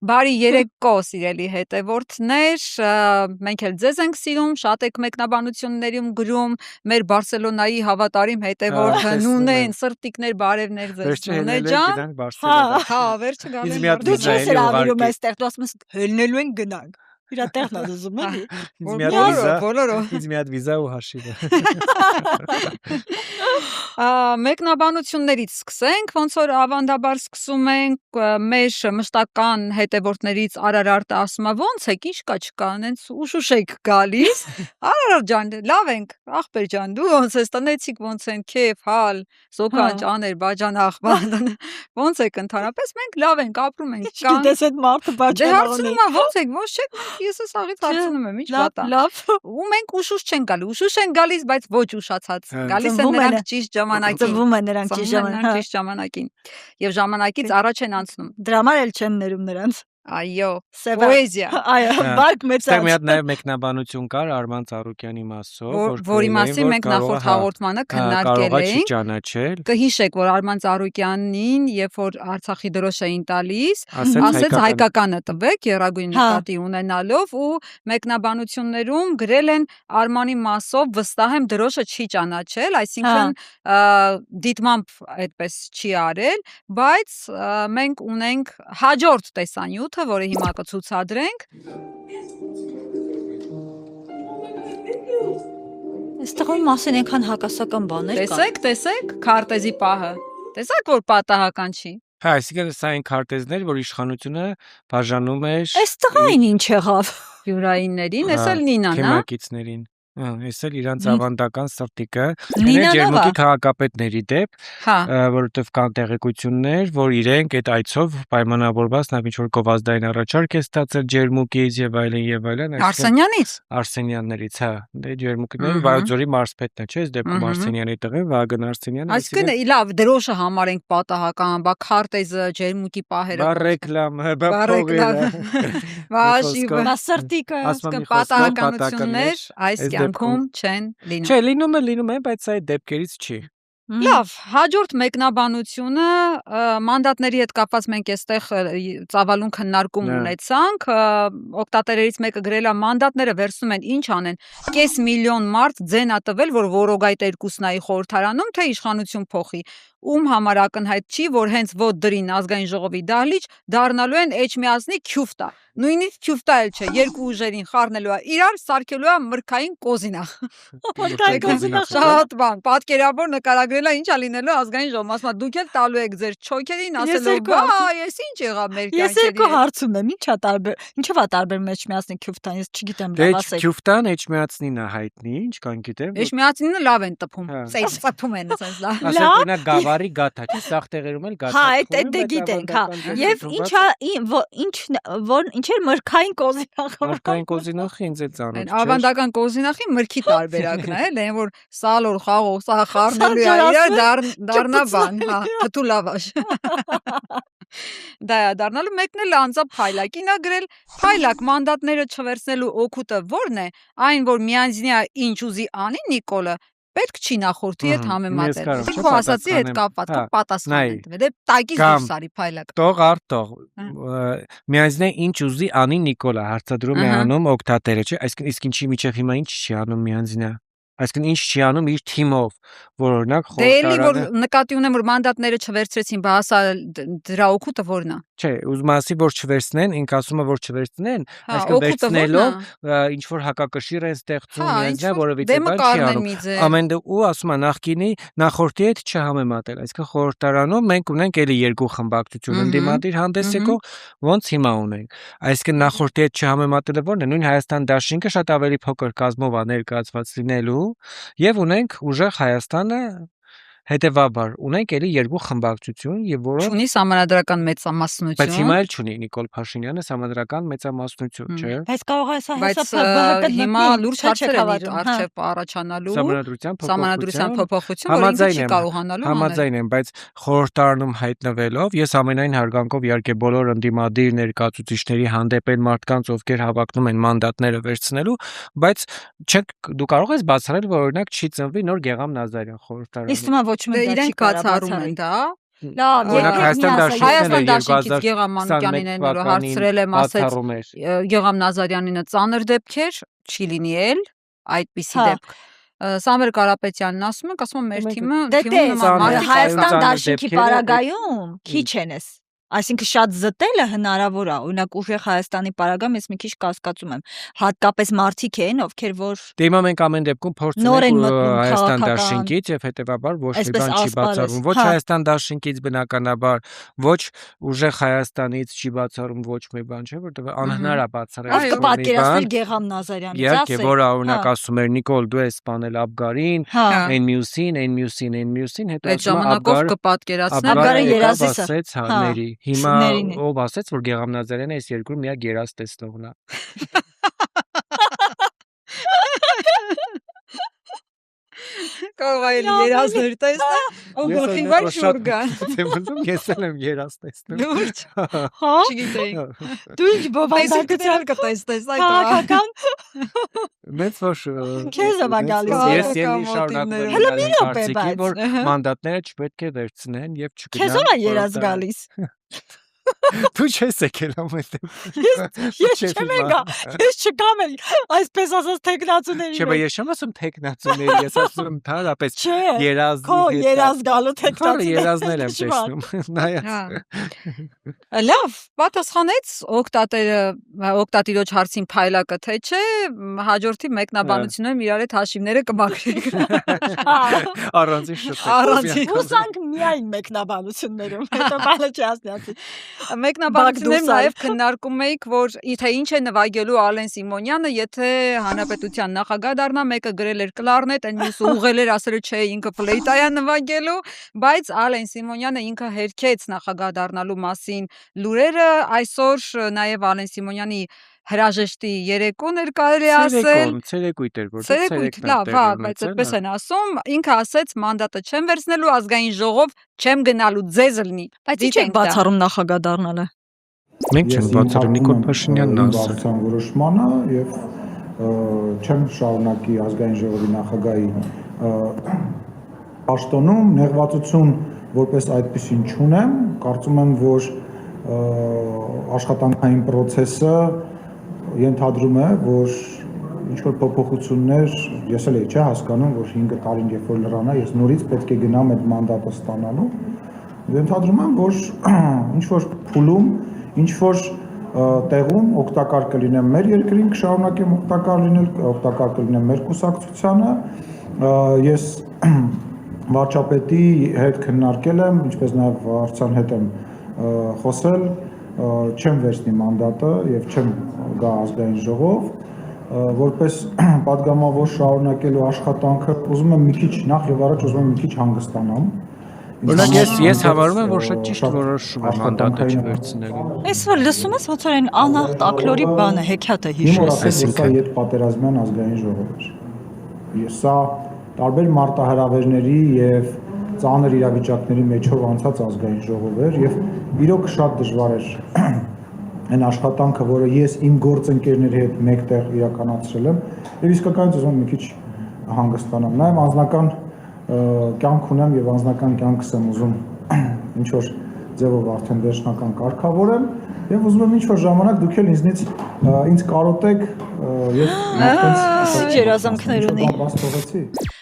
Բարի երեկո, սիրելի հետևորդներ, մենք էլ ձեզ ենք սիրում, շատ եք մեկնաբանություններում գրում, մեր Բարսելոնայի հավատարիմ հետևորդը Նունեն, սրտիկներ, բարևներ ձեզ Նունե ջան։ Հա, վերջը գալու Դու չես հրավիրում այստեղ, դու ասում ես հելնելու են գնանք։ Իրա տեղն է ուզում էլի։ Ինձ մի հատ վիզա ու հաշիվը։ Մեկնաբանություններից սկսենք, ոնց որ ավանդաբար սկսում ենք, մեր մշտական հետևորդներից Արարարտը ասում է ոնց եք, ինչ կա չկա, այնց ուշուշ եք գալիս։ Արարարտ ջան, լավ ենք, ախպեր ջան, դու ոնց ես տնեցիք, ոնց են, քեֆ, հալ, զոքան, ճաներ, բաժան, աղբան, ոնց եք ընդհանրապես, մենք լավ ենք, ապրում ենք, կան։ Գիտես այդ մարդը բաժան հարցնում է ոնց եք, ոնց չեք, ես ես աղից հարցնում եմ, ինչ վատ է։ Լավ։ Ու մենք ուշուշ չենք գալի, ուշուշ են գալիս, բայց ոչ ուշացած։ Գալիս են նրանք ճիշտ ժամանակին։ Ծնվում են նրանք ճիշտ ժամանակին։ Եվ ժամանակից առաջ են անցնում։ Դրա համար էլ չեմ ներում նրանց։ Այո, պոեզիա։ Այո, բարգ մեծած։ Ստեղ մի հատ նաև մեկնաբանություն կար Արման Ծառուկյանի մասով, որի մասին մենք նախորդ հաղորդմանը քննարկել էինք։ Ճանաչել։ Կհիշեք, որ Արման Ծառուկյանին, երբ որ Արցախի դրոշ էին տալիս, ասեց հայկականը տվեք, եռագույն նկատի ունենալով, ու մեկնաբանություններում գրել են Արմանի մասով վստահ եմ դրոշը չի ճանաչել, այսինքն դիտմամբ այդպես չի արել, բայց մենք ունենք հաջորդ տեսանյութ, որը հիմա կցուցադրենք։ Այստեղի մասին այնքան հակասական բաներ կան։ Տեսեք, քարտեզի պահը։ Տեսեք, որ պատահական չի։ Հա, այսինքն սա այն քարտեզներ, որ իշխանությունը բաժանում էր Այստեղ այն ինչ եղավ։ Յուրայիններին, էս էլ Նինան, հա։ Քեմակիցներին։ Այս էլ իրանց ավանդական սրտիկը Նինան Ջերմուկի քաղաքապետների դեպ, Հա։ որովհետև կան տեղեկություններ, որ իրենք այդ այցով պայմանավորված նաև ինչ-որ գովազդային առաջարկ է ստացել Ջերմուկից եւ այլն, Արսենյանից։ Արսենյաններից, հա, դե Ջերմուկին Վայոց-Ձորի մարզպետն է, չէ՞, այս դեպքում Արսենյանի տղեն Վագն Արսենյանը։ Այսինքն լավ, դրոշը համարենք պատահական, բա քարտեզը Ջերմուկի պահերը։ Բա ռեկլամ, բա փողերը։ Վաշիվը, սրտիկը, պատահականություններ այս կյանքում չեն լինում։ Չէ, լինում է, բայց այդ դեպքերից չի։ Լավ, հաջորդ մեկնաբանությունը մանդատների հետ կապված մենք այստեղ ծավալուն քննարկում ունեցանք, օգտատերերից մեկը գրել է մանդատները վերցնում են ինչ անեն, կես միլիոն մարդ ձեն ա տվել, որ որոգայտ երկուսն այի խորհրդարանում, թե իշխանություն փոխի, ում համար ակնհայտ չի, որ հենց ոտ դրին ազգային ժողովի դահլիճ դառնալու են Էջմիածնի քյուֆտա, նույնիսկ քյուֆտա էլ չէ, երկու ուժերին խառնելու է իրար, սարքելու է մրգային կոզինախ։ Շատ բան, պատկերավոր նկարագրել է ինչ ա լինելու ազգային ժողովում, ասում է դուք էլ տալու եք ձեր չոքերին, ասելով բա, ես ինչ եղավ մեր կյանքերի։ Ես երկու հարցում եմ, ինչով է տարբերում Էջմիածնի քյուֆտան, ես չգիտեմ լավ ասեք։ Քյուֆտան Էջմիածնին է հայտնի, ինչ կան գիտեմ։ Էջմիածնինը լավ են տփում, ծփում են ասես լավ։ Ասենք գավառի գաթա, չի սաղ տեղերում էլ գաթա։ Հա, այդ գիտենք, հա։ Եվ ինչ էր մրգային կոզինախը։ Մրգային կոզինախը ինձ էլ ծանոթ չէ։ Ավանդական կոզինախի մրգի տարբերակն է, այն որ սալոր խաղող, սա խառնելու է իրար դառնա բան, հա, հտու լավաշ։ Դա է դառնալու մեկն էլ անձամբ փայլակին է գրել, փայլակ մանդատները չվերցնելու օգուտը ո՞րն է, այն որ միանձնյա ինչ ուզի անի Նիկոլը, պետք չի նախորդի հետ համեմատել։ Քո ասացի հետ կապված պատասխան են։ Դե տակից դուրս արի փայլակ։ Տող արդող։ Միանձնյա ինչ ուզի անի Նիկոլը, հարցադրում է անում օգտատերը, չէ՞, այսինքն իսկ ինչի միջև հիմա ինչ չի անում միանձնյա։ Այսինքն ինչ չի անում իր թիմով, որ օրինակ խորհրդարանը։ Դե էլի որ նկատի ունեմ որ մանդատները չվերցրեցին, բա ասա դրա օգուտը ո՞րն է։ Չէ, ուզում ասի որ չվերցնեն, ինք ասում է որ չվերցնեն, այսինքն վերցնելով ինչ որ հակակշիռ են ստեղծում միանձնյա, որովհետեւ բան չի անում։ Ամեն ու ասում է նախկինի նախորդի հետ չհամեմատել, այսինքն խորհրդարանում մենք ունենք էլի երկու խմբակցություն ընդդիմադիր հանդես եկող, ոնց հիմա ունենք։ Այսինքն նախորդի հետ չհամեմատելը ո՞րն է, նույն Հայաստան դաշինքը շատ ավելի փոքր կազմով է ներկայացված լինելու, եւ ունենք ուժեղ Հայաստանը Հետևաբար ունենք էլի երկու խմբակցություն եւ որոնք չունի համանդրական մեծամասնություն։ Բայց հիմա էլ չունի Նիկոլ Փաշինյանը համանդրական մեծամասնություն, չէ՞։ Բայց կարող է սա Բայց հիմա լուրջ հարցեր են իր արժեվ առաջանալու համանդրության փոփոխություն, որը ինքը չի կարողանալու անել։ Համաձայն եմ, բայց խորհրդարանում հայտնվելով ես ամենայն հարգանքով իհարկե բոլոր ընդդիմադիր ներկայացուցիչների հանդեպ են մարդկանց, ովքեր հավակնում են մանդատները վերցնելու, բայց դու կարող ես բացառել, որ օրինակ չի ծնվի նոր Գեգամ Նազարյան խորհրդարանում։ Իսկ հիմա ոչ մի իրենք բացառում են դա։ Լավ, Հայաստան դաշինքից Գեգամ Մանուկյանին են որ հարցրել եմ, ասեց Գեգամ Նազարյանինը ծանր դեպք էր, չի լինի էլ այդպիսի դեպք։ Սամվել Կարապետյանն ասում է մեր թիմը Հայաստան դաշինքի պարագայում քիչ են էս։ Այսինքն շատ զտելը հնարավոր է, օրինակ ուժեղ Հայաստանի պարագայում ես մի քիչ կասկածում եմ, հատկապես մարդիկ են, ովքեր որ Դե ամեն դեպքում փորձում են Հայաստան դաշինքից եւ հետեւաբար ոչ մի բան չի բացառվում, ոչ Հայաստան դաշինքից բնականաբար, ոչ ուժեղ Հայաստանից չի բացառում ոչ մի բան, չէ՞, որտեղ անհնար է բացառել։ Այո, պատկերացնել Գեգամ Նազարյանից, իհարկե, որ օրինակ ասում էր Նիկոլ, դու ես սպանել Աբգարին, այն մյուսին, հետո այդ ժամանակով կպատկերացնել Աբգարը երազից ասեց հաների Հիմա ով ասեց, որ Գեգամ Նազարյանը այս երկրում միակ երազ տեսնողն է։ Կարող է երազներ տեսնել, ու գլխի վար շուր գան։ Ես էլ եմ երազ տեսնում։ Լուրջ։ Հա։ Չգիտեի։ Դու ինչ բովանդակացիալ կտեսնես այդ։ Քաղաքական։ Մեծ որ Քեզ է գալիս։ Ես ելի շարունակում եմ կարծիքի, որ մանդատները չպետք է վերցնեն եւ չգնան։ Քեզ ո՞ր է երազ գալիս։ Դու չես եկել ամենտեղ։ Ես չեմ եկա։ Ես չկամ էլ այսպես ասած տեխնացուների։ Չէ, բայց ես չեմ ասում տեխնացուների, ես ասում եմ թարապես երազ։ Քո երազ գալու տեխնացուներ։ Երազներ եմ տեսնում։ Նայած։ Լավ, պատասխանեց օկտատիրոջ հարցին փայլակը թե չէ, հաջորդի մեկնաբանություններում իրար հետ հաշիվները կմաքրենք։ Առանձին շփոթ։ Ուսանք միայն մեկնաբանություններում, հետո բանը չասնացի։ Մեկնաբանություններում նաև քննարկում էիք, որ թե ինչ է նվագելու Ալեն Սիմոնյանը, եթե հանրապետության նախագահ դառնա, մեկը գրել էր կլարնետ, այն մյուսը ուղղել էր, ասել չէ, ինքը ֆլեյտա է նվագելու, բայց Ալեն Սիմոնյանը ինքը հերքեց նախագահ դառնալու մասին լուրերը, այսօր նաև Ալեն Սիմոնյանի հրաժեշտի երեկոն էր կարելի ասել։ Ցերեկույթ էր, որտեղ լավ, հա, բայց այդպես են ասում, ինքը ասեց մանդատը չեմ վերցնելու, ազգային ժողով չեմ գնալու, ձեզ լինի։ Բայց ի՞նչ եք բացառում նախագահ դառնալը։ Մենք չենք բացառում, Նիկոլ Փաշինյանն ասել։ Բարձրության որոշմանը եւ չեմ շարունակի ազգային ժողովի նախագահի պաշտոնում նեղվածություն որպես այդպեսին չունեմ, կարծում եմ, որ աշխատանքային process-ը ենթադրում է, որ ինչ-որ փոփոխություններ, ես էլ չէ հասկանում, որ 5 տարին երբ որ լրանա, ես նորից պետք է գնամ այդ մանդատը ստանալու։ Ենթադրում եմ, որ ինչ-որ փուլում, ինչ-որ տեղում օգտակար կլինեմ մեր երկրին, կշարունակեմ օգտակար կլինեմ մեր կուսակցությանը։ Ես վարչապետի հետ քննարկել եմ, ինչպես նաև վարչության հետ եմ խոսել, չեմ վերցնի մանդատը եւ չեմ գա ազգային ժողով, որպես պատգամավոր շարունակելու աշխատանքը ուզում եմ մի քիչ նախ եւ առաջ ուզում եմ մի քիչ հանգստանամ։ Օրինակ ես հավարում եմ, որ շատ ճիշտ որոշում է մանդատը չվերցնելու։ Այսօր լսում ես ոնց որ այն անախտ ակլորի բանը հեքիաթը հիշես, այսինքն իդ պատերազմյան ազգային ժողով էր։ Ես սա տարբեր մարտահրավերների եւ ծանր իրավիճակների մեջով անցած ազգային ժողով էր եւ իրոք շատ դժվար էր այն աշխատանքը, որը ես իմ գործընկերների հետ մեկտեղ իրականացրել եմ եւ իսկականից ուզում եմ մի քիչ հանգստանամ։ Նաեւ անձնական կյանք ունեմ եւ անձնական կյանքս եմ ուզում ինչ որ ձևով արդեն վերջնական կարգավորեմ եւ ուզում եմ ինչ որ ժամանակ դուք էլ ինձ կարոտեք եւ ինչ երազանքներ ունի։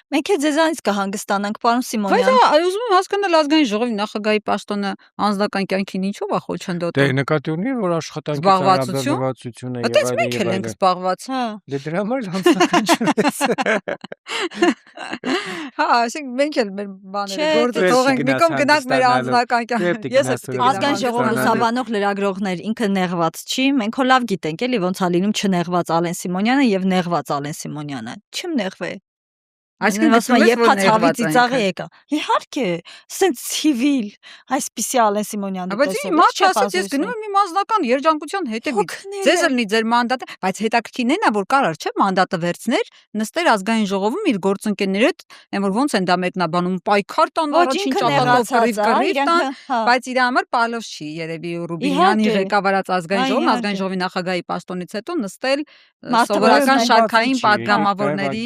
Մենք էլ ձեզանից կհանգստանանք, պարոն Սիմոնյան։ Բայց ուզում եմ հասկանալ ազգային ժողովի նախագահի պաշտոնը անձնական կյանքին ինչով է խոչընդոտում։ Դե նկատի ունի, որ աշխատանքի հարաբերվածությունը եւ այլն։ Մենք էլ ենք զբաղված, հա։ Դե դրա համար անձնական չես։ Հա, այսինքն մենք էլ մեր բաները գործը թողենք, մի կողմ գնանք մեր անձնական կյանքը։ Ես էլ ազգային ժողովի լուսաբանող լրագրողներ ինքը նեղված չի, մենք հո լավ գիտենք էլի ոնց է լինում չնեղված Ալեն Սիմոնյանը եւ նեղված Ալեն Սիմոնյանը։ Չեմ նեղվե։ Այսինքն երբ ցավի ծիծաղը եկա։ Իհարկե, սենց ցիվիլ, այսպիսի Ալեն Սիմոնյանի տեսել։ Բայց հիմա չասած ես գնում եմ իմ անձնական երջանկության հետևից։ Ձեզ էլ մի ձեր մանդատը, բայց հետաքրքիրն է նա որ կարար չէ մանդատը վերցներ, նստեր ազգային ժողովում իր գործընկերների հետ, այն որ ոնց են դա մեկնաբանում, պայքար տան առաջին ճակատով կռիվ տան, բայց իր համար պալով չի երևի Ռուբինյանի ղեկավարած ազգային ժողովի նախագահի պաշտոնից հետո նստել սովորական շարքային պատգամավորների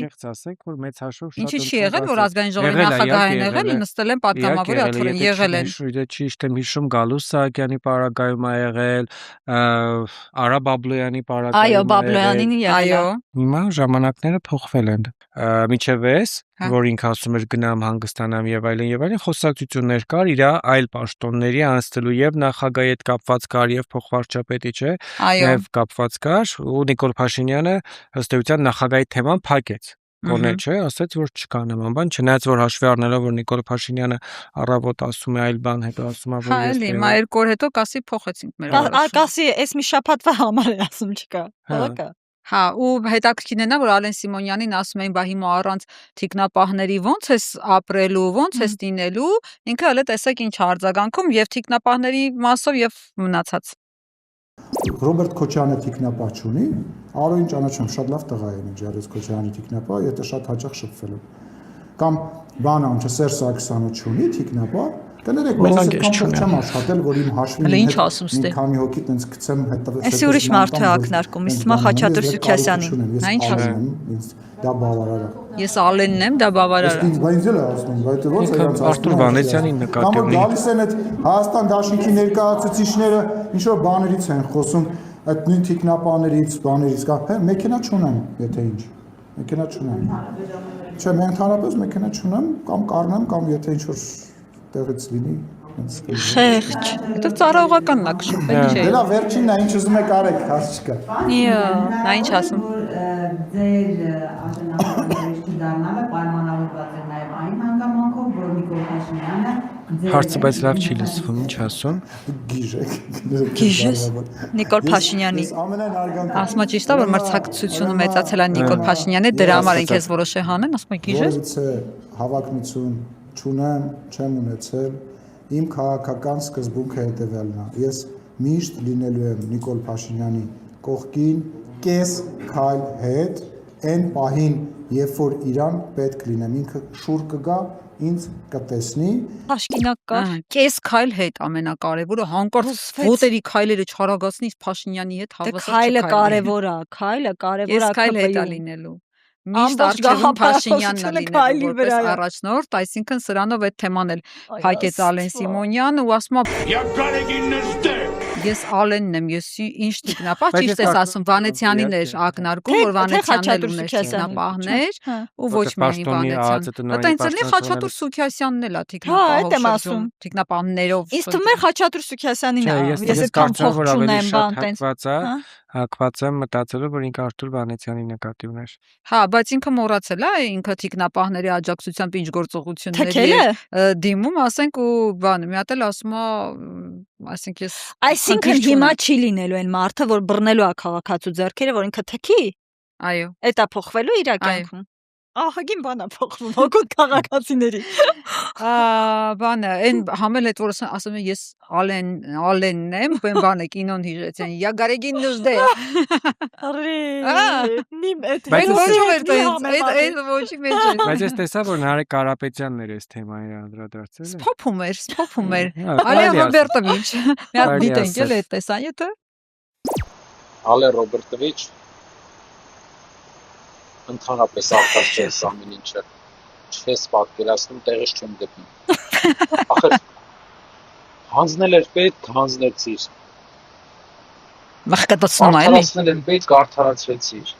Ինչի՞ չի եղել, որ ազգային ժողովի նախագահ են եղել, նստել են պատգամավորի աթոռին եղել են։ Ճիշտ եմ հիշում Գալուս Սահակյանի պարագայում ա եղել, Արա Բաբլոյանի պարագայում։ Այո, Բաբլոյանին եղել։ Այո։ Հիմա ժամանակները փոխվել են։ Միջև էս, որ ինքը ասում էր գնամ հանգստանամ եւ այլն, խոսակցություններ կար իր այլ պաշտոնների անցնելու եւ նախագահի հետ կապված կար եւ փոխվարչապետի չէ, եւ կապված կար ու Նիկոլ Փաշինյանը ըստ էության նախագահի թեման փակեց։ Կոնե չէ, ասաց որ չկա նման բան, չնայած որ հաշվի առնելով որ Նիկոլ Փաշինյանը առավոտ ասում է այլ բան, հետո ասում է որ ես էլի, մա երկու օր հետո կասի փոխեցինք մեր որոշումը։ Կասի, էս մի շաբաթվա համար է ասում չկա։ Հա։ Հա, ու հետաքրքիրն է նա որ Ալեն Սիմոնյանին ասում էին, բա հիմա առանց թիկնապահների ո՞նց ես ապրելու, ո՞նց ես տինելու, ինքը հələ տեսեք ինչ արձագանքում եւ թիկնապահների մասով եւ մնացած։ Ռոբերտ Քոչյանը թիկնապահ չունի, Արոյին ճանաչում շատ լավ տղա է, Ջարես Քոչյանի թիկնապահ, եթե շատ հաճախ շփվել եմ։ Կամ բանը ոնց Սերժ Սարգսյանը չունի թիկնապահ, կներեք, ես չեմ աշխատել, որ իմ հաշվին մի քանի հոգի տենց գցեմ հետևել։ Էս ուրիշ մարդ է ակնարկում, իսկ մա Խաչատուր Սուքիասյանին։ Նա ինչ ասում։ Դա բավարար է։ Ես Ալենն եմ, դա բավարար է։ Բայց ինձ էլ է ասում, բայց ո՞նց է իրենց Արտուր Վանեցյանին նկատի ունի։ Գալիս են այդ Հայաստան Դաշնքի ներկայացուցիչները ինչ որ բաներից են խոսում, այդ նույն թիկնապաներից, բաներից կա, մեքենա չունեմ, եթե ինչ։ Մեքենա չունեմ։ Չէ, მე ընդհանրապես մեքենա չունեմ, կամ կառնեմ, կամ եթե ինչ որ տեղից լինի, Խեղճ։ Դա ծառայողականն է կշփել, չէ։ Դե լավ, վերջինն է, ինչ ուզում եք արեք, հաց չկա։ Իա, նա ինչ ասում։ Ձեր աշնանացիների դառնալը պայմանավորված է նաև այն հանգամանքով, որ Նիկոլ Փաշինյանը Հարցը բայց լավ չի լսվում, ինչ ասում։ Գիժես Նիկոլ Փաշինյանի։ Ասում է ճիշտ է, որ մրցակցությունը մեծացել է Նիկոլ Փաշինյանի, դրա համար ինքես որոշե հանեն, ասում է գիժես։ Հավակնություն չունեմ, չեմ ունեցել, իմ քաղաքական սկզբունքը հետևյալն է։ Ես միշտ լինելու եմ Նիկոլ Փաշինյանի կողքին, կես քայլ հետ, այն պահին, երբ որ իրան պետք լինեմ, ինքը շուռ կգա, ինձ կտեսնի։ Պաշկինակ կար։ Կես քայլ հետ ամենակարևորը, հանկարծ ոտերի քայլերը չարագացնի Փաշինյանի հետ հավասար քայլը կարևոր է, քայլը կարևոր է։ Կես քայլ հետ է լինելու։ Միշտ արժևում Փաշինյանն է լինելու որպես առաջնորդ, այսինքն սրանով այդ թեման էլ փակեց Ալեն Սիմոնյանը ու ասում է Ես Ալենն եմ, ես ինչ տիկնապահ, ճիշտ ես ասում, Վանեցյանին էր ակնարկում, որ Վանեցյանն էլ ուներ տիկնապահներ ու ոչ միայն Վանեցյան։ Դա ինձ էլի Խաչատուր Սուքիասյանն էլ է տիկնապահով շրջում, տիկնապահներով։ Իսկ թվում է Խաչատուր Սուքիասյանին է, ես այդքան փող չունեմ, բան տենց։ Հակված եմ մտածելով, որ ինքը Արտուր Վանեցյանի նկատի ուներ։ Հա, բայց ինքը մոռացել է, ինքը թիկնապահների աջակցությամբ ինչ գործողություններ դիմում, ասենք ու բանը, մի հատ էլ ասում է, ասենք ես Այսինքն հիմա չի լինելու այն մարդը, որ բռնելու է քաղաքացու ձեռքերը, որ ինքը թքի։ Այո։ Էտա փոխվելու իր կյանքում։ Ահագին բան է փոխվում հոգոտ քաղաքացիների։ Բանը, այն համել այդ որ ասում եմ ես Ալենն եմ, բանը կինոն հիշեցին։ Я Гарегин нужде։ Արի։ Նիմ այդ ոչի մեջ է։ Բայց ես տեսա որ Նարեկ Կարապետյանն էր այս թեմային անդրադարձել։ Սփոփում էր։ Ալեն Ռոբերտովիչ։ Մի հատ դիտենք էլ այդ տեսան, եթե։ Ալեն Ռոբերտովիչ ընդհանրապես արտաշ չես ամեն ինչը չես պատկերացնում տեղից չեմ գտնում ախր հանձնել էր պետք հանձնեցիր մխկտացնում է էլի հանձնել էր պետք արդարացրեցիր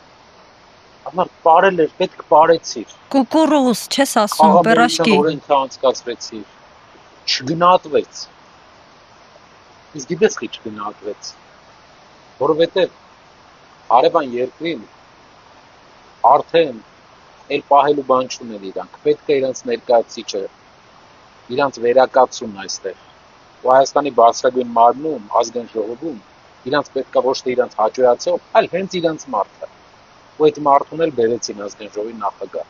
ամառ բարել էր պետք բարեցիր կուկուրուզ չես ասում պերաշկի օրենքը անցկացրեցիր չգնահատվեց իսկ գիտես քիչ չգնահատվեց որովհետև հարևան երկրին արդեն էլ պահելու բան չուներ իրանք, պետք է իրանց ներկայացիչը, իրանց վերակացումն այստեղ, ու Հայաստանի բարձրագույն մարմնում, ազգային ժողովում, իրանց պետք է ոչ թե իրանց հաջողացող, այլ հենց իրանց մարդը, ու այդ մարդուն էլ բերեցին ազգային ժողովի նախագահ,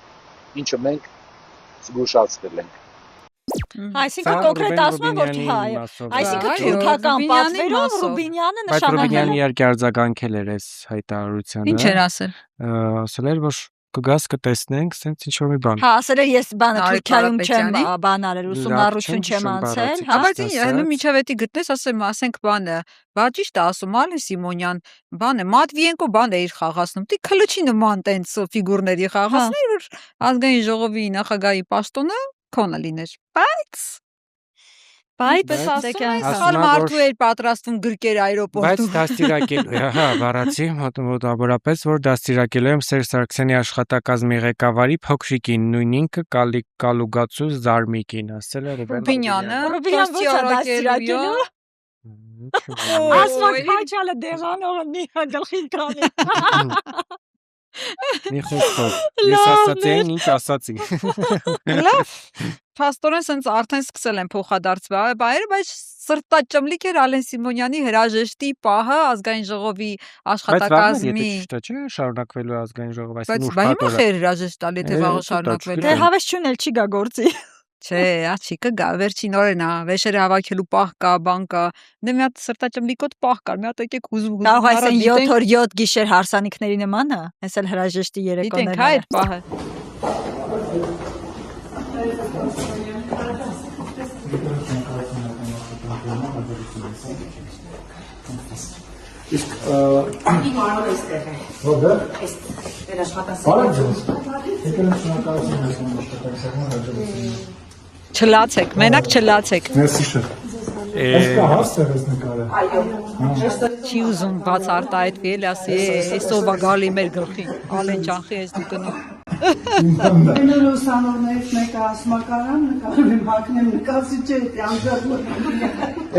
ինչը մենք զգուշացրել ենք։ Այսինքն կոնկրետ ասում եմ, որ հայ։ Այսինքն թուրքական պատվերով Ռուբինյանը Բայց Ռուբինյանը նշանակել իհարկե արձագանքել էր այս հայտարարությանը։ Ինչ էր ասել։ Ասել էր, որ կգաս կտեսնենք, սենց ինչ որ մի բան։ Հա, ասել էր ես բանը Արի Թուրքիայում չեմ Կարապետյանի։ բան արել, ուսումնառություն չեմ անցել, հա։ Բայց հենց միջավետի գտնես, ասենք բանը, բա ճիշտ է ասում, Ալեն Սիմոնյան, բանը Մատվիենկո բան է իր խաղացնում։ Դի քլուչի նման տենց ֆիգուրների խաղացներ, որ ազգային ժողովի նախագահի պաշտոնը քոնը լիներ։ Բայց սխալ մարդու էր պատրաստվում գրկեր Բայց այրոպորտում։ դաստիարակելու, հա, բառացի մոտավորապես, որ դաստիարակելու եմ Սերժ Սարգսյանի աշխատակազմի ղեկավարի փոքրիկին, նույն ինքը Կալուգացու Զարմիկին, ասել է Ռուբինյանը Ռուբինյան ո՞նց է դաստիարակելու։ Ասում քաչալը դեղանողը նիհա գլխին կանի։ Մի խոսքով, ես ասացի այն, ինչ ասացի։ Լավ, փաստորեն սենց արդեն սկսել են փոխադարձվել բայերը, բայց սրտաճմլիկ էր Ալեն Սիմոնյանի հրաժեշտի պահը ազգային ժողովի աշխատակազմի։ Չէ, շարունակվելու ազգային ժողով, Բայց այսինքն բայ ուրբաթ մախ էր հրաժեշտ տալի թե վաղը շարունակվելու։ Դե հավես չունել չի գա գործի։ Չէ, աչի կգա, վերջին օրերն է, վեշերը հավաքելու պահ կա, բան կա։ Դե մի հատ սրտաճմլիկոտ պահ կար, մի հատ եկեք ուզում Կարող այսեն 7 օր 7 գիշեր հարսանիքների նման է, հենց էլ հրաժեշտի երեկոները։ Դիտենք հա այդ պահը։ Իսկ Ռոբեր, բարև ձեզ։ Եկել եմ շնորհակալություն ասում աշխատակցական հաջողություններ։ Չլացեք, մենակ չլացեք։ Մերսի շեֆ։ Այս կա հաստեղ այս նկարը։ Չի ուզում բաց արտահայտվի, էլ ասի, այսով է գալի մեր գլխին։ Ալեն ճանխի ես դու գնում։ Այնօր ուսանողներից մեկը ասում է կարամ նկարեմ հակնեմ նկարի չէ անջատում։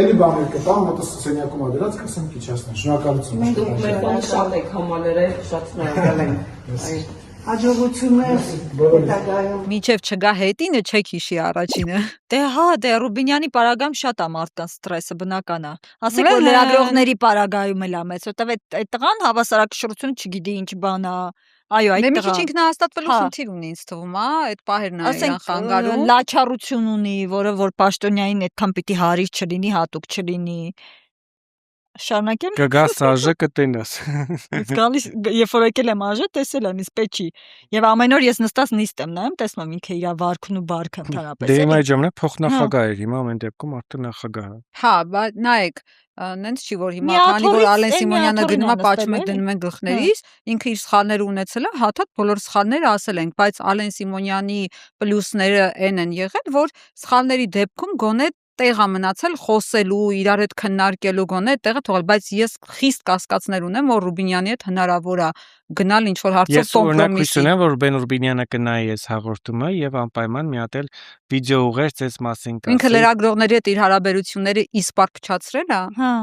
Էլի բաներ կտամ, հետո սենյակում ադրած կասեմ քիչացնեմ։ Շնորհակալություն։ Մենք շատ եք համալրել, շատ շնորհակալ ենք։ Հաջողություններ հետագայում։ Միջև չգա հետինը չեք հիշի առաջինը։ Դե հա, դե Ռուբինյանի պարագայում շատ է մարդկանց ստրեսը բնական է։ Ասեք որ լրագրողների պարագայում էլ է մեծ, որտեվ այդ տղան հավասարակշռություն չգիտի ինչ բան է։ Այո, այդ Դե մի տղան։ քիչ ինքնահաստատվելու Հա։ խնդիր ունի ինձ թվում, հա, այդ պահերն է իրան Ասենք խանգարում։ լաչառություն ունի, որը որ պաշտոնյային այդքան պիտի հարիր չլինի, հատուկ չլինի։ Շարունակեմ։ Կգա սաժը կտենաս։ Ես գալիս, երբ որ եկել եմ աժե, տեսել եմ իսպեչի։ Եվ ամեն օր ես նստած նիստ եմ նայում, տեսնում եմ ինքը իր վարքն ու բարքը ընդհանրապես։ Դե հիմա այդ ժամանակ փոխնախագահ էր, հիմա ամեն դեպքում արդեն նախագահ է։ Հա, բայց նայեք, նենց չի որ հիմա Մի քանի որ աթոռից- Ալեն մի Սիմոնյանը աթոռին գնում է է նստել, պատճում եք էլի։ դնում են գլխներից, ինքը իր սխալները ունեցել է, հաթաթ բոլոր սխալները ասել ենք, բայց Ալեն Սիմոնյանի պլյուսները այն են եղել, որ սխալների դեպքում գոնե տեղ է մնացել խոսելու, իրար հետ քննարկելու գոնե տեղը թողել, բայց ես խիստ կասկածներ ունեմ, որ Ռուբինյանի հետ հնարավոր է գնալ ինչ որ հարցով Ես օրինակ հույս կոմպրոմիսի։ ունեմ, որ Ռուբեն Ռուբինյանը կնայի այս հաղորդումը եւ անպայման մի հատ էլ վիդեո ուղեր ցես մասին Ինքը կասի։ լրագրողների հետ իր հարաբերությունները իսպար փչացրել է։ Հա։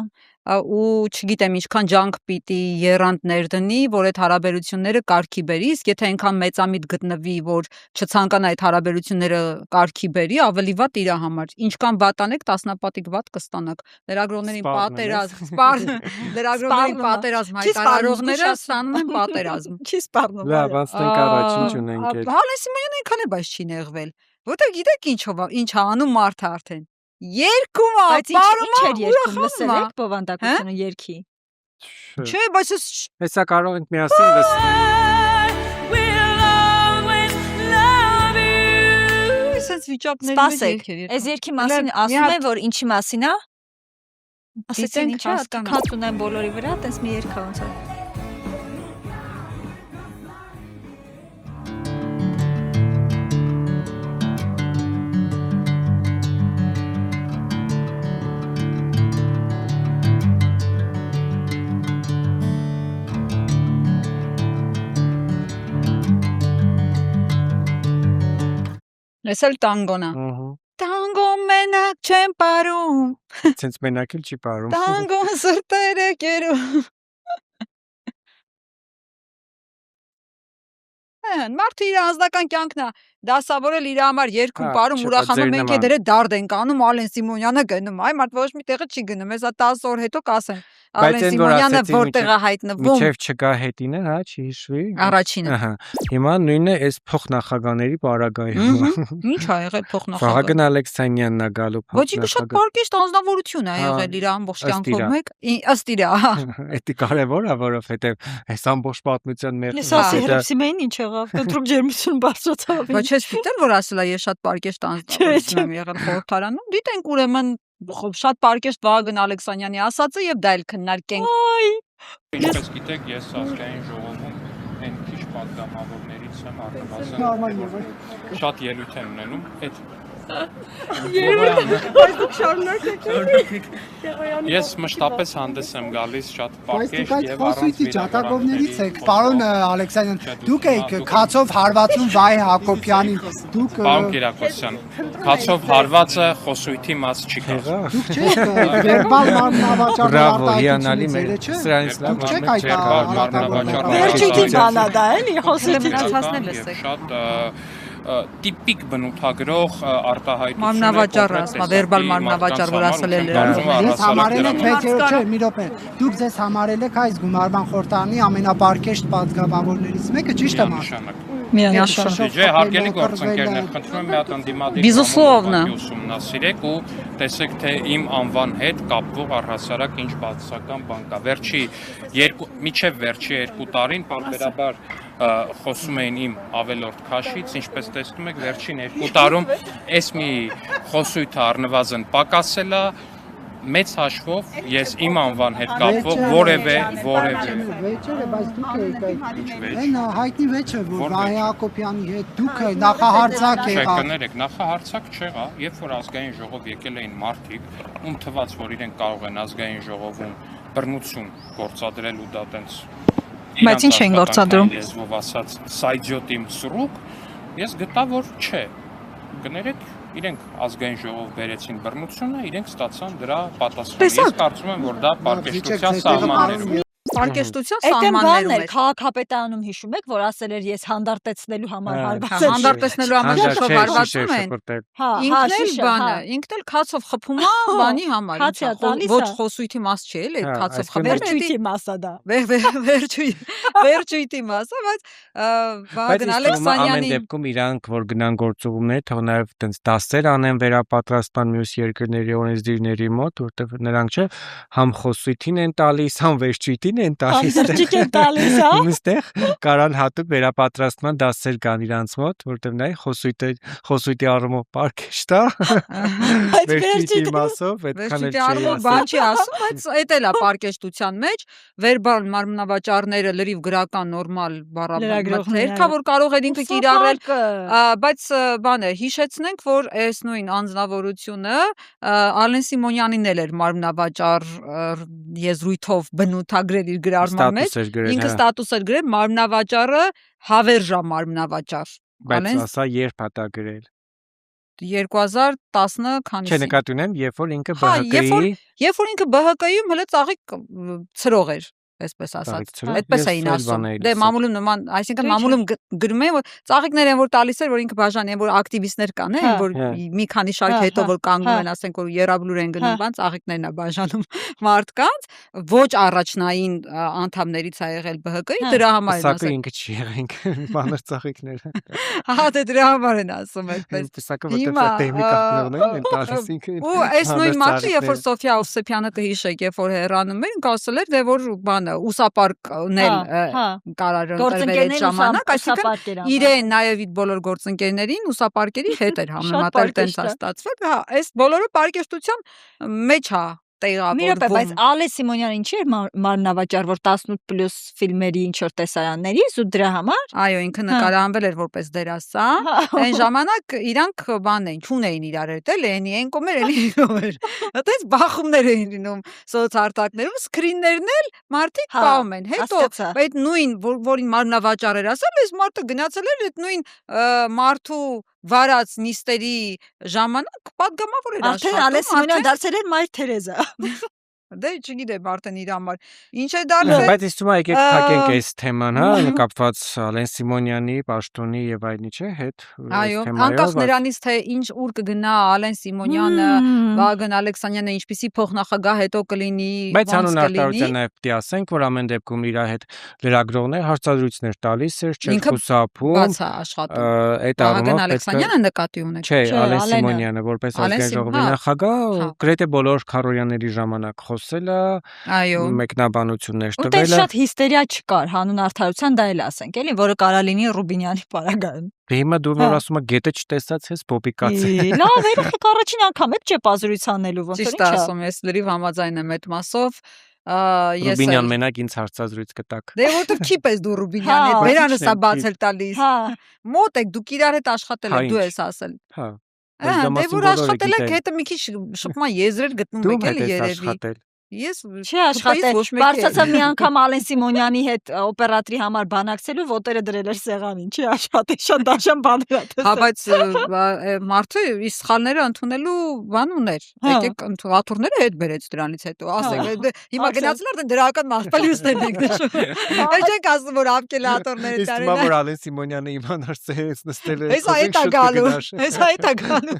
Ու չգիտեմ ինչքան ջանք պիտի եռանդ ներդնի, որ այդ հարաբերությունները կարգի բերի, իսկ եթե այնքան մեծամիտ գտնվի, որ չցանկանա այդ հարաբերությունները կարգի բերի, ավելի վատ իր համար։ Ինչքան վատ անեք, տասնապատիկ վատ կստանաք։ Լրագրողներին Սպառնում պատերազմ, Չի լրագրողներին պատերազմ սպառնում, հայտարարողները զգուշացնում։ ստանում են պատերազմ։ Չի սպառնում։ Լավ, անցնենք առաջ, ինչ ունենք էլ։ Ալեն Սիմոնյանը այնքան է բայց չի նեղվել։ Որտեղ գիտեք ինչով ինչ է անում մարդը արդեն։ Երկում է, Բայց ինչ պարում էր է, երկում, ուրախանում լսել է։ եք բովանդակությունը երկի։ Չէ, բայց ես Հեսա կարող ենք միասին sense վիճակների Սպասեք, այս երկի մասին ասում են, որ ինչի մասին է։ Ասեցին Գիտենք, ինչա, հասկանանք։ քաց ունեն բոլորի վրա, տես մի երգա ոնց է։ Ես էլ տանգոն է։ Ահա։ Տանգոն մենակ չեմ ապարում, Ցենց մենակ էլ չի ապարում։ տանգոն սրտերը կերում։ Մարդը իր անձնական կյանքն է դասավորել իր համար երկում Հա, ապարում, չէ, ուրախանում, ձեր մենք նման։ դերը դարդ ենք անում, Ալեն Սիմոնյանը գնում, այ մարդ ոչ մի տեղը չի գնում, հեսա 10 օր հետո կասեն։ Արլեն Սիմոնյանը որտեղ է հայտնվում։ Մինչև չկա հետինը, հա, չի հիշվի։ Առաջինը։ Ահա։ Հիմա նույնն է այս փոխնախագահների պարագայում։ Ինչ ա եղել փոխնախագահ։ Վահագն Ալեքսանյանն է գալու փոխնախագահ։ Ոչ, ինքը շատ պարկեշտ անձնավորություն է եղել իր ամբողջ կյանքով մեկ, ըստ իրա։ Էդի կարևոր է, որովհետև այս ամբողջ պատմության մեջ Սասի Հրապսիմեին ինչ եղավ, կտրուկ ջերմություն բարձրացավ։ Բայց չես գիտել, որ ասելա ես շատ պարկեշտ անձնավորություն եմ եղել խորհրդարանում։ Դիտենք ուրեմն շատ պարկեշտ Վահագն Ալեքսանյանի ասածը եւ դա էլ քննարկենք։ Ինչպես գիտեք, ես ազգային ժողովում այն քիչ պատգամավորներից եմ առնվազն շատ ելույթ եմ ունենում, այդ Ես մշտապես հանդես եմ գալիս շատ պարկեշտ եւ առանց ջատագովներից եք, պարոն Ալեքսանյան, դուք եք քացով հարվածում Վահե Հակոբյանին, դուք Պարոն Կիրակոսյան, քացով հարվածը խոսույթի մաս չի կա։ Դուք չեք վերբալ մարմնավաճառ արտահայտությունից, սրանից լավ Վերջույթի բանա դա էլի, խոսեցի հասնել ես եք։ Շատ տիպիկ բնութագրող արտահայտություն Մարմնավաճառը, ասма վերբալ մարմնավաճառ, որ ասել է Ես համարել եք 6 չէ, մի րոպե։ Դուք ձեզ համարել եք այս գումարման խորհրդարանի ամենապարկեշտ պատգամավորներից մեկը, ճիշտ եմ ասում։ Միանշանակ։ Դե հարգելի գործընկերներ, խնդրում եմ մի հատ ընդդիմադիր Безусловно. ուսումնասիրեք ու տեսեք թե իմ անվան հետ կապվող առհասարակ ինչ բացասական բան կա։ Միջև վերջի 2 տարին պարբերաբար խոսում էին իմ ավելորդ քաշից, ինչպես տեսնում եք վերջին 2 տարում այս մի խոսույթը առնվազն պակասել է մեծ հաշվով ես իմ անվան հետ կապվող որևէ Վեճերը, բայց դուք եք այն հայտնի վեճը, որ Վահե Հակոբյանի հետ դուք նախահարցակ եղաք։ Կներեք, նախահարցակ չեղա, երբ որ ազգային ժողով եկել էին մարդիկ, ում թվաց, որ իրենք կարող են ազգային ժողովում բռնություն գործադրել ու դա տենց Բայց ինչ են գործադրում։ Լեզվով ասած սայջոտիմ սրուկ, ես գտա, որ չէ։ Կներեք, իրենք ազգային ժողով բերեցին բռնությունը, իրենք ստացան դրա պատասխանը։ Ես կարծում եմ, որ դա պարկեշտության սահմաններում Պարկեշտության Այդ բանն սահմաններում էր է։ քաղաքապետարանում հիշում եք, որ ասել էր ես հանդարտեցնելու համար հարվածել։ Հանդարտեցնելու համար շփով հարվածում են։ Հա, Ինքն էլ բանը, ինքն էլ քացով խփում է բանի համար։ Քացի է տալիս, Ոչ հա։ խոսույթի մաս չի էլի, Հա, քացով Վերջույթի մասա դա։ Վերջույթի մասը, բայց Վահագն ամեն Ալեքսանյանի դեպքում իրանք որ գնան գործողումներ, թող նաև տենց դասեր անեն վերապատրաստման մյուս երկրների օրենսդիրների մոտ, որտեղ նրանք չէ համ խոսույթին են տալիս, համ վերջույթին են տալիս։ Անդրջիկ են տալիս, հա։ Այստեղ կարան հատուկ վերապատրաստման դասեր կան իրանց մոտ, որտեղ նա խոսույթի առումով պարկեշտ է։ Վերջույթի մասով այդքան էլ Վերջույթի առումով բան չի ասում, բայց էդ էլ է պարկեշտության մեջ վերբալ մարմնավաճառները լրիվ գրական նորմալ բառաբաններ, կա որ կարող է ինքը կիրառել, բայց բանը հիշեցնենք, որ այս նույն անձնավորությունը Արլեն Սիմոնյանին էլ էր մարմնավաճառ եզրույթով բնութագրել իր գրառման մեջ, ինքը ստատուս էր գրել մարմնավաճառը հավերժա մարմնավաճառ։ Բայց ասա երբ հա դա գրել 2010 քանիսի։ Չէ, նկատի ունեմ, երբ որ ինքը Հա, ԲՀԿ-ի երբ որ ինքը ԲՀԿ-ում հələ ծաղիկ ցրող էր, այսպես ասած։ Այդպես էին ասում։ Դե մամուլում նման, այսինքն մամուլում գրում են, որ ծաղիկներ են որ տալիս էր, որ ինքը բաժան են, որ ակտիվիստներ կան, որ մի քանի շարք հետո որ կանգնում են, ասենք որ երաբլուր են գնում, բան ծաղիկներն է բաժանում մարդկանց, ոչ առաջնային անդամներից է եղել ԲՀԿ-ի, դրա համար են Սակը ասել։ ինքը չի եղել, ինքը բաներ ծաղիկներ։ Հա, դե դրա համար են ասում այդպես։ Սակը որտեղ տեխնիկաներն են տալիս ինքը։ Ու այս նույն մարդը, երբ որ Սոֆիա Օվսեփյանը կհիշեք, երբ որ հեռանում էր, ինքը ասել էր, դե որ բանը ուսապարկն էլ կարար ընտրվել այդ ժամանակ, այսինքն իրեն նաև իր բոլոր գործընկերներին ուսապարկերի հետ էր համեմատել, տենց է ստացվել։ Հա, այս բոլորը պարկեշտության մեջ է տեղավորվում։ Բայց Ալեն Սիմոնյանը ինչ էր մարմնավաճառ, որ 18+ ֆիլմերի ինչ որ տեսարաններից ու դրա համար։ Այո, ինքը նկարահանվել էր որպես դերասան։ Այն ժամանակ իրանք բան էին, չունեին իրար հետ, էլ են կոմեր, էլի կոմեր։ Այդպես բախումներ էին լինում սոցարտակներում, սկրիններն էլ մարդիկ պահում են։ Հետո այդ նույն որին մարմնավաճառ էր ասել, այս մարդը գնացել էր այդ նույն մարդու վարած նիստերի ժամանակ պատգամավոր էր աշխատում։ Արդեն Ալեն Սիմոնյանը դարձել էր Մայր Թերեզա։ Դե չգիտեմ արդեն իր համար ինչ է Նո, դարձել։ բայց իսկ հիմա եկեք փակենք այս թեման, հա, կապված Ալեն Սիմոնյանի, Պաշտոնի եւ այլնի, չէ, հետ Այո, անկախ նրանից թե ինչ ուր կգնա Ալեն Սիմոնյանը, Վագն Ալեքսանյանը ինչպիսի փոխնախագահ հետո կլինի, բայց հանուն արտահայտության նաև պիտի ասենք, որ ամեն դեպքում իր հետ լրագրողներ հարցազրույցներ տալիս էր, չէ, խուսափում, բաց է աշխատում։ այդ Վագն առումով Ալեքսանյանը նկատի ունեք։ Չէ, Ալեն Սիմոնյանը որպես ազգային ժողովի նախագահ, գրեթե բոլոր քարոյաների ժամանակ խոսել է, այո, մեկնաբանություններ Ու տվել տես է։ շատ հիստերիա չկար հանուն արդարության, դա էլ ասենք, էլի, որը կարա լինի Ռուբինյանի պարագայում։ Դե հիմա դու որ ասում ես գետը չտեսած ես բոբիկացել։ Լավ, երեխեք առաջին անգամ եք չէ պազրույց անելու, ոնց որ ճիշտ ինչա։ ասում ես, լրիվ համաձայն եմ այդ մասով։ Ես Ռուբինյան մենակ ինձ հարցազրույց կտակ։ Դե որտեվ չի պես դու Ռուբինյանի հետ, բերանս է բացել տալիս։ Հա, Մոտ եք, դուք իրար հետ աշխատել եք, դու ես ասել։ Հա։ Դե որ աշխատել եք, հետը մի քիչ շփման եզրեր գտնում եք էլի երևի։ Ես չի աշխատել, բարձրացավ մի անգամ Ալեն Սիմոնյանի հետ օպերատորի համար բանակցելու, ոտերը դրել էր սեղանին, չի աշխատել, շատ դաշան բաներ է տեսել։ Հա, բայց մարդը իր սխալները ընդունելու բան ուներ։ Եկեք աթոռները հետ բերեց դրանից հետո, ասեք, հիմա գնացել արդեն դրական մարտալյուսներն եք նշում։ Այս չենք ասում, որ ավկել աթոռները Իսկ տարել։ հիմա որ Ալեն Սիմոնյանը իմանար ցես նստել է։ Հեսա այդ է գալու, հեսա այդ է գալու։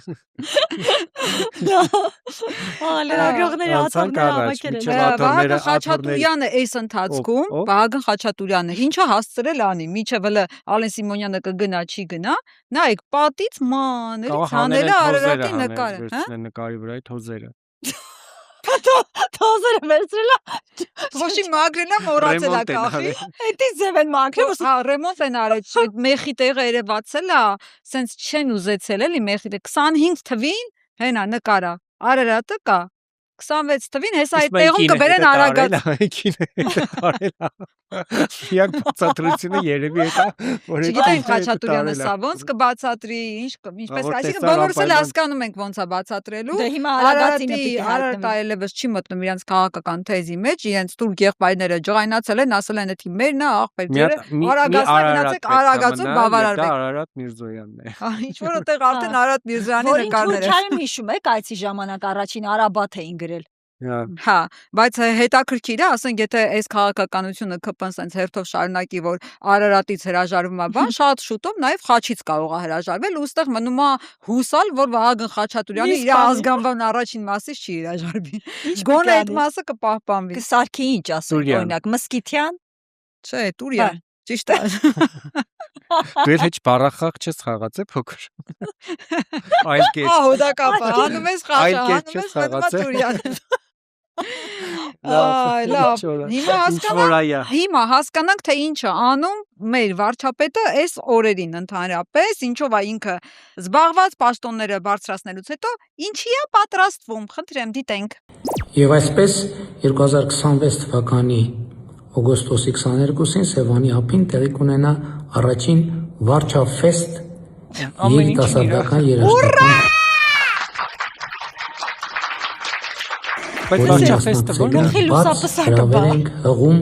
Լրագրողների աթոռները Վահագն Խաչատուրյանը այս ընթացքում, Վահագն Խաչատուրյանը ինչա հասցրել անի, միջև հələ Ալեն Սիմոնյանը կգնա, չի գնա, նայեք պատից մաներից հանել է Արարատի նկարը, հա? Նկարի վրա այդ հոզերը։ Թոզերը վերցրել է։ Ոչի մագրել է, մոռացել է կախի։ Էդի ձև են մաքրել։ Հա, ռեմոնտ են արել, մեխի տեղը երևացել է, սենց չեն ուզեցել էլի մեխի 25 թվին, հենա նկարա, Արարատը կա։ 26 թվին հեսա այդ տեղում կբերեն Արագած։ Իակ բացատրությունը երևի է, որ Չգիտեմ Խաչատուրյանը սա ոնց կբացատրի, ինչպես, այսինքն բոլորս էլ հասկանում ենք ոնց է բացատրելու։ Դե հիմա Արարատինը պիտի Արարատը այլևս չի մտնում իրենց քաղաքական թեզի մեջ, իրենց տուրք եղբայրները ջղայնացել են, ասել են էդի մերն է, աղբերները, Արագածը գնացեք Արագածով բավարարվեք։ Դա Արարատ Միրզոյանն է։ Ինչ որ այդտեղ արդեն Արարատ Միրզոյանի նկարներ են։ Որին հիշում եք այցի ժամանակ առաջին Արաբաթ էին գրել։ Հա, բայց հետաքրքիր է, ասենք եթե այս քաղաքականությունը ԿՊ-ն սենց հերթով շարունակի, որ Արարատից հրաժարվում է բան, շատ շուտով նաև Խաչից կարող է հրաժարվել, ու ստեղ մնում է հուսալ, որ Վահագն Խաչատուրյանը իր ազգանվան առաջին մասից չի հրաժարվի։ Գոնե այդ մասը կպահպանվի։ Կսարքի ինչ ասում, օրինակ Մսկիթյան։ Չէ, Տուրյան, ճիշտ է։ Դու էլ հեչ բառախաղ չես խաղացել փոքր։ Այլ կերպ։ Ահա դա կապը, հանում ես խաղը, հանում ես Տուրյան։ Լավ, հիմա հասկանանք, թե ինչ է անում մեր վարչապետը այս օրերին ընդհանրապես, ինչով է ինքը զբաղված պաշտոնները բարձրացնելուց հետո, ինչի է պատրաստվում, խնդրեմ դիտենք։ Եվ այսպես 2026 թվականի օգոստոսի 22-ին Սևանի ափին տեղի կունենա առաջին Վարչաֆեստ երիտասարդական երաժշտական Բայց Վարչաֆեստը ո՞րն է հղում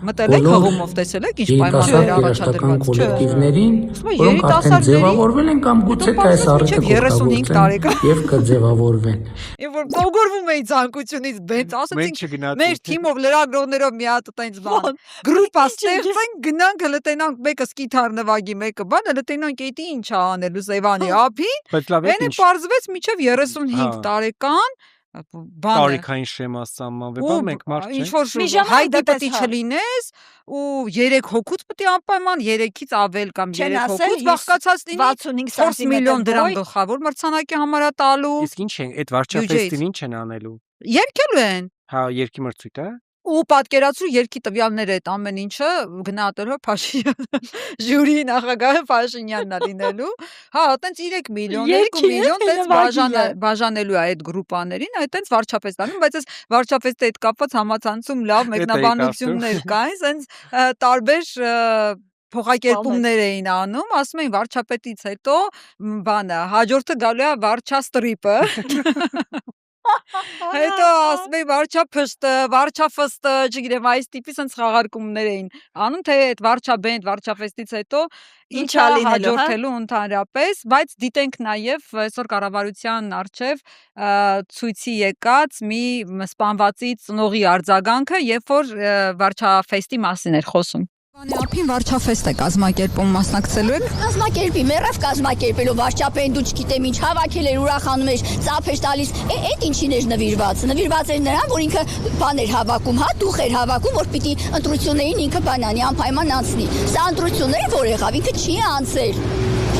մտել եք հղումով տեսել եք ինչ պայմաններ առաջադրված կոլեկտիվներին, որոնք արդեն ձևավորվել են կամ գուցե այս առիթը 35 տարեկան եւ կձևավորվեն։ Եվ որ կողորվում էի ցանկությունից բենց, ասեցինք մեր թիմով լրագրողներով մի հատ տենց բան գրուպ ստեղծենք, գնանք հələ տենանք մեկը սկիթար նվագի, մեկը բան, հələ տենանք էդի ինչ է անելու Սևանի ափին։ Էնը պարզվեց միջև 35 տարեկան տարիքային շեմա սահմանվի, մենք մարդ չենք։ Ինչ որ հայդի պետք չլինես ու 3 հոգուց պետք է անպայման 3-ից ավել կամ 3 հոգուց բաղկացած լինի 65 միլիոն դրամ գլխավոր մրցանակի համար է տալու։ Իսկ ինչ են այդ վարչապետին ինչ են անելու։ Երկելու են։ Հա, երկի մրցույթ է։ Ու պատկերացրու երկի տվյալները այդ ամեն ինչը գնահատելով Փաշինյանը ժյուրիի նախագահը Փաշինյանն է լինելու հա այտենց 3 միլիոն 2 միլիոն տես բաժանելու է այդ գրուպաներին այտենց վարչապետ տանում բայց այս վարչապետի հետ կապված համացանցում լավ մեկնաբանություններ կային սենց տարբեր փոխակերպումներ էին անում ասում էին վարչապետից հետո բանը հաջորդը գալու է վարչաստրիպը Հետո ասում էի վարչաֆստը, չգիտեմ, այս տիպի sense խաղարկումներ էին անում, թե այդ վարչաբենդ, վարչաֆեստից հետո ինչա հաջորդելու ընդհանրապես, բայց դիտենք նաև այսօր կառավարության արչև ցույցի եկած մի սպանվածի ծնողի արձագանքը, երբ որ վարչաֆեստի մասին էր խոսում։ Ափին վարչաֆեստ է կազմակերպում, մասնակցելու եք։ Կազմակերպի, մեռավ կազմակերպելով վարչապետ, դու չգիտեմ ինչ հավաքել էր, ուրախանում էր, ծափ էր տալիս։ Այդ ինչին էր նվիրված էր նրան, որ ինքը բան էր հավաքում, հա, դուխ էր հավաքում, որ պիտի ընտրություններին ինքը բանանի, անպայման անցնի։ Սա ընտրությունները որ եղավ, ինքը չի անցել։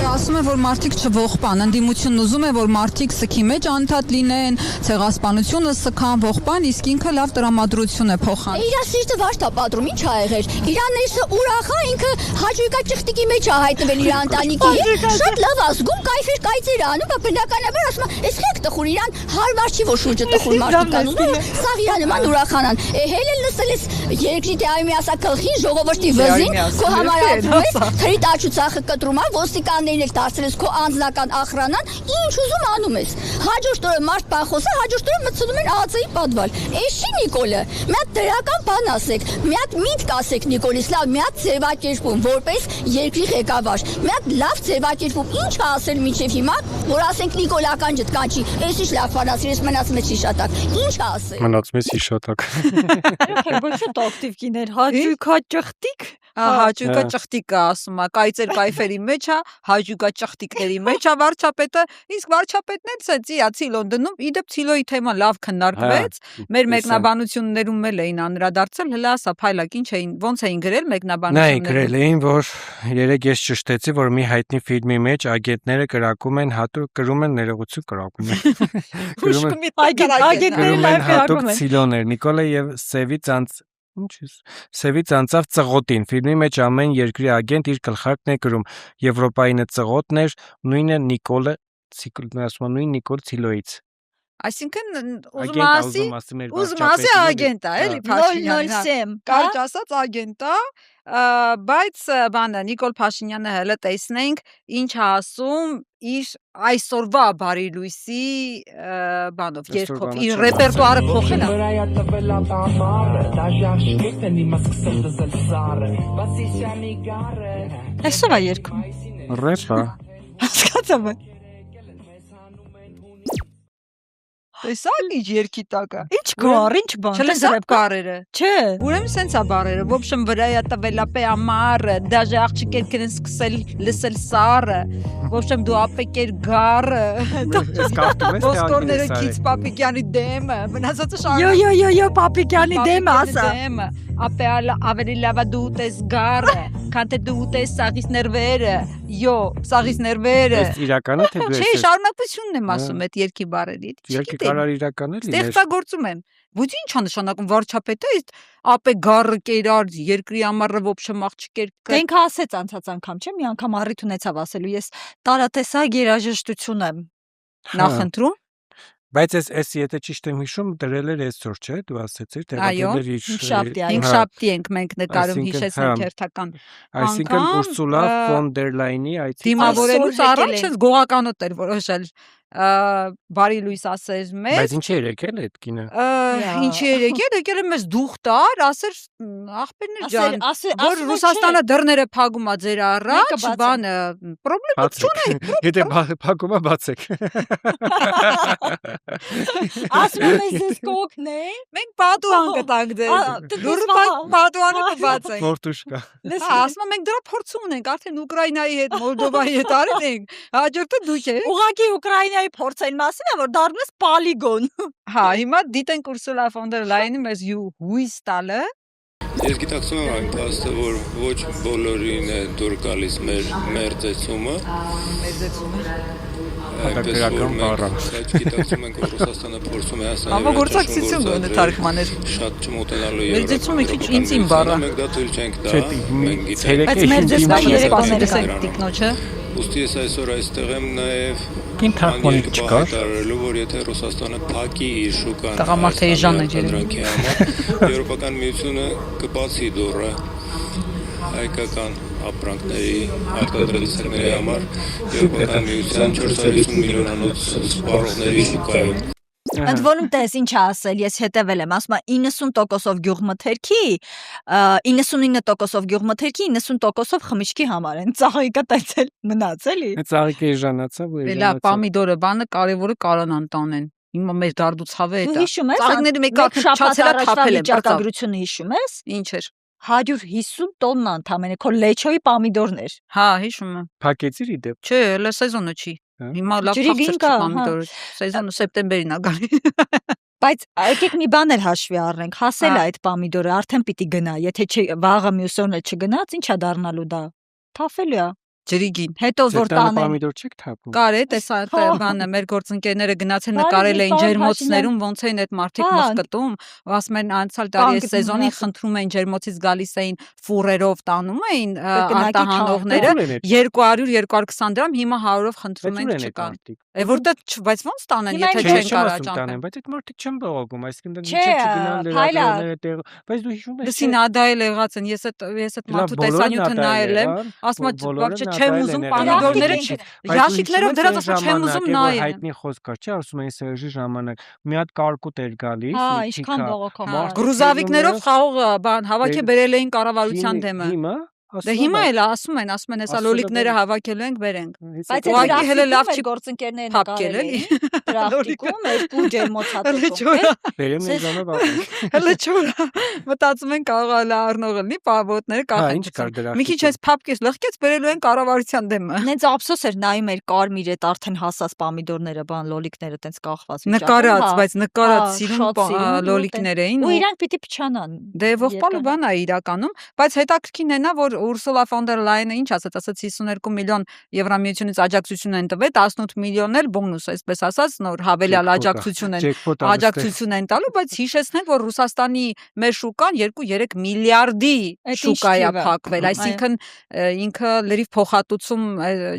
Ասում է, որ մարդիկ չողբան, ընդդիմությունն ուզում է, որ մարդիկ սքի մեջ անդադ լինեն, ցեղասպանությունը սքան, ողբան, իսկ ինքը լավ տրամադրություն է փոխան։ Իր սիրտը վաշտա պատրում, ինչ ա եղել։ Իրան ներսը ուրախ է, ինքը հաջողիկա ճխտիկի մեջ ա հայտնվել իր ընտանիքի հետ, շատ լավ ազգում, կայֆեր կայծեր անում, բա բնականաբար ասում է, «Էս խեք տխուր, իրան հարմար չի, որ շուրջը տխուր մարդիկ անում, սաղ իրան նման ուրախանան»։ Հել էլ լսել ես երկրի դեպի ասա գլխին ժողովրդի վզին, քո համարացում ես, թրի տաչուցախը կտրում ա, ոստիկաններին դարձել ես քո անձնական ախրանան, ինչ ուզում անում ես։ Հաջորդ օրը մարդ բան խոսա, հաջորդ օրը մտցնում են ԱԾ-ի պատվալ։ Էս չի Նիկոլը։ Մի հատ դրական բան ասեք, մի հատ միտք ասեք Նիկոլից, լավ, մի հատ ձևակերպում, որպես երկրի ղեկավար։ Մի հատ լավ ձևակերպում, ինչ ա ասել մինչև հիմա, որ ասենք Նիկոլական ջտկան չի։ Էս ինչ լավ բան ասիր, ես մնաց մեծ շիշատակ։ Ինչ ա ասել։ Մնաց մեծ շիշատակ։ Ոչ ակտիվ կիներ, հաճույքա ճխտիկ։ Հաճույքա ճխտիկը ասում է, կայծեր կայֆերի մեջ է, հաճույքա ճխտիկների մեջ է վարչապետը, իսկ վարչապետն էլ ցեցիացի Լոնդոնում, իդեպ Ցիլոյի թեման լավ քննարկվեց, մեր մեկնաբանություններում էլ էին անդրադարձել, հələ ասա փայլակ ինչ էին, ոնց էին գրել մեկնաբանությունները։ Նայ գրել էին, որ երեք ես ճշտեցի, որ մի հայտնի ֆիլմի մեջ ագենտները կրակում են, հատուկ կրում են ներողություն կրակում են։ Ագենտները լավ կրակում են։ Ցիլոներ, Նիկոլը եւ Սևից անցավ ծղոտին, ֆիլմի մեջ ամեն երկրի ագենտ իր գլխարկն է գրում, Եվրոպայինը ծղոտն էր, նույնը Նիկոլը, ասում նույն Նիկոլ Ցիլոից։ Այսինքն ուզում ասի ագենտ է, էլի Փաշինյանը։ Կարճ ասած ագենտ է, բայց բանը Նիկոլ Փաշինյանը հələ տեսնենք ինչ է ասում իր այսօրվա բարի լույսի բանով, երգով, իր ռեպերտուարը փոխել է։ Այսօր է երգում։ Ռեպա։ Հասկացա՞մ։ Տեսակ ինչ երկի տակը։ Ինչ գար, ինչ բան։ Չլսակ բարերը։ Չէ։ Ուրեմն սենց է բարերը։ В общем, վրայա տվելապե ամառը, դաժե աղջիկեր կեն սկսել լսել սառը։ В общем, դու ապեկեր գարը։ Ոսկորները քիչ Պապիկյանի դեմը, մնացածը շարունակ։ Yo, Պապիկյանի դեմը ասա։ Ապե ավելի լավ է դու ուտես գարը, քան թե դու ուտես սաղից ներվերը։ Սաղից ներվերը։ Էս իրականը թե դու ես։ Չէ, շարունակությունն եմ ասում այդ երկի բարերի։ Երկի կարար իրական էլի։ Ստեղծագործում են։ Ոչ ի՞նչ է նշանակում վարչապետը, ապե գարը կերար երկրի ամառը ոբշեմ աղջիկեր։ Ինքը ասեց անցած անգամ, չէ՞, մի անգամ առիթ ունեցավ ասելու, ես տարատեսակ երաժշտություն եմ նախընտրում։ Բայց ես եթե ճիշտ եմ հիշում, դրել էր այսօր, չէ՞, դու ասեցիր, տեղադրել իր շաբթի ենք մենք նկարում, հիշեցնենք հերթական։ Այսինքն Ուրսուլա ֆոն դեր Լայնի այդ դիմավորելուց առաջ գողականոտ էր որոշել բարի լույս ասեր մեզ։ Բայց ինչի էր եկել այդ կինը։ Ինչի էր եկել է մեզ դուխ տար, ասեր աղբերներ ջան, որ Ռուսաստանը դռները փակում է ձեր առաջ, բանը պրոբլեմ չունի։ Եթե փակում է բացեք։ Ասում ես ես կօգնեի։ Մենք պատուհան կտանք ձեզ։ Դուրը պատուհանը կբացենք։ Ֆորտուշկա։ Ասում մենք դրա փորձ ունենք, արդեն Ուկրաինայի հետ, Մոլդովայի հետ արեցինք։ Հաջորդը դուք եք։ Ուղղակի Ուկրաինայի փորձային մասին է, որ դառնես պոլիգոն։ Հա, հիմա դիտենք Ուրսուլա ֆոն դեր Լայնի մեզ հույս տալը։ Ես գիտակցում եմ այն փաստը, որ ոչ բոլորին է դուր գալիս մեր մերձեցումը։ Հատակերական բառը։ Բայց գիտակցում ենք, որ Ռուսաստանը փորձում է հասնել համագործակցություն ունի թարգմանել։ Շատ չմոտենալու եւ մերձեցումը քիչ ինձին բառը։ Մենք դա թույլ չենք տա։ Մենք գիտենք։ Բայց մերձեցումը երեքաներս է տիկնոջը։ Ոստի ես այսօր այստեղ եմ նաև Կին թարգմանիչ չկար։ Տարելու որ եթե Ռուսաստանը փակի իր շուկան տղամարդերի ժանը ջերմի Եվրոպական միությունը կբացի դուռը հայկական ապրանքների արտադրողների համար Եվրոպական միության 450 միլիոնանոց սպառողների շուկայում Ընդ որում տես ինչ ասել, ես հետևել եմ, ասում եմ 90%-ով գյուղմթերքի, 99%-ով գյուղմթերքի, 90%-ով խմիչքի համար են ծաղիկը տեցել մնաց էլի։ Ծաղիկը էժանացավ ու Լավ, պամիդորը բանը կարևորը կարանան տանեն։ Հիմա մեր դարդուցավը է դա։ Դու հիշում ես, ծաղիկները մեկը չափել է թափել է, ճակագրությունը հիշում ես։ Ինչ էր։ 150 տոննա ընդամենը քո լեչոյի պամիդորներ։ Հա, հիշում եմ։ Փակեցիր իդեպ։ Չէ, հələ սեզոնը չի։ Հիմա լավ փախչեր չի պամիդորը։ Սեզոնը սեպտեմբերին է գալի։ Բայց եկեք մի բան էլ հաշվի առնենք, հասել է այդ պամիդորը, արդեն պիտի գնա, եթե վաղը մյուս օրն չգնաց, ի՞նչ է դառնալու դա։ Թափելու է։ Ջրիգին։ Հետո որ տանեն։ Պամիդոր չեք թափում։ Կար է, տեսա բանը մեր գործընկերները գնացել նկարել էին ջերմոցներում, ոնց էին այդ մարդիկ մխկտում, ասում են անցյալ տարի սեզոնին խնդրում էին ջերմոցից գալիս էին ֆուրերով տանում էին արտահանողները 200-220 դրամ, հիմա 100-ով խնդրում են չկան։ Որտե՞ղ, բայց ոնց տանեն, եթե չեն կարաճանեն։ Բայց այդ մարդիկ չեն բողոքում, այսինքն դա միջի չգնան լրագրողները տեղ, բայց դու հիշում ես։ Լսին ադա էլ եղած են, ես այդ մարդու տեսանյութը նայել եմ, ասում եմ, вообще չեմ ուզում պամիդորները ящикներով դրած ասում չեմ ուզում նայել։ Հայտնի խոսք կար, չէ, ասում էին Սերժի ժամանակ մի հատ կարկուտ էր գալիս, ինչքան բողոքում։ Գրուզավիկներով խաղող բան հավաքի բերել էին կառավարության դեմը։ Հիմա Դե հիմա էլ ասում են, հեսա լոլիկները հավաքելու ենք, բերենք։ Բայց ուղղակի հələ լավ չի գործընկերները նկարել են։ Դրախտիկում երկու ջերմոցատում։ Բերեմ ինձանով ապա։ Հələ չորա։ Մտածում են կարող է առնող լինի, պավոտները կախեն։ Մի քիչ էս փապկես լղկեց բերելու են կառավարության դեմը։ Նենց ափսոս էր նայում էր կարմիր այդ արդեն հասած պամիդորները, բան լոլիկները տենց կախված։ Նկարած, բայց նկարած սիրուն լոլիկներ էին։ Ու իրանք պիտի փչանան։ Դե ողբալու բան է իրականում, բայց հետաքրքին հենա որ Ուրսուլա ֆոն դեր Լայենը ինչ ասաց, 52 միլիոն Եվրամիությունից աջակցություն են տվել, 18 միլիոն էլ բոնուս, այսպես ասած, նոր հավելյալ աջակցություն են տալու, բայց հիշեցնենք, որ Ռուսաստանի մեր շուկան 2-3 միլիարդի շուկա է փակվել, այսինքն ինքը լրիվ փոխհատուցում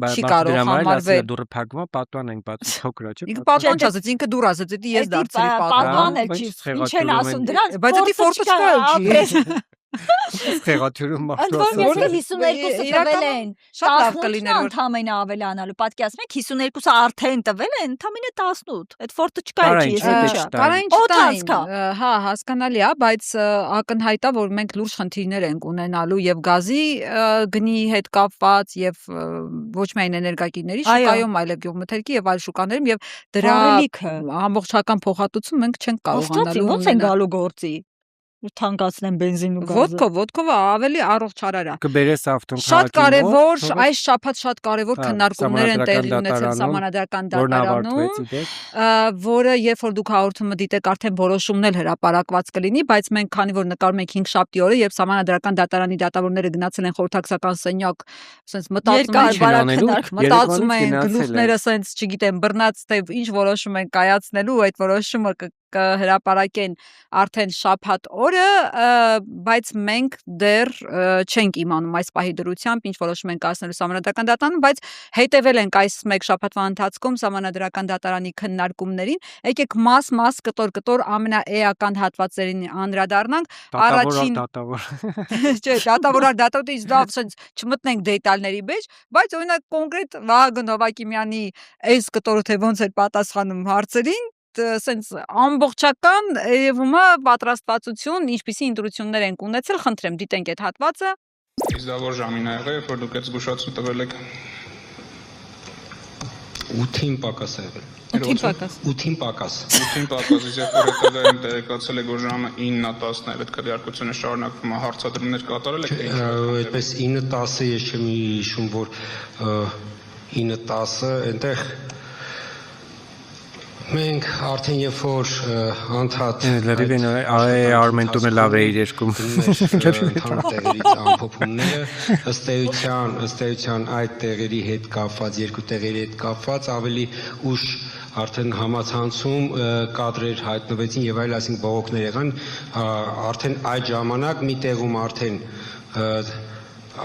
չի կարող համարվել։ Դուրը փակվում, պատուան ենք պատում, փոքր է, չէ՞։ Ինքը պատուան չասեց, ինքը դուր ասեց, դա ես դարձրի պատուան էլ չի։ Ինչ են ասում դրան, բայց դա ֆորտը չի։ Ստեղաթյուրում մարդու ասած 52-ը տվել են, շատ լավ կլիներ որ ընդամենը ավելանալու, պատկերացնեք 52-ը արդեն տվել են, ընդամենը 18, այդ ֆորտը չկա չի, կարային չտային, հա, հասկանալի է, բայց ակնհայտ է, որ մենք լուրջ խնդիրներ ենք ունենալու եւ գազի գնի հետ կապված եւ ոչ միայն էներգակիրների շուկայում, այլև գյուղմթերքի եւ այլ շուկաներում եւ դրա ամբողջական փոխհատուցում մենք չենք կարողանալու։ Ոնց են գալու գործի։ Թանկացնեն բենզին ու գազը։ Ոտքովը ավելի առողջարար է։ Կբերես ավտոն շատ կարևոր, այս շաբաթ շատ կարևոր քննարկումներ են տեղի ունեցել Սահմանադրական դատարանում, որը երբ որ դուք հաղորդումը դիտեք, արդեն որոշումն էլ հրապարակված կլինի, բայց մենք քանի որ նկարում ենք 5-շաբթի օրը եւ Սահմանադրական դատարանի դատավորները գնացել են խորհրդակցական սենյակ, ասենց մտածում են գլուխները ասենց, չգիտեմ, բռնած թե ինչ որոշում են կայացնելու, այդ որոշումը կհրապարակեն արդեն շաբաթ օրը, բայց մենք դեռ չենք իմանում այս պահի դրությամբ ինչ որոշում են կայացնելու Սահմանադրական դատարանում, բայց հետևել ենք այս մեկ շաբաթվա ընթացքում Սահմանադրական դատարանի քննարկումներին, եկեք մաս կտոր ամենաէական հատվածերին անդրադառնանք։ Առաջին չէ, դատավորից լավ ասենց չմտնենք դետալների մեջ, բայց օրինակ կոնկրետ Վահագն Հովակիմյանի այս կտորը թե ոնց էր պատասխանում հարցերին, սենց ամբողջական երևում է պատրաստվածություն, ինչպիսի ընտրություններ ենք ունեցել, խնդրեմ դիտենք այդ հատվածը։ Իսկ դա որ ժամին ա եղել, երբ որ դուք այդ զգուշացում տվել եք 8-ին պակաս ա եղել։ 8-ին պակաս, իսկ երբ որ հետագա են տեղեկացել եք, որ ժամը 9:10-ն է, այդ քվեարկությունը շարունակվում է, հարցադրումներ կատարել եք։ Այդպես 9:10-ը ես չեմ հիշում, որ 9:10-ը այնտեղ մենք արդեն երբ որ անդադ լրիվ Արմենտում լավ է իր երկում տեղերից ամփոփումները ըստ էության այդ տեղերի հետ կապված երկու տեղերի հետ կապված ավելի ուշ արդեն համացանցում կադրեր հայտնվեցին եւ այլ, այսինքն բողոքներ եղան, արդեն այդ ժամանակ մի տեղում արդեն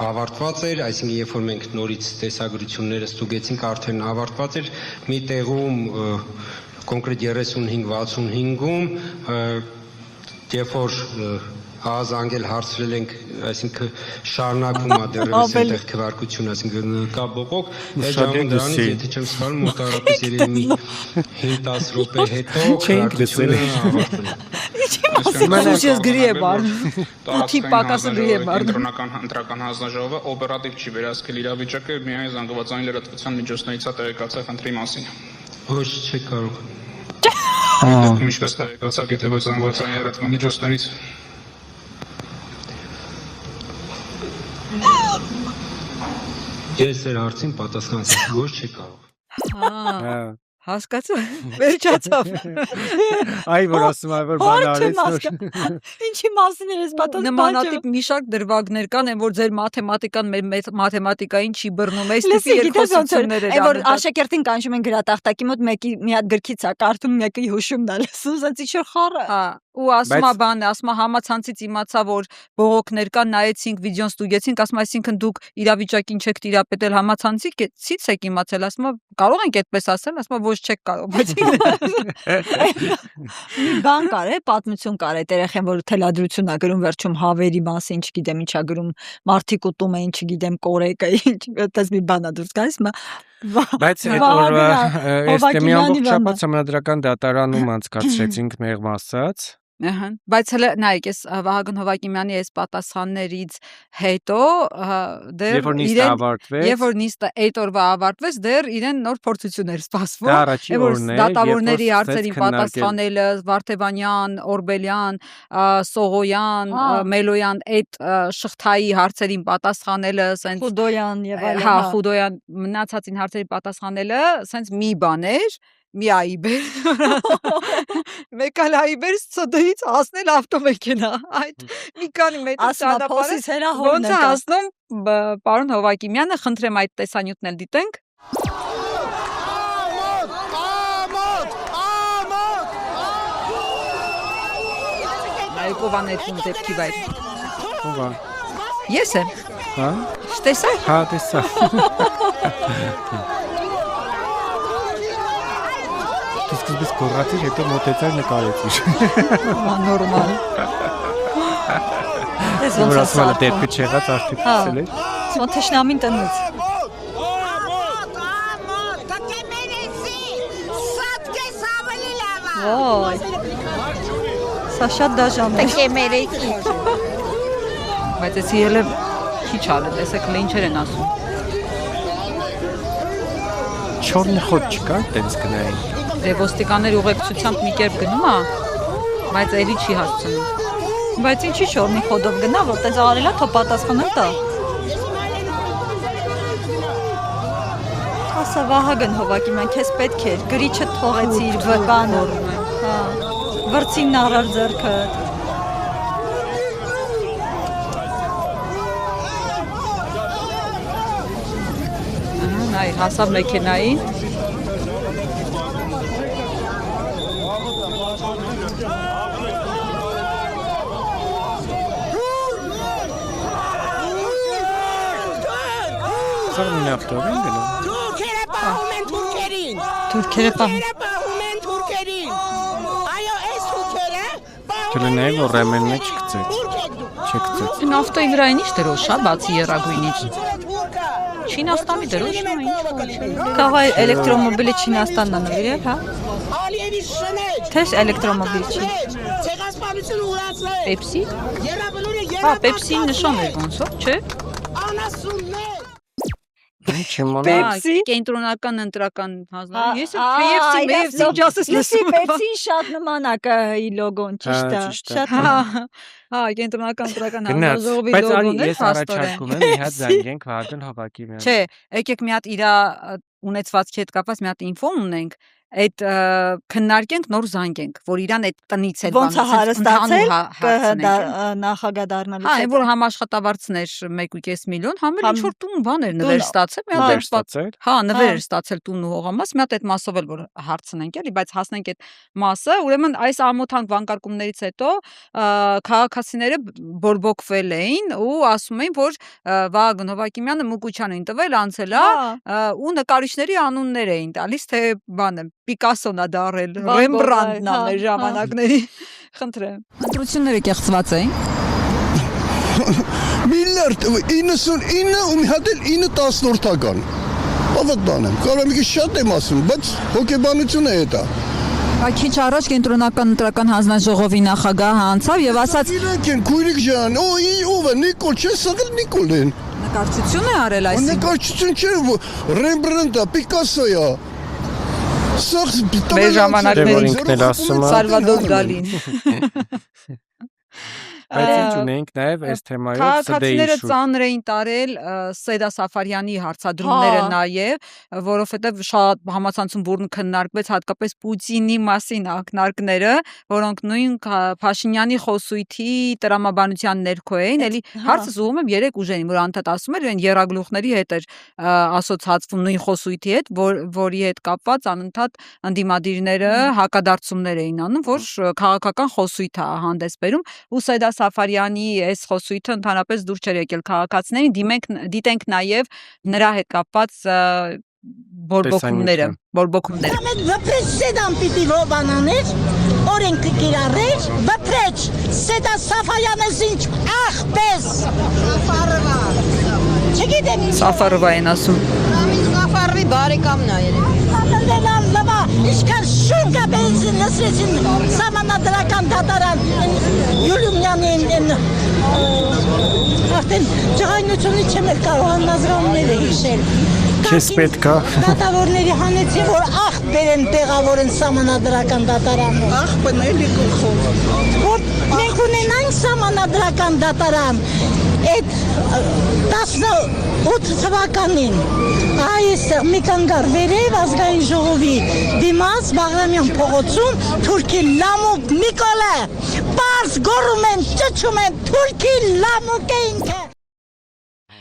ավարտված էր, այսինքն երբ որ մենք նորից տեսագրությունները ստուգեցինք, արդեն ավարտված էր, մի տեղում կոնկրետ 35-65-ում, երբ որ ահազանգել հարցրել ենք, այսինքն շարունակվում է դեռևս այնտեղ քվարկություն, այսինքն կա բողոք, այդ ժամանակ դրանից եթե չեմ սխալվում մոտավորապես երևի մի 5-10 րոպե հետո քվարկությունը ավարտվում է։ Ինչի՞ գրի է բառն։ Ութի պակասը գրի է բառն։ Կենտրոնական ընտրական հանձնաժողովը օպերատիվ չի վերահսկել իրավիճակը, միայն զանգվածային լրատվության միջոցներից է տեղեկացել խնդրի մասին։ Ոչ, չի կարող։ Ինչպես տեղեկացաք, եթե ոչ զանգվածային լրատվության միջոցներից։ Ես էր հարցին պատասխանեցի, ոչ չի կարող։ Հասկացա, վերջացավ։ Այ որ ասում եմ որ բան արեց։ Ինչի մասին ես պատասխանում։ Նմանատիպ մի շարք դրվագներ կան, այն որ ձեր մաթեմատիկան մեր մաթեմատիկային չի բռնում, այս տիպի երկխոսություններ են։ Այն որ աշակերտին կանչում են գրատախտակի մոտ մեկի մի հատ գրքից է կարդում, մեկի հուշումն է լսում, ասած ինչ խառը։ Հա, ու ասում է բանը, ասում է համացանցից իմացա որ բողոքներ կան, նայեցինք վիդեոն ստուգեցինք, ասում այսինքն դուք իրավիճակին չեք տիրապետել համացանցից եք իմացել, ասում է կարող ենք այդպես ասել, ասում է ոչ չեք կարող, բայց մի բան կար է, պատմություն կար այդ երեխեն, որ թելադրություն ա գրում վերջում հավերի մասին, չգիտեմ ինչա գրում, մարդիկ ուտում էին, չգիտեմ կորեկը, ինչ, այդպես մի բան ա դուրս գալիս, բայց այդ օրվա այս մի ամբողջ շաբաթ համանդրական դատարանում անցկացրեցինք մեղմ ասած։ Բայց հələ նայեք, ես Վահագն Հովակիմյանի այս պատասխաններից հետո դեռ երբ որ նիստը այդ օրվա ավարտվեց, դեռ իրեն նոր փորձություն էր սպասվում, դատավորների հարցերին պատասխանելը, Վարդևանյան, Օրբելյան, Սողոյան, Մելոյան այդ շղթայի հարցերին պատասխանելը, սենց Խուդոյան եւ այլն, հա, Խուդոյան մնացածին հարցերին պատասխանելը, սենց մի բան էր, մի այբեր, մեկ այլ այբեր ստոդից հասնել ավտոմեքենա, այդ մի քանի մետր ճանապարհը ոնց է հասնում պարոն Հովակիմյանը, խնդրեմ այդ տեսանյութն էլ դիտենք։ Նայեք ով անեցում դեպքի վայր։ Ով է։ Ես եմ։ Հա։ Տեսա։ Հա, տեսա։ Սկզբից կորացիր, հետո մոտեցար նկարեցիր։ Նորմալ։ Ես ոնց ասում դեպքը չեղած արդյոք տեսել ես։ Ոնց թշնամին տնից։ Ոյ։ Սա շատ դաժան է։ Տկե մերեցի։ Բայց էսի ելը քիչ ալը, տեսեք լինչեր են ասում։ Չորնի խոտ չկա, տենց գնային։ Դե ոստիկաններ ուղեկցությամբ մի կերպ գնում է, բայց էլի չի հասցնում։ Բայց ինչի շորնի խոդով գնա, որ տենց արելա, թո պատասխանել տա։ Ասա Վահագն Հովակիմյան, քեզ պետք էր, գրիչը թողեցիր բանը։ Հա։ Վրցինն առար ձեռքը։ Նայ, հասավ մեքենային։ Սարմին ավտով են գնում։ Թուրքերը պահում են թուրքերին։ Թուրքերը պահում են թուրքերին։ Այո, այս թուրքերը Չլինեի, որ ռեմենն է չգծեց։ Չգծեց։ Նավթոյի վրային ինչ դրոշ է, բացի եռագույնից։ Չինաստանի դրոշ է, ինչ։ Կաղայ էլեկտրոմոբիլը Չինաստանն է նվիրել, հա։ Ալիևի շներ։ Թեժ էլեկտրոմոբիլ չի։ Ցեղասպանություն ուրացրել։ Պեպսի։ Երաբնուրը Հա, Պեպսիի նշան էր ոնց, չէ։ Անասուններ։ Պեպսի կենտրոնական ընտրական հանձնարարություն։ Ես KFC, ինչ ասես լսում եմ։ Պեպսին շատ նմանակա լոգոն, ճիշտ է։ Շատ հա, կենտրոնական ընտրական հանձնարարողի լոգոն է, ես առաջարկում եմ մի հատ զանգենք Վահագն Հովակիմյանին։ Չէ, եկեք մի հատ իր ունեցվածքի հետ կապված մի հատ ինֆո ունենք, այդ քննարկենք նոր զանգենք, որ իրան այդ տնից հետ ոնց է հարստացել նախագահ դառնալուց հետո։ Հա, որ համաշխատավարձներ 1.5 միլիոն, համել ինչ որ տուն բաներ նվեր ստացել, մի հատ ստացել։ Հա, նվեր ստացել տուն ու հողամաս, մի հատ այդ մասով էլ որ հարցնենք էլի, բայց հասնենք այդ մասը, ուրեմն այս ամոթանք վանկարկումներից հետո քաղաքացիները բորբոքվել էին ու ասում էին, որ Վահագն Հովակիմյանը Մուկուչյանին տվել անցել է ու նկարիչների անուններ էին տալիս, թե բանը Պիկասոն է դարել, Ռեմբրանդն է մեր ժամանակների։ Խնդրեմ։ Ընտրությունները կեղծված էին։ միլիարդ 99 ու մի հատ էլ 9/10-ական։ Ավտանեմ, կարող եմ շատ եմ ասում, բայց հոգեբանությունը է դա։ Քիչ առաջ կենտրոնական ընտրական հանձնաժողովի նախագահը անցավ եւ ասաց. Իրենք են քույրիկ ջան, ով է Նիկոլ, չէ, սա Նիկոլ են։ Նկարչություն է արել այսինքն։ Նկարչություն չէ, Ռեմբրանտա, Պիկասոյա։ Սա մեր ժամանակների Սալվադոր Դալին։ Բայց ինչ ունենք նաև այս թեմայով քաղաքացիները ծանր էին տարել Սեդա Սաֆարյանի հարցադրումները նաև, որովհետև շատ համացանցում բուրն քննարկվեց հատկապես Պուտինի մասին ակնարկները, որոնք նույն Փաշինյանի խոսույթի տրամաբանության ներքո էին, էլի հարցը զուգում եմ 3 ուժերին, որ անդադ ասում էր, այն երագլուխների հետ էր ասոցացվում նույն խոսույթի հետ, որի հետ կապված անընդհատ ընդդիմադիրները հակադարձումներ էին անում, որ քաղաքական խոսույթ է հանդես բերում ու Սեդա Սաֆարյանի այս խոսույթը ընդհանրապես դուր չէր եկել քաղաքացիներին, դիտենք նաև նրա հետ կապված բորբոքումները։ Վպրեչ Սեդան պիտի բանաներ, օրենքը կիրառեր, վպրեչ Սեդա Սաֆարյանս ինչ աղպես։ Չգիտեմ ինչ։ Սաֆարովա են ասում։ Սաֆարի բարեկամն է երևի։ Լվա, ինչքան շուն կա բենզին լսրեցին սամանադրական դատարան Յուլումյանին արդեն ջղայնությունից չեմ էլ կարող աննազրավները հիշել։ Չես պետքա։ Դատավորների հանեցին, որ աղբեր են տեղավորեն սամանադրական դատարանում։ Աղբն էլի գլխով։ Որ մենք ունենանք սամանադրական դատարան, այդ 18 թվականին այստեղ մի կանգար վերև ազգային ժողովի դիմաց Բաղրամյան փողոցում թուրքի լամուկ Նիկոլը պարզ գոռում են, ճչում են թուրքի լամուկ է ինքը։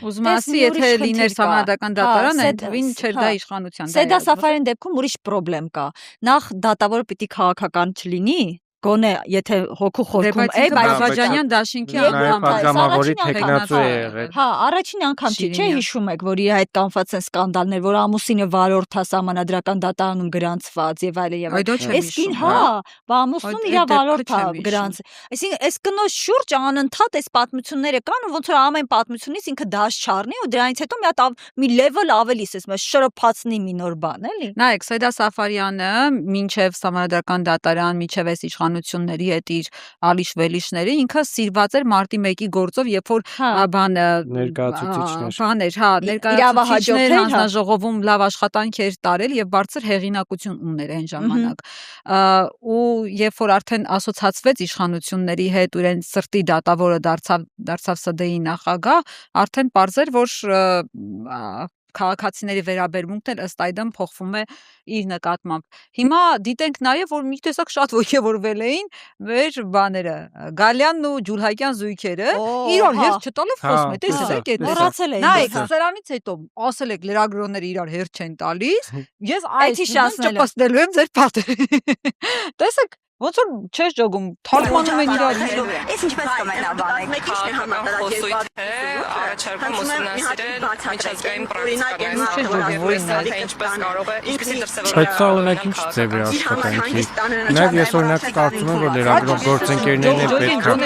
Ուզում ասի, եթե լիներ սահմանադրական դատարան, այդվին չէր դա իշխանության։ Սեդա Սաֆարյանի դեպքում ուրիշ խնդրեմ կա։ Նախ դատավորը պիտի քաղաքական չլինի, գոնե եթե հոգու խորքում է, բայց Ադրբեջանյան դաշինքի պատգամավորի տեխնացու է եղել։ Հա, առաջին անգամ չէ, հիշում եք, որ իր հետ կապված են սկանդալներ, որ ամուսինը վարորդ է սահմանադրական դատարանում գրանցված եւ այլն եւ այլն։ Այս կին, հա, ամուսնուն իր վարորդ է գրանց։ Այսինքն, այս կնոջ շուրջ անընդհատ այս պատմությունները կան, ոնց որ ամեն պատմությունից ինքը դաշ չառնի ու դրանից հետո մի հատ մի level ավելի ասես, շրոփացնի մի նոր բան, էլի։ Նայեք, Սեդա Սաֆարյանը մինչև սահմանադրական դատարան, մինչև այս իշխանությունների հետ իր ալիշ-վելիշները ինքը սիրված էր մարտի 1-ի գործով, երբ որ բանը ներկայացուցիչներ, հա, ներկայացուցիչներ հանձնաժողովում լավ աշխատանք էր տարել եւ բարձր հեղինակություն ուներ այն ժամանակ։ Ու երբ որ արդեն ասոցացվեց իշխանությունների հետ, իրեն սրտի դատավորը դարձավ ՍԴ-ի նախագահ, արդեն պարզ էր, որ քաղաքացիների վերաբերմունքն էլ ըստ այդմ փոխվում է իր նկատմամբ։ Հիմա դիտենք նաև, որ մի տեսակ շատ ոգևորվել էին մեր բաները, Գալյանն ու Ջուլհակյան զույգերը, իրար հերթ չտալով խոսում է, տեսեք այդ մոռացել էին։ Նայեք, սրանից հետո ասել եք լրագրողները իրար հերթ չեն տալիս, ես այս չպստելու եմ ձեր պատերը։ Տեսեք, ոնց որ չես ճոգում, թարգմանում են իրար։ Ես ինչպես կմենաբանեք քաղաքական խոսույթ է, առաջարկում ուսումնասիրել միջազգային պրակտիկաները, ինչպես կարող է, ինչպեսի դրսևորել։ Բայց սա օրինակ ինչ ձև է աշխատանքի։ Նաև ես օրինակ կարծում եմ, որ լրագրող գործընկերներն էլ պետք է։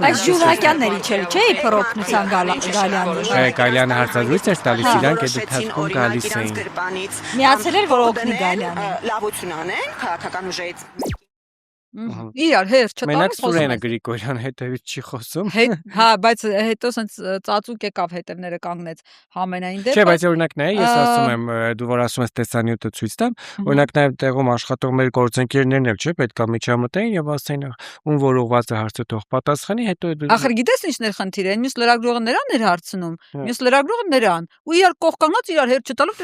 Այս Ջուլհակյանների չէ, փռոքնության Գալյանը։ Գալյանը հարցազրույց էր տալիս, իրանք այդ ընթացքում գալիս էին։ Միացել էր, որ օգնի Գալյանին։ Լավություն անեն քաղաքական ուժերից։ Իրար հերթ չտալիս։ Մենակ Սուրենը Գրիգորյան հետևից չի խոսում։ Հա, բայց հետո սենց ծածուկ եկավ հետևները կանգնեց համենայն դեպքը։ Չէ, բայց օրինակ նայ, ես ասում եմ, դու որ ասում ես տեսանյութը ցույց տամ, օրինակ նաև տեղում աշխատող մեր գործընկերներն էլ չէ, պետք է միջամտեին եւ ասեին, ում որ ուղված է հարցը թող պատասխանի, հետո Ախր գիտես ինչն էր խնդիրը, այն մյուս լրագրողը նրան էր հարցնում, մյուս լրագրողը նրան, ու իրար կողքանած իրար հերթ չտալով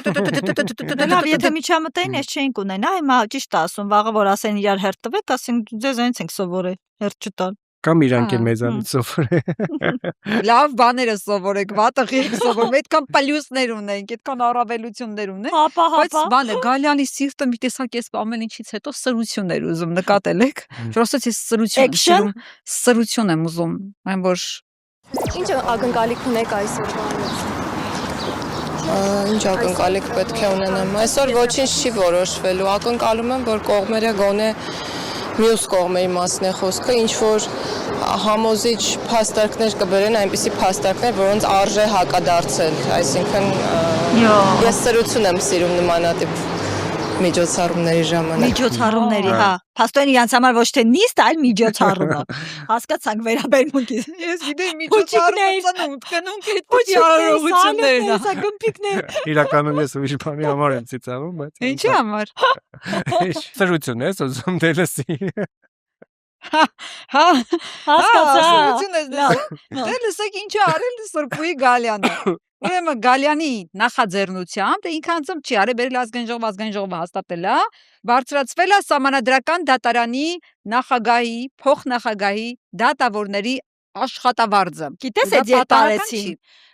Լավ, եթե միջամտեին, ես չէինք ունենա, հիմա ճիշտ է ասում, վաղը որ ասեն իրար հերթ տվեք, ասեն ձեզ այնց ենք սովորել, հերթ չտալ։ Կամ իրանք էլ մեզանից սովորել։ Լավ բաները սովորեք, վատը եք սովորում, այդքան պլյուսներ ունենք, այդքան առավելություններ ունենք։ Բայց բանը Գալյանի սիրտը մի տեսակ էս ամեն ինչից հետո սրություն էր ուզում, նկատել եք։ Որ ասած ես սրություն եմ ուզում, այն որ Ինչ ակնկալիք ունեք այսօր բանից։ Ինչ ակնկալիք պետք է ունենամ։ Այսօր ոչինչ չի որոշվելու։ Ակնկալում եմ, որ կողմերը գոնե մյուս կողմերի մասն է խոսքը, ինչ որ համոզիչ փաստարկներ կբերեն, այնպիսի փաստարկներ, որոնց արժե հակադարձել, այսինքն ես սրություն եմ սիրում նմանատիպ միջոցառումների ժամանակ։ Միջոցառումների, հա։ Փաստորեն իրանց համար ոչ թե նիստ, այլ միջոցառումը։ Հասկացանք վերաբերմունքից։ Ես գիտեի միջոցառումը ծնունդ, կնունք այդպիսի արարողություններն է։ Սա գմփիկներ։ Իրականում ես ուրիշ բանի համար եմ ծիծաղում, բայց ինչի համար։ Սրություն ես ուզում դե լսի։ Հա, հասկացա։ Սրություն ես լսում։ Դե լսեք ինչ է արել Սրբուի Գալյանը։ Ուրեմն Գալյանի նախաձեռնությամբ, ինքը անձամբ չի արել, բերել ազգային ժողովը հաստատել է, բարձրացվել է Սահմանադրական դատարանի նախագահի, փոխնախագահի դատավորների աշխատավարձը։ Գիտես այդ երբ արեցին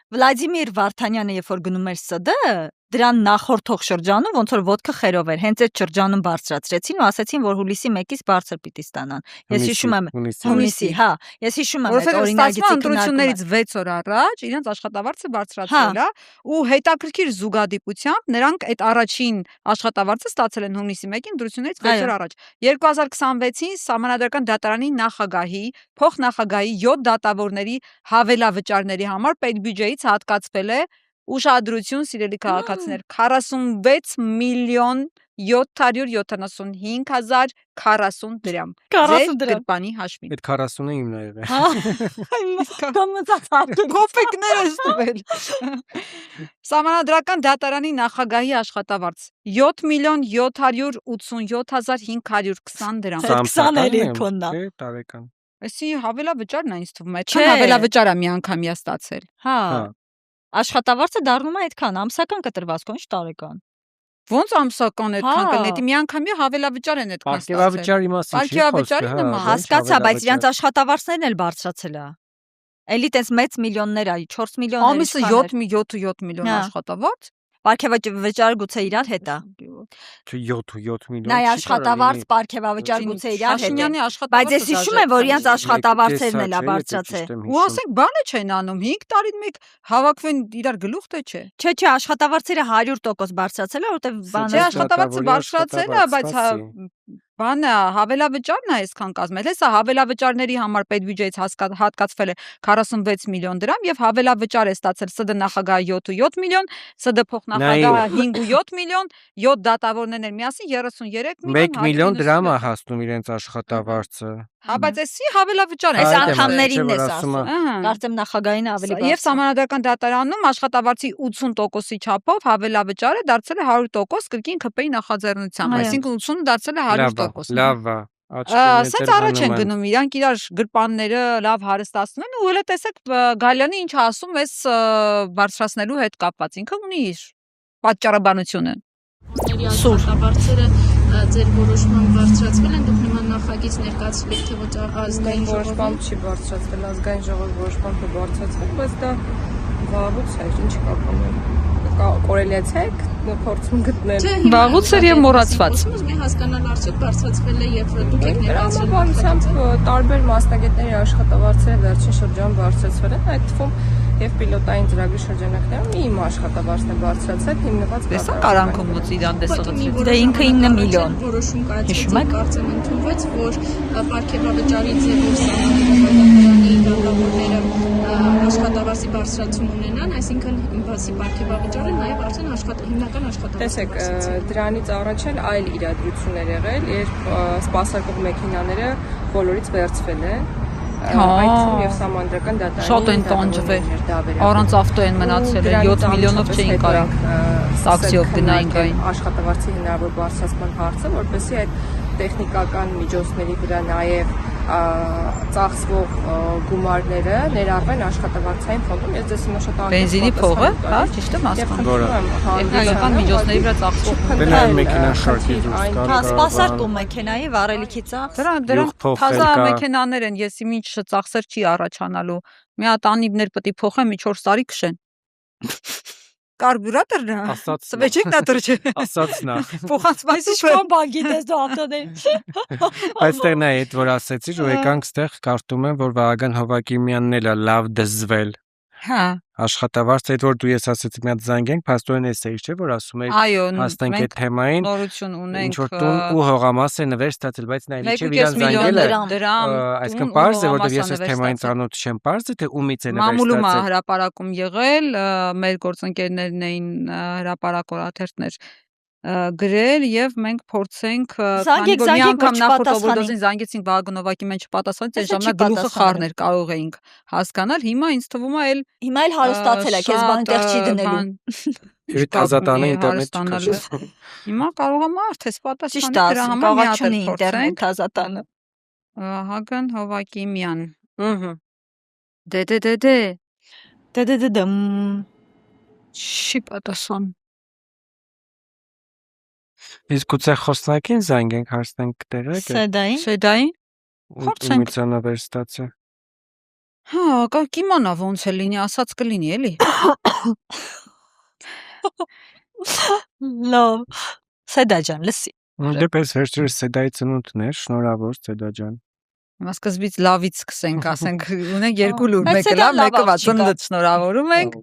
Վլադիմիր Վարդանյանը երբ որ գնում էր ՍԴ, դրան նախորդող շրջանում ոնց որ ոտքը խերով էր, հենց այդ շրջանում բարձրացրեցին ու ասացին, որ հուլիսի 1-ից բարձր պիտի ստանան։ Ես հիշում եմ հունիսի, հա, ես հիշում եմ այդ օրինագծի ընտրություններից 6 օր առաջ իրենց աշխատավարձը բարձրացրել է ու հետաքրքիր զուգադիպությամբ նրանք այդ առաջին աշխատավարձը ստացել են հունիսի 1-ին ընտրություններից 6 օր առաջ։ 2026-ին Սահմանադրական դատարանի նախագահի, փոխնախագահի 7 դատավորների հավելավճարների համար պետբյուջեից հատկացվել է ուշադրություն, սիրելի քաղաքացիներ, 46 միլիոն 775,040 դրամ։ Ձեր գրպանի հաշվին։ Այդ 40-ը իմն է եղել։ Կոպեկներ ես տվել։ Սահմանադրական դատարանի նախագահի աշխատավարձ 7 միլիոն 787,520 դրամ։ 20 էլի քոննա։ Տարեկան։ Էսի հավելավճարն է ինձ թվում է, այդքան հավելավճար է միանգամյա ստացել։ Հա։ Աշխատավարձը դառնում է այդքան, ամսական կտրվածք, ոչ տարեկան։ Ոնց ամսական այդքան կլինի, դե միանգամյա հավելավճար են այդքան ստացել։ Պարգևավճարի մասին չի Պարգևավճարի նման։ Հասկացա, բայց իրանց աշխատավարձներն էլ բարձրացել է։ Էլի տես մեծ միլիոններ է, 4 միլիոններ։ Ամիսը 7 միլիոն աշխատավարձ։ Պարգևավճար գուցե իրար հետ է։ 7 միլիոն։ Նայ աշխատավարձ, պարգևավճար գուցե իրար հետ է։ Փաշինյանի աշխատավարձը։ Բայց ես հիշում եմ, որ իրանց աշխատավարձերն էլ է բարձրացել։ Ու ասենք բանը չեն անում, 5 տարին մեկ հավաքվեն իրար գլուխ թե չէ։ Չէ, աշխատավարձերը 100% բարձրացել է, որտեվ բանը։ Չէ, աշխատավարձը բարձրացել է, բայց բանը հավելավճարն է այսքան կազմել։ Հեսա հավելավճարների համար պետբյուջեից հատկացվել է 46 միլիոն դրամ եւ հավելավճար է ստացել ՍԴ նախագահը 7 միլիոն, ՍԴ փոխնախագահը 5 միլիոն, 7 դատավորներն են միասին 33 միլիոն։ 1 միլիոն դրամ է հասնում իրենց աշխատավարձը։ Հա, բայց էսի հավելավճար է, այս անդամներինն ես ասում։ Կարծեմ նախագահին ավելի բարձր։ Եվ Սահմանադրական դատարանում աշխատավարձի 80%-ի չափով հավելավճարը դարձել է 100% կրկին ԿՊ-ի նախաձեռնությամբ, այսինքն 80-ը դարձել է 100%։ Լավ է։ Սենց առաջ են գնում, իրանք իրար գրպանները լավ հարստացնում են ու հələ տեսեք Գալյանը ինչ ասում էս բարձրացնելու հետ կապված, ինքը ունի իր պատճառաբանությունը։ Աշխատավարձերը ձեր որոշմամբ բարձրացվել են, դուք նման նախագիծ ներկայացրել եք, թե ոչ ազգային որոշմամբ չի բարձրացվել, ազգային ժողովի որոշմամբ է բարձրացվել, բայց դա վաղուց էր, ինչ կապ ունի։ Կորելիացիա եք փորձում գտնել։ Վաղուց էր եւ մոռացված։ Ուզում եմ հասկանալ արդյոք բարձրացվել է եւ դուք եք ներկայացրել։ Բանությամբ տարբեր մասնագետների աշխատավարձերը վերջին շրջանում բարձրացվել են, այդ թվում եւ պիլոտային ծրագրի շրջանակներում իմ աշխատավարձն է բարձրացել, հիմնված Տեսա կարանքում մոտ իրան տեսողացրեց։ Դե ինքը 9 միլիոն։ Որոշում կայացրեց, կարծեմ ընդունվեց, որ պարգևավճարի ձևով Սահմանադրականի դատավորները աշխատավարձի բարձրացում ունենան, այսինքն բացի պարգևավճարը նաեւ արդեն հիմնական աշխատավարձը։ Տեսեք, դրանից առաջ էլ այլ իրադրություններ եղել, երբ սպասարկող մեքենաները բոլորից վերցվել են։ Այդ թվում եւ Սահմանադրական դատարանի շատ են տանջվել, առանց ավտո են մնացել, 7 միլիոնով չէին կարող տաքսիով գնային գային։ Աշխատավարձի հնարավոր բարձրացման հարցը, որպեսզի այդ տեխնիկական միջոցների վրա նաեւ ծախսվող գումարները ներառվեն աշխատավարձային ֆոնդում։ Ես դες հիմա շատ բենզինի փողը, հա, ճիշտ եմ հասկանում։ Տեխնիկական միջոցների վրա ծախսվող Դրանք մեքենա շարքի դուրս կար։ Սպասարկում մեքենայի վառելիքի ծախս։ Դրանք թազա մեքենաներ են, եսի ինչ ծախսեր չի առաջանալու։ Մի հատ անիվներ պետք է փոխեն, մի 4 տարի քշեն։ Կարբյուրատորն է։ Սվեչիկ նա դրճ։ Ասած նա։ Փոխանցված Ինչ-որ բան գիտես դու ավտոներ։ Այստեղ նա այդ որ ասեցիր ու եկանք ստեղ կարդում եմ որ Վահագն Հովակիմյանն էլ է լավ դզվել։ Հա աշխատավարձ այդ որ դու ես ասեցի մի հատ զանգենք փաստորեն էս էի չէ որ ասում էի հասնենք այդ թեմային նորություն ունենք ինչ որ տուն ու հողամաս է նվեր ստացել բայց նա իջև իրան զանգել է այսինքն պարզ է որովհետև ես այս թեմային ծանոթ չեմ պարզ է թե ումից է նվեր մամուլում է հրապարակում եղել մեր գործընկերներն էին հրապարակորաթերթներ գրել եւ մենք փորձենք քանի որ մի անգամ նախորդ օվերդոզին զանգեցինք Վահագն Հովակի մենք չպատասխանեց այն ժամանակ գլուխը խառներ կարող էինք հասկանալ հիմա ինձ թվում է հիմա էլ հարստացել է քեզ բան տեղ չի դնելու ազատանը ինտերնետ չկա հիմա կարող է մարդ էս պատասխանի դրա համար մի հատ ինտերնետ ազատանը Վահագն Հովակիմյան դե չի պատասխան Իսկ գուցե խոսնակին զանգենք հարցնենք դերակ Սեդային Ումից է նվեր ստացել Հա, կիմանա ոնց է լինի, ասած կլինի, էլի Լավ Սեդա ջան, լսի Դեպս վերջերս Սեդայի ծնունդն էր, շնորհավոր Սեդա ջան Հիմա սկզբից լավից սկսենք, ասենք ունենք երկու լուր, մեկը լավ, մեկը վատ, ծննդդ շնորհավորում ենք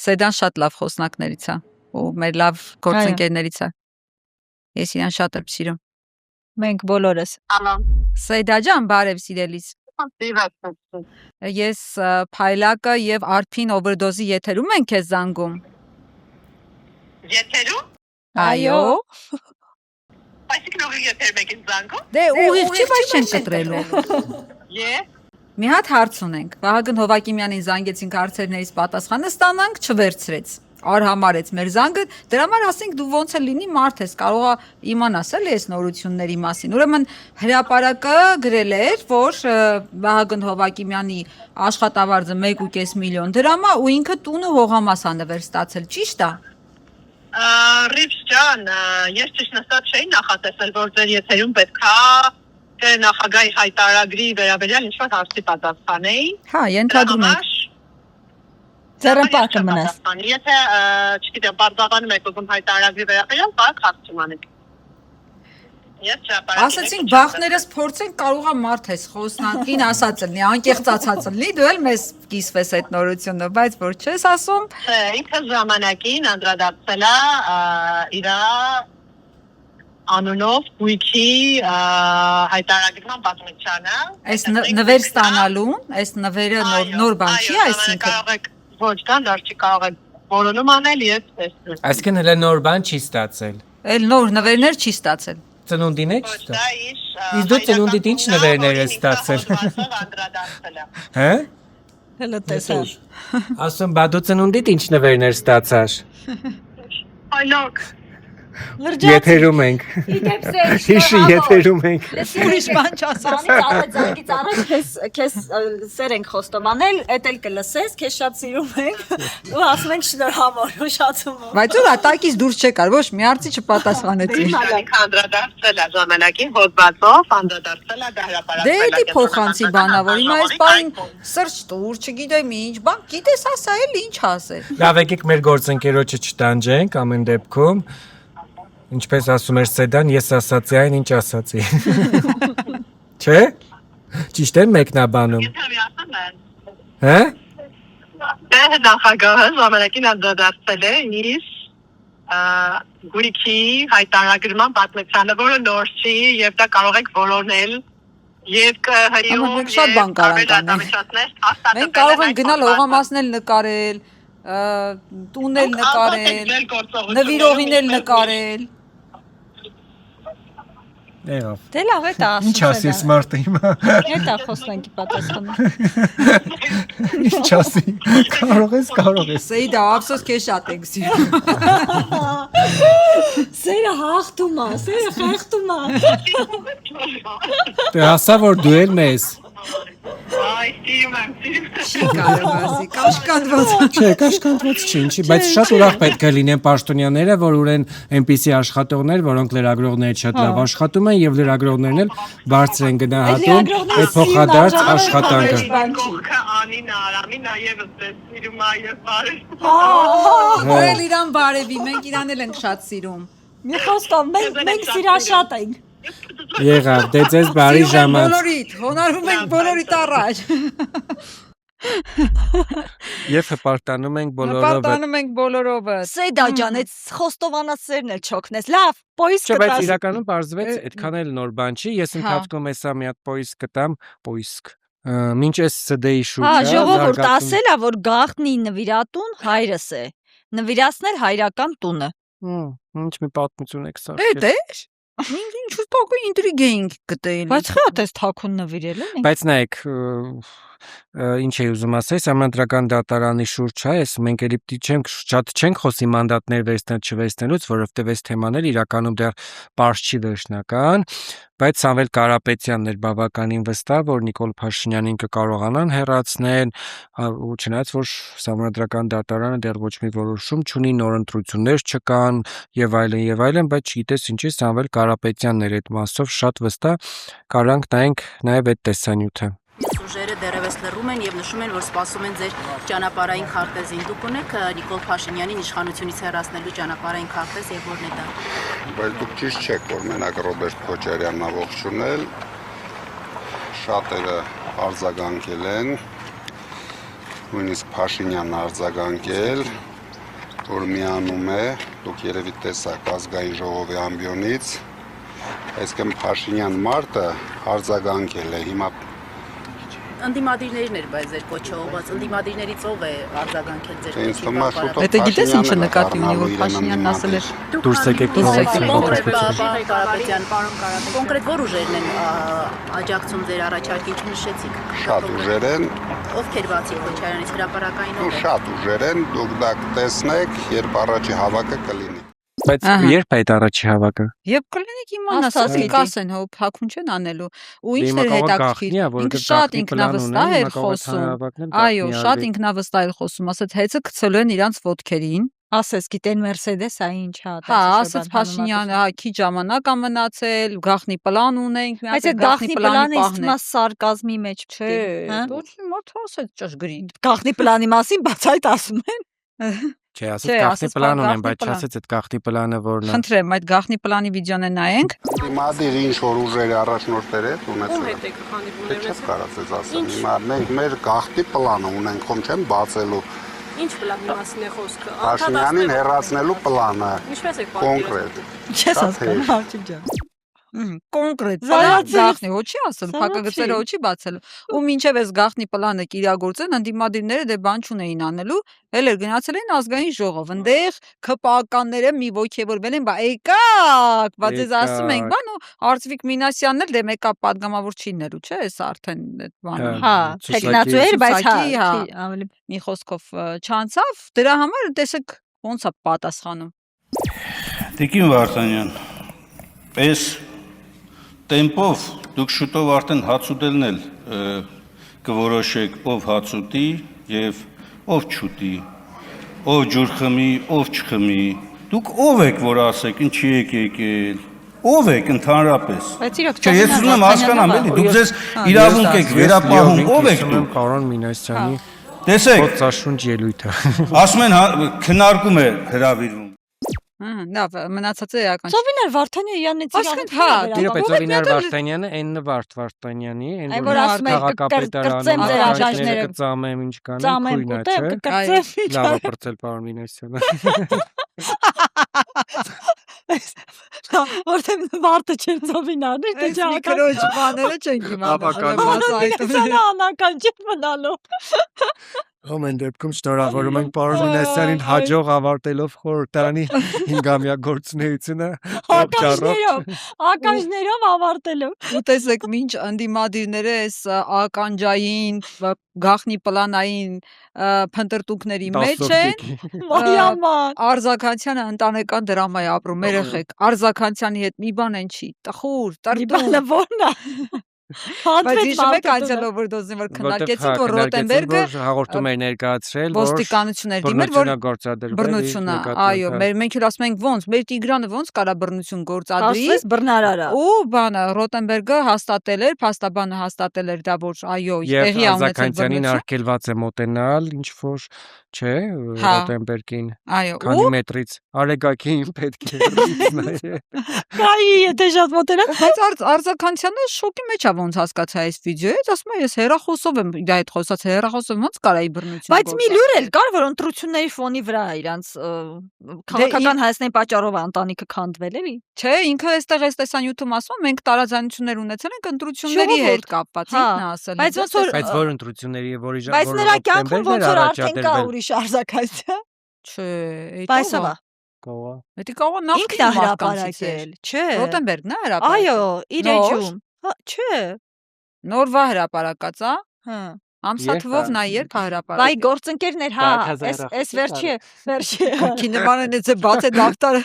Սեդան շատ լավ խոսնակներից է ու մեր լավ գործընկերներից է Ես իրան շատ եմ սիրում Մենք բոլորս Սեյդա ջան, բարև սիրելիս Ես Փայլակը եւ Արփին օվերդոզի եթերում ենք քեզ զանգում Եթերում Այո Այսինքն ուղիղ եթերում եք ինձ զանգում Դե ուղիղ չի, բայց չեն կտրելու Մի հատ հարց ունենք Վահագն Հովակիմյանին զանգեցինք հարցերներից պատասխանը ստանանք չվերցրեց Արհամարեց մեր զանգը, դրա համար ասենք դու ոնց է լինի մարդ ես, կարող է իմանաս էլի այս նորությունների մասին։ Ուրեմն հրապարակը գրել էր, որ Վահագն Հովակիմյանի աշխատավարձը 1.5 միլիոն դրամ է ու ինքը տունը հողամաս է նվեր ստացել, ճիշտ է։ Ռիփս ջան, ես ճիշտ նստած չէի նախատեսել, որ ձեր եթերում պետքա թե նախագահի հայտարարագրի վերաբերյալ ինչ-որ հարցի պատասխանեի։ Հա, ենթադրում եմ։ Ձեռնպարկը մնաս։ Եթե, չգիտեմ, բարձրանում եք ուզում հայտարարագրի վերաբերյալ, կարող հարց չմանեք։ Ասացինք բախներս փորձենք կարող է մարդ ես խոսնակին ասած լինի, անկեղծացած լինի, դու էլ մեզ կիսվես այդ նորությունը, բայց որ չես ասում։ Չէ, ինքը ժամանակին անդրադարձել է իր անունով գույքի հայտարարման պատմությանը։ Այս նվեր ստանալուն, այս նվերը նոր բան չի, այսինքն Ոչ կան, դար չի կարող է որոնում անել և տեսնել։ Այսինքն հələ նոր բան չի ստացել։ Էլ նոր նվերներ չի ստացել։ Ծնունդին է չստացել։ Իսկ դու ծնունդիդ ինչ նվերներ ես ստացել։ Հա? Հələ տեսա։ Ասում բա դու ծնունդիդ ինչ նվերներ ստացար։ Այլոք։ Եթերում ենք։ Հիշի եթերում ենք։ Ուրիշ բան չասած։ Զանգից առաջ քեզ սեր ենք խոստովանել, էդ էլ կլսես, քեզ շատ սիրում ենք ու ասում ենք շնորհավոր, ուշացում։ Բայց ու ատակից դուրս չեկար, ոչ մի հարցի չպատասխանեցի։ Անդրադարձել է ժամանակին հոդվածով, անդրադարձել է հրապարակվել։ Դե էդի փոխանցի բանա, որ հիմա այս բանին սրճ տուր, չգիտեմ ինչ, բան, գիտես ասա էլ ինչ ասել։ Լավ եկեք մեր գործընկերոջը չտանջենք ամեն դեպքում։ Ինչպես ասում էր Սեդան, ես ասացի այն, ինչ ասացի։ Չէ՞։ Ճիշտ եմ մեկնաբանում։ Հա՞։ Դե նախագահը ժամանակին անդրադարձել է իր գույքի հայտարարման պատմությանը, որը նոր չի եւ դա կարող եք որոնել եւ կհայում շատ բան կարող անենք։ Մենք կարող ենք գնալ հողամասն էլ նկարել, տուն էլ նկարել, նվիրողին էլ նկարել։ Դե լավ է դա ասում։ Ինչ ասի ես մարդը հիմա։ Դա խոսնակի պատասխանը։ Ինչ ասի։ Կարող ես։ Սեյդա, ափսոս քեզ շատ ենք սիրում։ Սերը հաղթում է, սերը խեղդում է։ Դե ասա որ դու էլ մեզ։ Այ սիրում եմ։ Չի կարող ասի, կաշկանդված։ Չէ, կաշկանդված չի, ինչի, բայց շատ ուրախ պետք է լինեն պաշտոնյաները, որ ունեն այնպիսի աշխատողներ, որոնք լրագրողները շատ լավ աշխատում են եւ լրագրողներն էլ բարձր են գնահատում այդ փոխադարձ աշխատանքը։ Կողքը Անին Արամի նաեւ սիրում է եւ բարև։ Հա, էլ իրան բարևի, մենք իրան էլ ենք շատ սիրում։ Մի խոսքով մենք սիրան շատ ենք։ Եղավ, դե ձեզ բարի ժամանց։ Բոլորիդ, հոնարում ենք բոլորիդ առաջ։ Եվ հպարտանում ենք բոլորովը։ Սեյդա ջան, այդ խոստովանածներն էլ չօգնես։ Լավ, պոյս կտաս։ Բայց կտաս։ իրականում բարձվեց այդքան էլ նոր բան չի։ Ես ընթացքում հեսա մի հատ պոյս կտամ, պոյսկ։ Մինչ այս CD-ի շուրջը։ Հա, ժողովուրդ ասել է, որ գաղտնի նվիրատուն հայրս է։ Նվիրացնել հայրական տունը։ Ինչ մի պատմություն եք սարքել։ Էդ ինչ ուստակը ինտրիգ էինք գտել։ Բայց խաթես թաքուն նվիրել են։ Բայց նայեք, ինչ էի ուզում ասել, համանդրական դատարանի շուրջ է, մենք էլի շատ չենք խոսի մանդատներ վերցնել չվերցնելուց, որովհետև այս թեման էլ իրականում դեռ պարզ չի վերջնական, բայց Սամվել Կարապետյանն էր բավականին վստահ, որ Նիկոլ Փաշինյանին կկարողանան հեռացնել, ու չնայած որ համանդրական դատարանը դեռ ոչ մի որոշում չունի, նոր ընտրություններ չկան եւ այլն, բայց չգիտես ինչի Սամվել Կարապետյանն էր այդ մասով շատ վստահ, կարանք նայենք նաեւ այդ տեսանյութը։ Ուժերը դեռևս լռում են եւ նշում են, որ սպասում են ձեր ճանապարհային քարտեզին։ Դուք ունեք Նիկոլ Փաշինյանին իշխանությունից հեռացնելու ճանապարհային քարտեզ եւ որն է դա։ Բայց դուք ճիշտ չեք, որ մենակ Ռոբերտ Քոչարյանն ա ողջունել։ Շատերը արձագանքել են, նույնիսկ Փաշինյանն արձագանքել, որ միանում է, դուք երևի տեսաք ազգային ժողովի ամբիոնից, այսինքն Փաշինյան մարդը արձագանքել է, հիմա Ընդդիմադիրներն էր բայց ձեր կոչը ուղղված, ընդդիմադիրներից ով է արձագանքել ձեր կոչի բառը։ Եթե գիտես ինչը նկատի ունի, որ Փաշինյանն ասել է դուրս եկեք կոնկրետ որ ուժերն են աջակցում ձեր առաջարկին նշեցիք։ Շատ ուժեր են։ Ովքեր բացի Քոչարյանից հրապարակային ով է։ Շատ ուժեր են, դուք դա կտեսնեք, երբ առաջի հավաքը կլինի։ Բայց երբ այդ առաջի հավաքը։ Եվ կլինեք իմանաս, կասեն հո փակուն չեն անելու։ Ու ինչ էր հետաքրքիր, ինքը շատ ինքնավստահ էր խոսում։ Այո, շատ ինքնավստահ էր խոսում, ասած հեծը գցելու են իրանց ոտքերին։ Ասես գիտեն Մերսեդես, այ ինչ հա։ Հա, ասած Փաշինյանը, հա, քիչ ժամանակ ա մնացել, գաղտնի պլան ունենք, մի հատ գաղտնի պլանը իստմա սարկազմի մեջ չէ, հա։ Ոչ մի մարդ ասած ճշգրիտ։ Գաղտնի պլանի մասին բացայտ ասում են։ Չէ, ասած գաղտնի պլան ունեմ, բայց չասեց այդ գաղտնի պլանը որն է։ Խնդրեմ, այդ գաղտնի պլանի վիդեոն է նայենք։ Դիմադիր ինչ որ ուժերի առաջնորդներ է ունեցել։ Ո՞վ հետ եք հանդիպումներ։ Չէ, կարծես ասեմ, հիմա մենք մեր գաղտնի պլանը ունենք, խոմ չեմ բացելու։ Ինչ պլանի մասին է խոսքը։ Փաշինյանին հեռացնելու պլանը։ Ինչպես եք կոնկրետ։ Չես հասկանում, Հաչի ջան։ Կոնկրետ գաղտնի հո չի ասել, փակագծերը հո չի բացել։ Ու մինչև այս գաղտնի պլանը կիրագործեն, ընդդիմադիրները դե բան չունեին անելու, էլ էր գնացել են ազգային ժողով, ընդեղ ԿՊԱ-կանները մի ոգևորվել են, բա եկաք, բայց ես ասում ենք, բան ու Արծվիկ Մինասյանն էլ դե մեկա падգամավոր չի ներու, չէ՞, էս արդեն այդ բանը։ Հա, տեխնացու էր, բայց հա, ավելի մի խոսքով չանցավ, դրա համար տեսեք ոնց է պատասխանում։ Տիկին Վարդանյան, պես տեմպով դուք շուտով արդեն հացուտելն էլ կորոշեք ով հացուտի եւ ով չուտի, ով ջուր խմի, ով չխմի, դուք ով եք որ ասեք ինչի եք եկել, ով եք ընդհանրապես։ Չէ, ես ուզում եմ հասկանամ, էլի դուք ձեզ իրավունք եք վերապահում, ով եք դուք։ Պարոն Մինասյանի տեսեք, փոցաշունչ ելույթը։ Ասում են քննարկում է հրավիրվում։ Լավ, մնացածը էական։ Ծովինար Վարդանյանից իրավունք հա, դեպի Ծովինար Վարդանյանը N Վարդ Վարդանյանի, այն որ ասում եք կրծեմ ձեր աջակները, կծամեմ ինչ կանեմ, քույնա չէ։ Լավ է պրծել պարոն Մինասյանը։ Որտե՞ղ Վարդը չէր Ծովինարն, դե մի քրոջ բաները չենք իմանում։ Անական չի մնալու։ Ամեն դեպքում շնորհավորում ենք պարոն Մինասյանին հաջող ավարտելով խորհրդարանի 5-ամյա գործունեությունը։ Ականջներով ավարտելով։ Ու տեսեք, մինչ ընդդիմադիրները այս ականջային գաղտնի պլանային փնտրտուքների մեջ են, Արձաքանցյանը ընտանեկան դրամա է ապրում, երեխեք, Արձաքանցյանի հետ մի բան են չի, տխուր, տրտում։ Որն է։ Բայց հիշում եք անցյալով որ դոզին որ քննարկեցին, որ Ռոտենբերգը հաղորդում էր ներկայացրել, որ ոստիկանություններ դիմել, որ բռնությունը, այո, մենք էլ ասում ենք ոնց, մեր Տիգրանը ոնց կարա բռնություն գործադրի։ Ասես բռնարարը։ Ու բանը Ռոտենբերգը հաստատել էր, փաստաբանը հաստատել էր դա, որ այո, տեղի ունեցել բռնություն։ Արձաքանցյանին արգելված է մոտենալ, ինչ որ Չէ, Ռոտենբերգին։ Այո, քանի մետրից Արեգակին պետք է նայել։ Կայի, եթե շատ մոտենա։ Բայց Արձականցյանը շոկի մեջ է ոնց հասկացա այս վիդեոից, ասում է ես հեռախոսով եմ իր հետ խոսած, հեռախոսով ոնց կարա ի բռնություն։ Բայց մի լուր էլ կար, որ ընտրությունների ֆոնի վրա իրանց քաղաքական հայացքների պատճառով ընտանիքը քանդվել էլի։ Չէ, ինքը այստեղ այս տեսանյութում ասում մենք տարաձայնություններ ունեցել ենք ընտրությունների հետ կապված, ինքն է ասել։ Բայց որ ընտրությունների եւ որի Բայց նրա կյանքում ոնց որ արդեն կա ուրիշ արձակացիա։ Չէ, Բայսավա։ Կողա։ Դա կողա նախքին հրապարակել, չէ։ Ռոտենբերգն է հրապարակել։ Այո, իր էջում։ Չէ։ Նորվա հրապարակած, հա։ Ամսաթվով նա երբ հրապարակել։ Բայ գործընկերներ, հա, այս վերջի։ Կինեմանենից է բաց է դավտարը։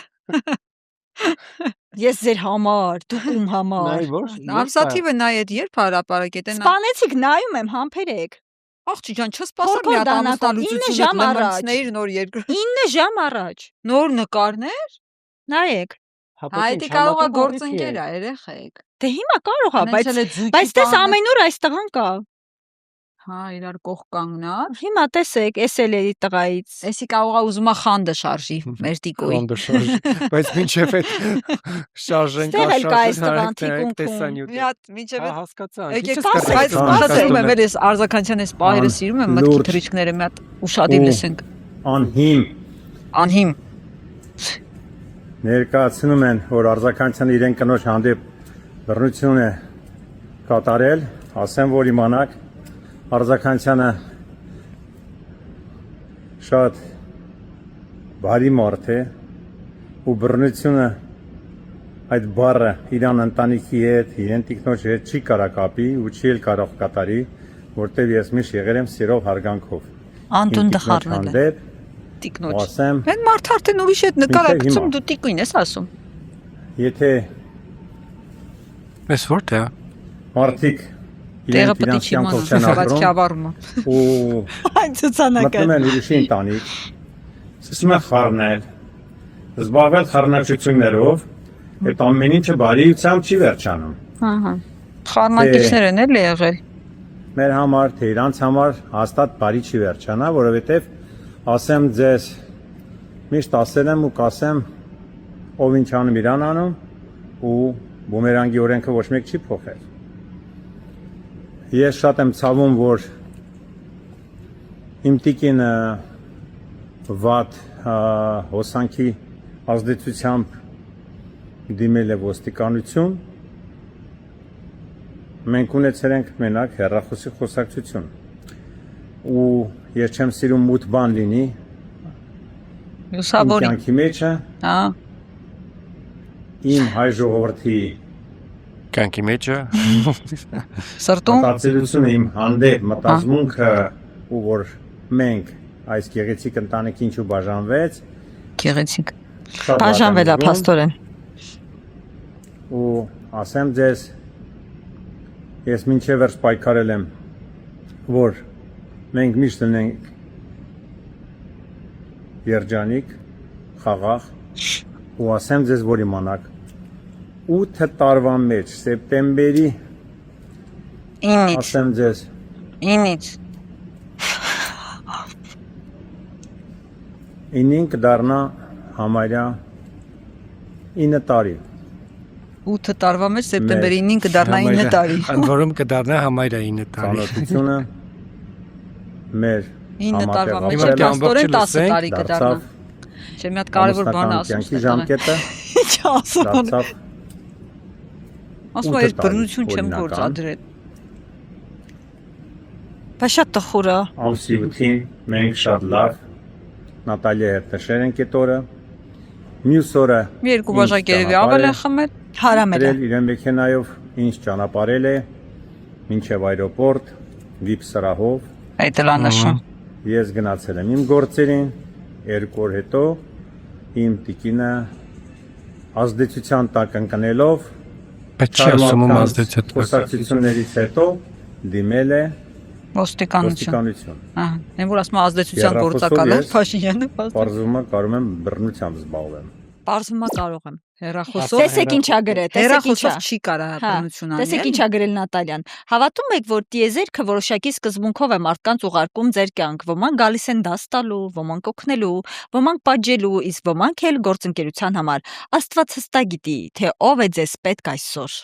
Ես ձեր համար, դուք ում համար։ Ամսաթիվը նա երբ հրապարակել է։ Սպանեցիք, նայում եմ, համբերեք։ Աղջի ջան, չսպասեմ մի հատ ամուսնալուծություն լեմանցների նոր երկրի։ 9 ժամ առաջ։ Նոր նկարներ։ Նայեք։ Այդ կարող է գործընկեր է, երեխեք։ Դե հիմա կարող է, բայց տես ամեն օր այս տղան կա։ Հա, իրար կողք կանգնած։ Հիմա տեսեք, էս էլ էի տղայից։ Էսի կարող է ուզում է խանդը շարժի, մեր տիկոյի։ Խանդը շարժի, բայց մինչև այդ շարժեն կա տեսանյութը։ Մի հատ մինչև այդ հասկացա։ Եկեք, բայց ասում եմ, ես Արձականցյան այս պահերը սիրում եմ, մտքի թրիչքները մի հատ ուշադիր լսենք։ Անհիմ։ Ներկայացնում են, որ Արձականցյանը իրեն կնոջ հանդեպ բռնություն է կատարել, ասեմ, որ իմանաք Արձականցյանը շատ բարի մարդ է ու բռնությունը այդ բառը իրան ընտանիքի հետ, իրեն տիկնոջ հետ չի կարա կապի ու չի էլ կարող կատարի, որտեվ ես միշտ եղել եմ սիրով հարգանքով։ Անդուն դխարնել է։ Տիկնոջ։ Այն մարդ արդեն ուրիշ հետ նկար է գցում, դու տիկույն ես ասում։ Եթե Ես որտե՞ղ է։ Մարդիկ Տեղը պետք չի իմանալ, ու այն ցուցանակը մտնում են ուրիշի ընտանիք, սկսում են խառնել, զբաղվել խառնաշություններով, այդ ամեն ինչը բարիությամբ չի վերջանում։ Ահա։ Խառնակիչներ են էլ եղել։ Մեր համար, թե իրանց համար հաստատ բարի չի վերջանա, որովհետև ասեմ ձեզ, միշտ ասել եմ ու կասեմ, ով ինչ անում իրան անում ու բումերանգի օրենքը ոչ մեկ չի փոխել։ Ես շատ եմ ցավում, որ իմ տիկինը վատ հոսանքի ազդեցությամբ դիմել է ոստիկանություն, մենք ունեցել ենք մենակ հեռախոսի խոսակցություն ու ես չեմ սիրում մութ բան լինի իմ կյանքի մեջը իմ հայ ժողովրդի կյանքի մեջը սրտում մտածելությունը իմ հանդեպ մտածմունքը ու որ մենք այս գեղեցիկ ընտանիքի ինչու բաժանվեց գեղեցիկ բաժանվել է փաստորեն ու ասեմ ձեզ ես մինչև վերջ պայքարել եմ որ մենք միշտ լինենք երջանիկ խաղաղ ու ասեմ ձեզ որ իմանաք 8 տարվա մեջ սեպտեմբերի 9-ից ասեմ ձեզ 9-ից 9-ին կդառնա համարյա 9 տարի 8 տարվա մեջ սեպտեմբերի 9-ին կդառնա 9 տարի ընդ որում կդառնա համարյա 9 տարի ծանոթությունը մեր 9 տարվա մեջ ամբողջորեն 10 տարի կդառնա չէ մի հատ կարևոր բան ասում կյանքի ժամկետը ինչ ասում ասում այս բռնություն չեմ գործադրել բայց շատ տխուր է ամսի 8-ին մենք շատ լավ Նատալիա հետ նշել ենք այդ օրը մյուս օրը մի երկու բաժակ երևի ավել է խմել հարամել է իրեն մեքենայով ինձ ճանապարհել է մինչև այրոպորտ վիպ սրահով այդ էլ անշուն ես գնացել եմ իմ գործերին 2 օր հետո իմ տիկինը ազդեցության տակ ընկնելով բայց չի ասում ազդեցության խոսակցություններից հետո դիմել է ոստիկանություն ահա այն որ ասում ազդեցության գործակալ է Փաշինյանը բարձրումը կարող եմ բռնությամբ զբաղվեմ Պարզվում է կարող եմ։ Հեռախոսով Տեսեք ինչա գրել, հեռախոսով չի կարա բնություն անել։ Տեսեք ինչա գրել Նատալյան։ Հավատում եք, որ տիեզերքը որոշակի սկզբունքով է մարդկանց ուղարկում ձեր կյանք։ Ոմանք գալիս են դաս տալու, ոմանք օգնելու, ոմանք պատժելու, իսկ ոմանք էլ գործընկերության համար։ Աստված հստակ գիտի, թե ով է ձեզ պետք այսօր։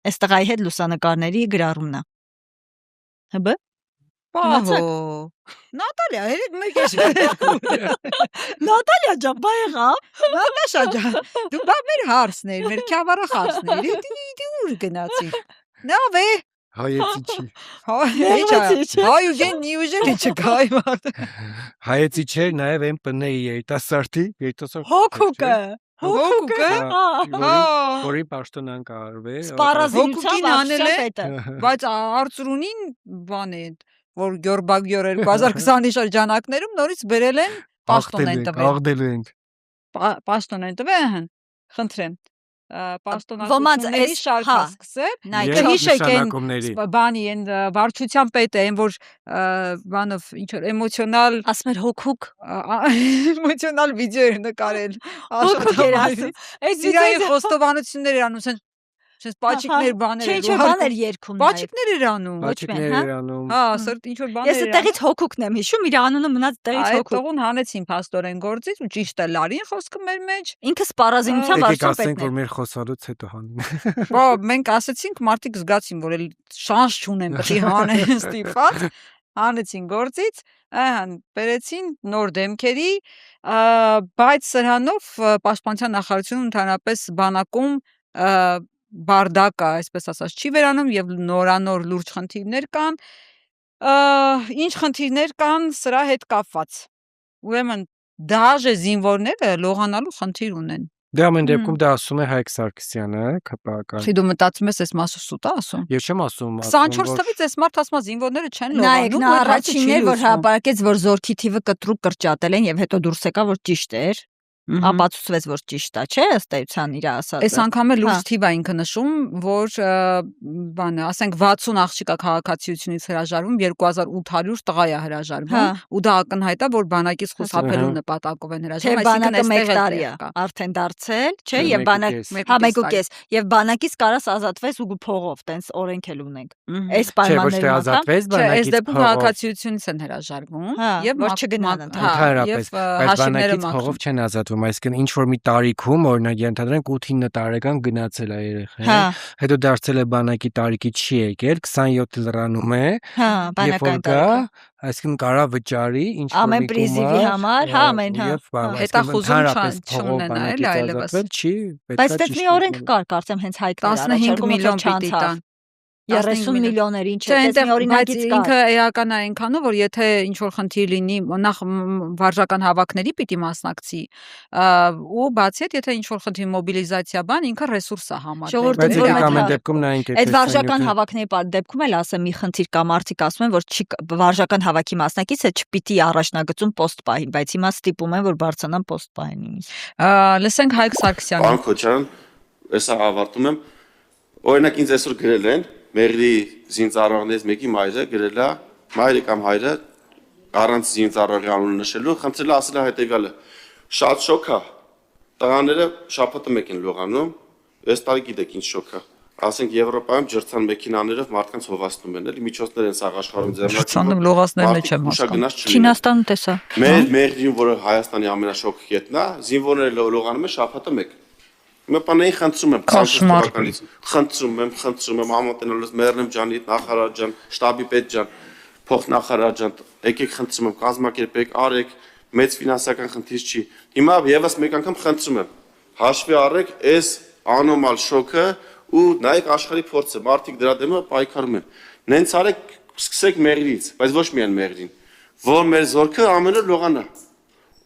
Այս տղայի հետ լուսանկարների գրառումն է։ Հբ Պահո։ Նատալիա, երեք մեկ է։ Նատալիա ջան, բա եղավ։ Նատաշա ջան, դու բա մեր հարցներ, մեր քյավառա հարցներ, դի ուր գնացիր։ Լավ է։ Հայեցի չի։ Հայուժեն նիուժեն չկա այ։ Հայեցի չէր, նաև այն պնեի երիտասարդի, Հոգուկը։ Հոգուկը։ Որի պաշտոնան կարվե։ Սպառազինության անել է, բայց արծրունին բան է, որ Գյորբագյոր 2020-ի շրջանակներում նորից բերել են պաշտոն են տվել։ Աղդելու ենք։ Պաշտոն են տվել, խնդրեմ։ Պաշտոնացիների շարքա սկսել։ Հիշեք այն բանի են վարչության պետը են որ բանով ինչ որ էմոցիոնալ ասում էր հոգուկ էմոցիոնալ վիդեո էր նկարել։ Հոգուկ էր ասում։ Այս վիդեոյի խոստովանություններ էր անում, Չես պաչիկներ բաներ էր։ Ինչ որ բաներ երգում։ Պաչիկներ էր անում։ Պաչիկներ էր անում։ Հա, սրտ ինչ որ բաներ էր։ Ես այդտեղից հոգուկն եմ հիշում, իր անունը մնաց տեղից հոգուկ։ Այդ տողուն հանեցին փաստորեն գործից ու ճիշտ է լարին խոսքը մեր մեջ։ Ինքը սպառազինության վարչապետն է։ Ասենք որ մեր խոսալուց հետո հանում։ Բա մենք ասացինք մարդիկ զգացին որ էլ շանս չունեն պետք է հանեն ստիպած։ Հանեցին գործից, ահան, բերեցին նոր դեմքերի, բայց սրանով Պաշտպանության նախարարությունը ընդհանրապես բանակում բարդակը, այսպես ասած, չի վերանում եւ նորանոր լուրջ խնդիրներ կան։ Ինչ խնդիրներ կան սրա հետ կապված։ Ուրեմն դաժե զինվորները լողանալու խնդիր ունեն։ Դե ամեն դեպքում դա ասում է Հայկ Սարգսյանը, ԿՊԱ-կան։ Դու մտածում ես այս մասը սուտ է ասում։ Ես չեմ ասում։ 24 թվականից այս մարդ ասում է զինվորները չեն լողանում։ Նայեք, նա առաջինն էր, որ հրապարակեց, որ զորքի թիվը կտրուկ կրճատել են եւ հետո դուրս եկա, որ ճիշտ էր։ Ապացուցվեց, որ ճիշտ է, չէ՞, ըստ էության իր ասածը։ Այս անգամ էլ լուրջ թիվ է ինքը նշում, որ բանը, ասենք 60 աղջիկա քաղաքացիությունից հրաժարվում, 2800 տղա է հրաժարվում, ու դա ակնհայտ է, որ բանակից խուսափելու նպատակով են հրաժարվում, այսինքն այստեղ տարի է արդեն դարձել, չէ՞, եւ բանակ, հա 1.5, եւ բանակից կարաս ազատվես ու փողով, տենց օրենք էլ ունենք։ Այս պայմաններում ազատվես բանակից։ Այս դեպքում քաղաքացիությունից են հրաժարվում եւ որ չգնան ընդհանրապես, բայց բանակից փողով չեն ազատվում։ Այսինքն ինչ որ մի տարիքում օրինակ ենթադրենք 8-9 տարեկան գնացել է երեխան, հետո դարձել է բանակի տարիքի չի եկել, 27 լրանում է, երբ որ գա, այսինքն կարա վճարի ինչ որ ամեն պրիզիվի համար, հա ամեն, հա։ Հետախուզում չունենա էլ այլևս։ Չի, պետք է։ Բայց դեռ մի օրենք կար, կարծեմ հենց հայտնել 15 միլիոն պիտի տան։ 30 միլիոներ ինչ է, դες մի օրինակից կար։ Ինքը էական է այնքանով, որ եթե ինչ որ խնդիր լինի, նախ վարժական հավաքների պիտի մասնակցի, ու բացի այդ եթե ինչ որ խնդիր մոբիլիզացիա բան, ինքը ռեսուրս է համարվում։ Բայց ամեն դեպքում նայենք այդ վարժական հավաքների դեպքում էլ ասեմ մի խնդիր կա, մարդիկ ասում են, որ վարժական հավաքի մասնակիցը չպիտի առաջնագծում պոստ պահի, բայց հիմա ստիպում են, որ բարձրանան պոստ պահեն նույնիսկ։ Լսենք Հայկ Սարգսյանը։ Պարոն Քոչարյան, հեսա ավարտում եմ։ Օրինակ ինձ այսօր գրել են Մեղրի զինծառայողներից մեկի մայրը գրել է, մայրը կամ հայրը առանց զինծառայողի անունը նշելու, խնդրել է ասել է հետևյալը. շատ շոկ է, տղաները շաբաթը մեկ են լողանում, այս տարի գիտեք ինչ շոկ է։ Ասենք Եվրոպայում ջրցան մեքենաներով մարդկանց հովացնում են, էլի միջոցներ են սաղ աշխարհում ձեռնարկում։ Լողացներն չեմ հասկանում։ Չինաստանը տեսա։ Մեր Մեղրին, որը Հայաստանի ամենաշոկ կետն է, զինվորները լողանում են շաբաթը մեկ։ Մը բանային խնդրում եմ քաղաքականից, խնդրում եմ համատենալուց Մերնեմ ջանից, նախարար ջան, շտաբի պետ ջան, փոխնախարար ջան, եկեք խնդրում եմ, կազմակերպեք, արեք, մեծ ֆինանսական խնդիր չի։ Հիմա եւս մեկ անգամ խնդրում եմ, հաշվի առեք այս անոմալ շոկը ու նայեք աշխարհի փորձը, մարդիկ դրա դեմ պայքարում են։ Նենց արեք, սկսեք Մեղրից, բայց ոչ միայն Մեղրին, որ մեր զորքը ամեն օր լողանա։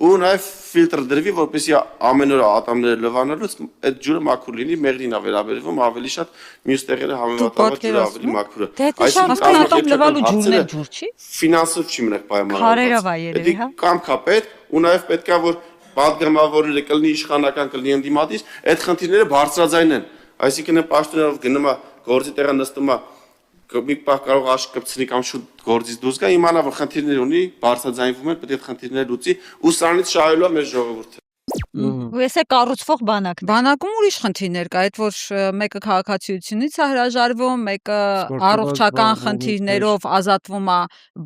Ու նաև ֆիլտր դրվի, որպեսզի ամեն օր ատամները լվանալուց այդ ջուրը մաքուր լինի, Մեղրին է վերաբերվում ավելի շատ, մյուս տեղերը համեմատաբար ջուրը ավելի մաքուր է։ Այսինքն ատամ լվալու ջուրն է ջուր չի։ Ֆինանսով չի մնաք պայմանավորված։ Քարերով է երևի, հա։ Կամքա պետք ու նաև պետք է որ պատգամավորները կլինի իշխանական կլինի ընդդիմադիր, այդ խնդիրները բարձրաձայնեն։ Այսինքն պաշտոնով գնում է գործի տեղը նստում է մի պահ կարող աշկ կպցնի կամ շուտ գործից դուրս գա, իմանա որ խնդիրներ ունի, բարձրաձայնվում են, պետք է խնդիրները լուծի ու սրանից շահելու է մեր ժողովուրդը։ Ու էսե կառուցվող բանակ։ Բանակում ուրիշ խնդիրներ կա, այդ որ մեկը քաղաքացիությունից է հրաժարվում, մեկը առողջական խնդիրներով ազատվում է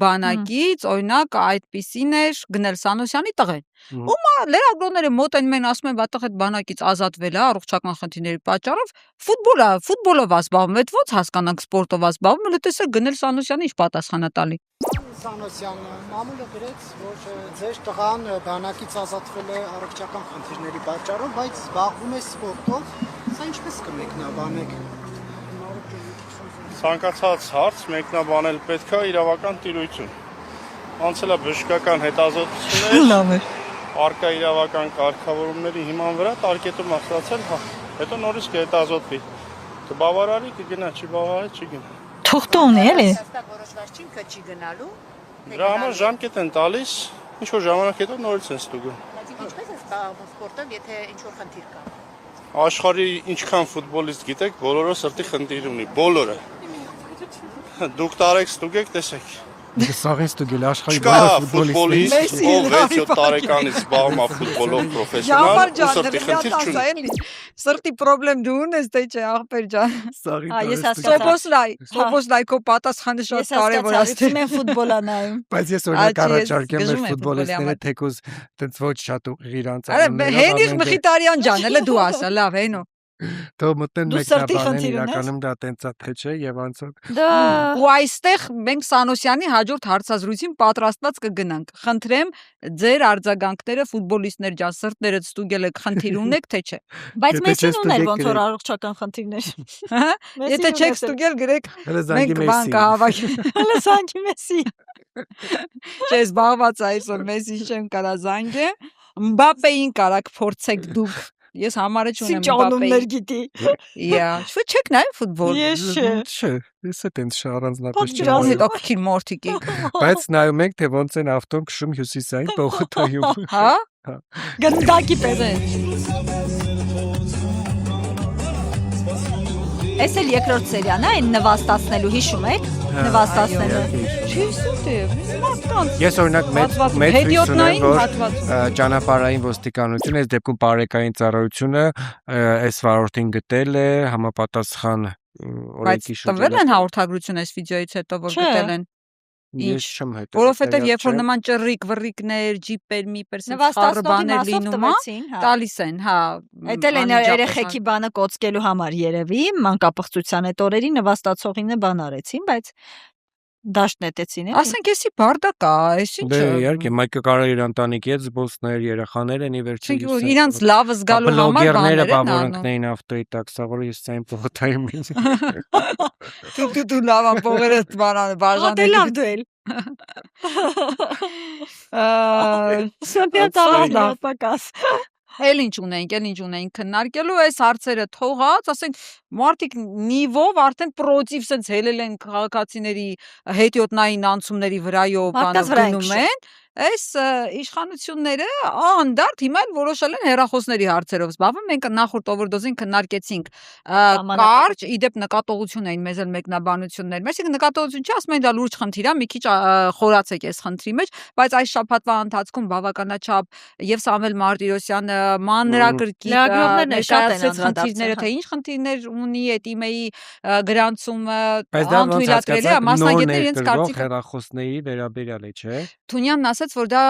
բանակից, օրինակ այդպիսին էր Գնել Սանոսյանի տղեն։ Ում լրագրողները մոտ են մեն ասում են, բա տղ այդ բանակից ազատվել է առողջական խնդիրների պատճառով, ֆուտբոլով է զբաղվում, այդ ո՞նց հասկանանք սպորտով է զբաղվում, տեսեք Գնել Սանոսյանը ինչ պատասխան է տալի։ Սանոսյանը մամուլը գրեց, որ ձեր տղան բանակից ազատվել է առողջական խնդիրների պատճառով, բայց զբաղվում է սպորտով, սա ինչպես կմեկնաբանեք։ Ցանկացած հարց մեկնաբանել պետք է իրավական տիրույթում։ Անցել է բժշկական հետազոտություններ, արկա իրավական կարգավորումների հիման վրա տարկետում է ստացել, հետո նորից կհետազոտվի։ Կբավարարի, կգնա, չի բավարարի, չի գնա։ Թուղթ ունի էլի։ Որոշված չի, չի գնալու։ Դրա համար ժամկետ են տալիս, ինչ որ ժամանակ հետո նորից են ստուգում։ Ինչպես է զբաղվում սպորտով, եթե ինչ որ խնդիր կա։ Աշխարհի ինչքան ֆուտբոլիստ գիտեք, բոլորը սրտի խնդիր ունի, բոլորը։ Դուք տարեք ստուգեք, տեսեք։ Սաղին ստուգել աշխարհի բոլոր ֆուտբոլիստ, ով 6-7 տարեկանից զբաղվում է ֆուտբոլով պրոֆեսիոնալ, ու սրտի խնդիր չունի։ Սրտի պրոբլեմ դու ունես, դե չէ, ախպեր ջան։ Սոբոսլայ քո պատասխանը շատ կարևոր է։ Ես ֆուտբոլ անայում։ Բայց ես օրինակ առաջարկեմ մեր ֆուտբոլիստները թեկուզ տենց ոչ շատ ուղիղ իրանց անունները։ Հենրիխ Մխիթարյան ջան, հələ դու ասա, լավ, հենո։ Դու մտեն մեկնաբանեն իրականում դա տենցա թե չէ եւ անցոք։ Ու այստեղ մենք Սանոսյանի հաջորդ հարցազրույցին պատրաստված կգնանք։ Խնդրեմ ձեր արձագանքները ֆուտբոլիստներ ջան, սրտներդ ստուգել եք, խնդիր ունեք թե չէ։ Բայց Մեսին ուներ ոնց որ առողջական խնդիրներ։ Եթե չեք ստուգել, գրեք մենք բան կհավաքենք։ Հələ զանգի Մեսի։ Չէ, զբաղված այսօր Մեսի չեմ կարա զանգեմ։ Մբապեին կարաք փորձեք դուք։ Ես համարը չունեմ Մբապեի։ Գիտի։ Չեք նայում ֆուտբոլ։ Ես չէ։ Չէ, ես տենց առանձնապես չեմ։ Հետաքրքիր մորթիկի։ Բայց նայում ենք թե ոնց են ավտոն քշում հյուսիսային պողոտայում։ Հա։ Գնդակի պես։ Էս էլ երկրորդ սերիան է, այն նվաստացնելու հիշում եք։ Նվաստացնելու։ Ես օրինակ մեծ հույս ունեմ, որ ճանապարհային ոստիկանությունը, այս դեպքում բարեկային ծառայությունը այս վարորդին գտել է համապատասխան օրենքի շրջանում։ Բայց տվել են հաղորդագրություն այս վիդեոից հետո, որ գտել են։ Ես չեմ հետո։ Որովհետև երբ որ նման ճռիկ վռիկներ, ջիպեր, միպեր խառը բաներ լինում է, տալիս են, հա։ Էդ էլ են երեխեքի բանը կոծկելու համար երևի, մանկապղծության այդ օրերի նվաստացողին բան արեցին, բայց դաշտ նետեցին էլի։ Ասենք էսի բարդակ է, էս ինչ։ Դե իհարկե, մայկը կարող իր ընտանիքի հետ զբոսներ, երեխաներ են ի վերջո։ Իրանց լավը զգալու համար բաներ են անում։ Ավտոյի տաքսավորը ես ցայն փողոտայում եմ։ Դու լավ ամփողերը բանան բաժանել։ Լավ դու էլ։ Սոփիա տալա պակաս։ Էլ ինչ ունենք քննարկելու այս հարցերը թողած, ասենք մարդիկ նիվով արդեն պրոդիվ sense հելել են քաղաքացիների հետիոտնային անցումների վրայով բանը գնում են, այս իշխանությունները անդարդ հիմա էլ որոշել են հեռախոսների հարցերով զբաղվում։ Մենք նախորդ օվերդոզին քննարկեցինք կարճ, իդեպ նկատողություն էին մեզ էլ մեկնաբանություններ։ Մեզ նկատողություն չի, ասում են դա լուրջ խնդիր է, մի քիչ խորացեք այս խնդրի մեջ, բայց այս շաբաթվա ընթացքում բավականաչափ եւ Սամվել Մարտիրոսյանը մանրակրկիտ ներկայացրեց խնդիրները, թե ինչ խնդիրներ ունի այդ իմեյի գրանցումը, անթույլատրելի է մասնագետները իրենց կարծիքը հեռախոսների վերաբերյալ է, չէ։ Թունյանն ասաց, որ դա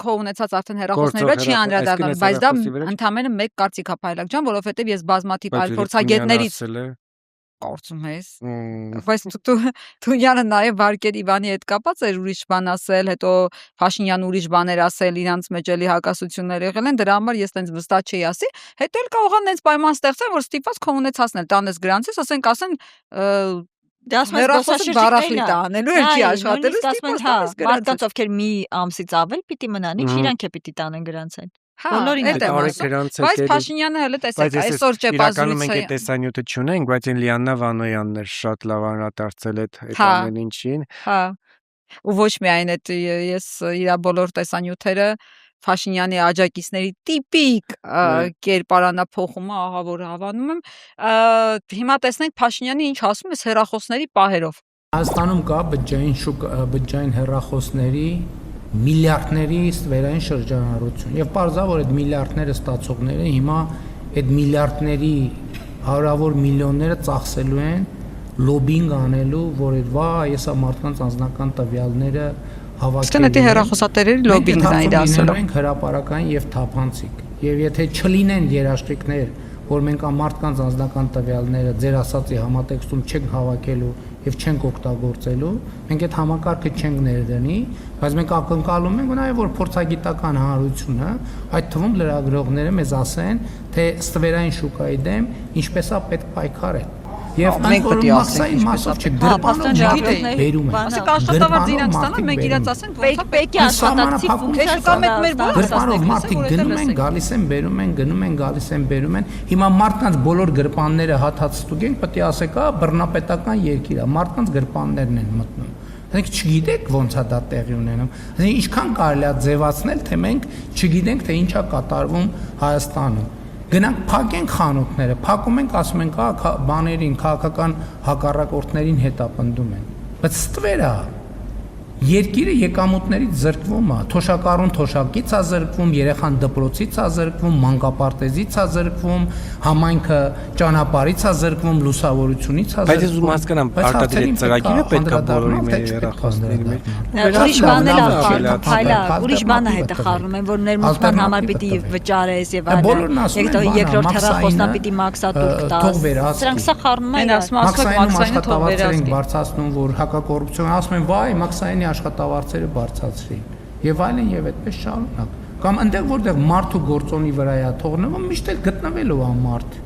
քո ունեցած արդեն հեռախոսների վրա չի անդրադառնալ, բայց դա ընդամենը մեկ կարծիք է Փայլակ ջան, որովհետև ես բազմաթիվ այլ փորձագետներից կարծում ես, բայց Թունյանը նաև Վարկեր Իվանի հետ կապած էր ուրիշ բան ասել, հետո Փաշինյանը ուրիշ բաներ ասել, իրանց մեջ էլի հակասություններ եղել են, դրա համար ես տենց վստահ չէի ասի, հետո էլ կարող են տենց պայման ստեղծել, որ ստիպված քո ունեցածն էլ տանես գրանցես, ասեն Դա ասում բարախլի տանելու էլ չի աշխատելու, ստիպված տանես գրանցես։ Մարդկանց ովքեր մի ամսից ավել պիտի մնան, ինչ իրանք է պիտի տանեն գրանցեն։ Բոլորին էլ բայց Փաշինյանը հələ տեսեք այսօր ճեպազրույցը։ Մենք այդ տեսանյութը չունենք, բայց այն Լիաննա Վանոյանն էր շատ լավ անդրադարձել այդ ամեն ինչին։ Հա։ Ու ոչ միայն այդ ես իր բոլոր տեսանյութերը Փաշինյանի աջակիցների տիպիկ կերպարանափոխումը, ահա որ հավանում եմ։ Հիմա տեսնենք Փաշինյանը ինչ ասում է հեռախոսների պահերով։ Հայաստանում կա բջջային հեռախոսների միլիարդների ստվերային շրջանառություն եւ պարզա որ այդ միլիարդները ստացողները հիմա այդ միլիարդների հարյուրավոր միլիոնները ծախսելու են լոբինգ անելու որ այդ ես մարդկանց անձնական տվյալները հավաքելու են հեռախոսատերերի լոբինգն է դասելու ենք հրապարակային եւ թափանցիկ եւ եթե չլինեն երաշխիքներ որ մենք մարդկանց անձնական տվյալները ձեր ասածի համատեքստում չենք հավաքելու եւ չենք օգտագործելու, մենք այդ համակարգը չենք ներդնի, բայց մենք ակնկալում ենք նաեւ որ փորձագիտական հանրությունը, այդ թվում լրագրողները մեզ ասեն, թե ստվերային շուկայի դեմ ինչպես է պետք պայքարել։ Եվ մենք պետք է ասենք մասով չգրբանով բերում են։ Ասեք աշխատավարձ իրենք ստանան, մենք իրաց ասենք պետք է աշխատակցի ֆունկցիա կա մեր գրպանով մարդիկ գնում են, գալիս են, բերում են, գնում են, գալիս են, բերում են։ Հիմա մարդկանց բոլոր գրպանները հաթած ստուգենք, պետք է ասեք, բռնապետական երկիր է, մարդկանց գրպաններն են մտնում։ Մենք չգիտենք ոնց է դա տեղի ունենում։ Ինչքան կարելի է ձևացնել, թե մենք չգիտենք, թե ինչ է կատարվում Հայաստանում։ Գնանք փակենք խանութները, փակում ենք, ասում ենք, բաներին, քաղաքական հակառակորդներին հետապնդում են։ Բայց ստվեր է։ Երկիրը եկամուտներից զրկվում է, թոշակառուն թոշակից է զրկվում, երեխան դպրոցից է զրկվում, մանկապարտեզից է զրկվում, համայնքը ճանապարհից է զրկվում, լուսավորությունից է զրկվում։ Բայց ես ուզում հասկանամ, արտադրյալ ծրագիրը պետք է բոլորի մեր երախոսների մեջ։ Ուրիշ բան էլ ախառնում, փայլա, ուրիշ բան է հետը խառնում են, որ ներմուծման համար պիտի վճարես եւ այլն։ Երկրորդ հեռախոսնա պիտի մաքսատուր տաս։ Սրանք սա խառնում են, ասում մաքսային աշխատավարձեր են բարձրացնում, որ հակակոռուպցիոն ասում են, վայ, մաքսային աշխատավարձերը բարձրացրին եւ այլն եւ այդպես շարունակ կամ այնտեղ որտեղ մարդու գործոնի վրա է թողնվում միշտ էլ գտնվելու է մարդ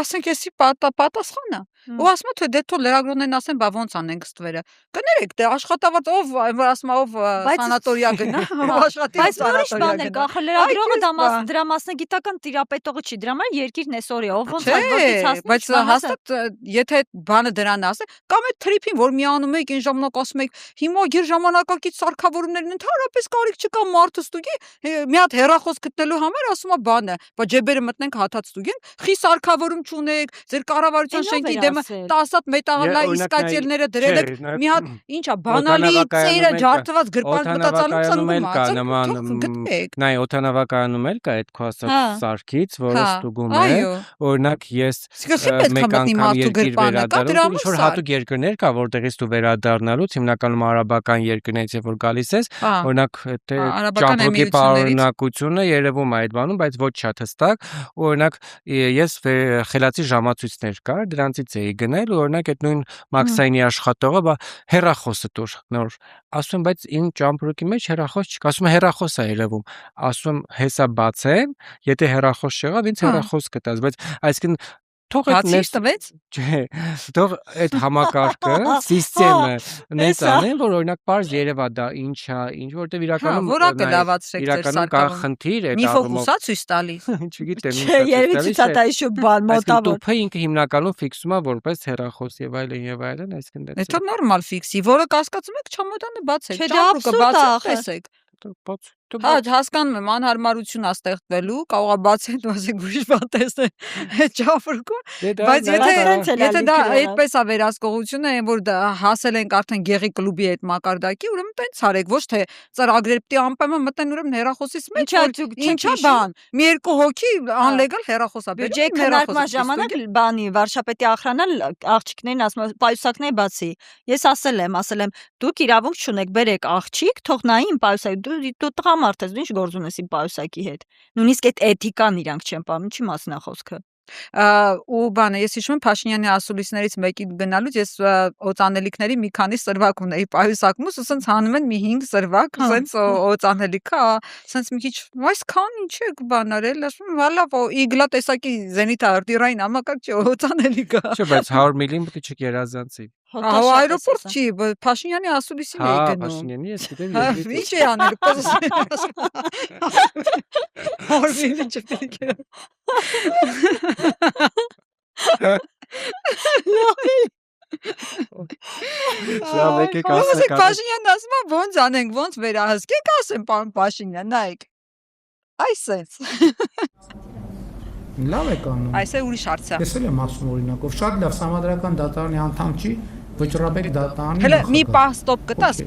ասենք էսի պատասխանը ու ասում թե դե թող լրագրողներն ասեն բա ոնց անենք ստվերը կներեք դե աշխատավարձ ով որ ասում ով սանատորիա գնա բայց ուրիշ բան է կախը լրագրողը դրա մասնագիտական տիրապետողը չի դրա համար երկիրն է սորի ով ոնց այդպես հասնի բայց հաստատ եթե բանը դրան ասե կամ այդ թրիփին որ միանում եք այն ժամանակ ասում եք հիմա գեր ժամանակակից սարքավորումներն ընդհանրապես կարիք չկա մարդը ստուգի մի հատ հեռախոս գտնելու համար ասում է բանը բա ջեբերը մտնենք հաթած ստուգենք խի սարքավորում չունեք ձեր կառավարության շենքի դեմը 10 հատ մետաղալա իսկացիելները դրել եք մի հատ ինչա բանալի ծերը ջարդված գրպան մտածալու նայ օթանավակայանում էլ կա այդ քոսը սարքից որը ստուգում է օրինակ ես մեկ անգամ երկիր վերադառնում ինչ որ հատուկ երկրներ կա որտեղից դու վերադառնալուց հիմնականում արաբական երկրներից է որ գալիս ես օրինակ թե ճամփորդի պարունակությունը երևում է այդ բանում բայց ոչ շատ հստակ օրինակ ես խելացի ժամացույցներ կար դրանցից էի գնել օրինակ այդ նույն մաքսայինի աշխատողը բա հեռախոսը տուր նոր ասում բայց իմ ճամփորդի մեջ հեռախոս չկա ասում հեռախոս է երևում ասում հեսա բացեմ եթե հեռախոս չեղավ ինձ հեռախոս կտաս բայց այսինքն թող այդ ներստվեց չէ թող այդ համակարգը սիստեմը նես անեն որ օրինակ բարձ երևա դա ինչա ինչ որտեվ իրականում որակը լավացրեք իրականում կա խնդիր է մի ֆոկուսա ցույց տալի չգիտեմ երևի ցուցատայի շուտ բան մոտավոր տուփը ինքը հիմնականում ֆիքսում է որպես հեռախոս եւ այլն այսինքն դա դա նորմալ ֆիքսի որը կասկածում եք չամոդանը բացեք ճամփորդը բացեք տեսեք Հա, հասկանում եմ, անհարմարություն է ստեղծվելու, կարող է բացել ու ասեք ուրիշ բան տեսնել այդ ճամփորդում, բայց եթե դա այդպես է վերահսկողությունը, որ հասել ենք արդեն գեղի կլուբի այդ մակարդակի, ուրեմն տենց արեք, ոչ թե ծրագրեր պիտի անպայման մտնեն ուրեմն հեռախոսից մեջ, ինչա բան, մի երկու հոգի անլեգալ հեռախոսա բերում, բյուջեի քննարկման ժամանակ բանի վարշապետի ախրանալ աղջիկներին ասում են պայուսակներ բացի։ Ես ասել եմ, դուք իրավունք չունեք, բերեք աղջիկ, թող նայի իմ պայուսակ, դու տղամարդ ես, դու ինչ գործ ունես իմ պայուսակի հետ։ Նույնիսկ այդ էթիկան իրանք չեն պահում, ինչի մասն է խոսքը։ ու բանը ես հիշում եմ Փաշինյանի ասուլիսներից մեկի գնալուց ես օծանելիքների մի քանի սրվակ ունեի պայուսակում ու սենց հանում են մի 5 սրվակ սենց օծանելիքա սենց մի քիչ այսքան ինչ է բանարել ասում հալա իգլա տեսակի զենիթա արտիրային համակարգ չի օծանելիքա չէ բայց 100 միլին պետք է չգերազանցի Այրոպորտ չի, Փաշինյանի ասուլիսին էի գնում։ Փաշինյանի ես գիտեմ։ Ինչ է անել, Հորմինը չպետք է։ Շա եկեք ասեք։ Փաշինյանն ասում է ոնց անենք, ոնց վերահսկենք, ասեմ պարոն Փաշինյան, նայեք։ Այսպես։ Լավ եք անում։ Այս է ուրիշ հարց է։ Ես էլ եմ ասում օրինակով, շատ լավ համադրական դատարանի անդամ չի, վճռաբեկ դատարանի։ Հələ մի պահ ստոպ կտաս։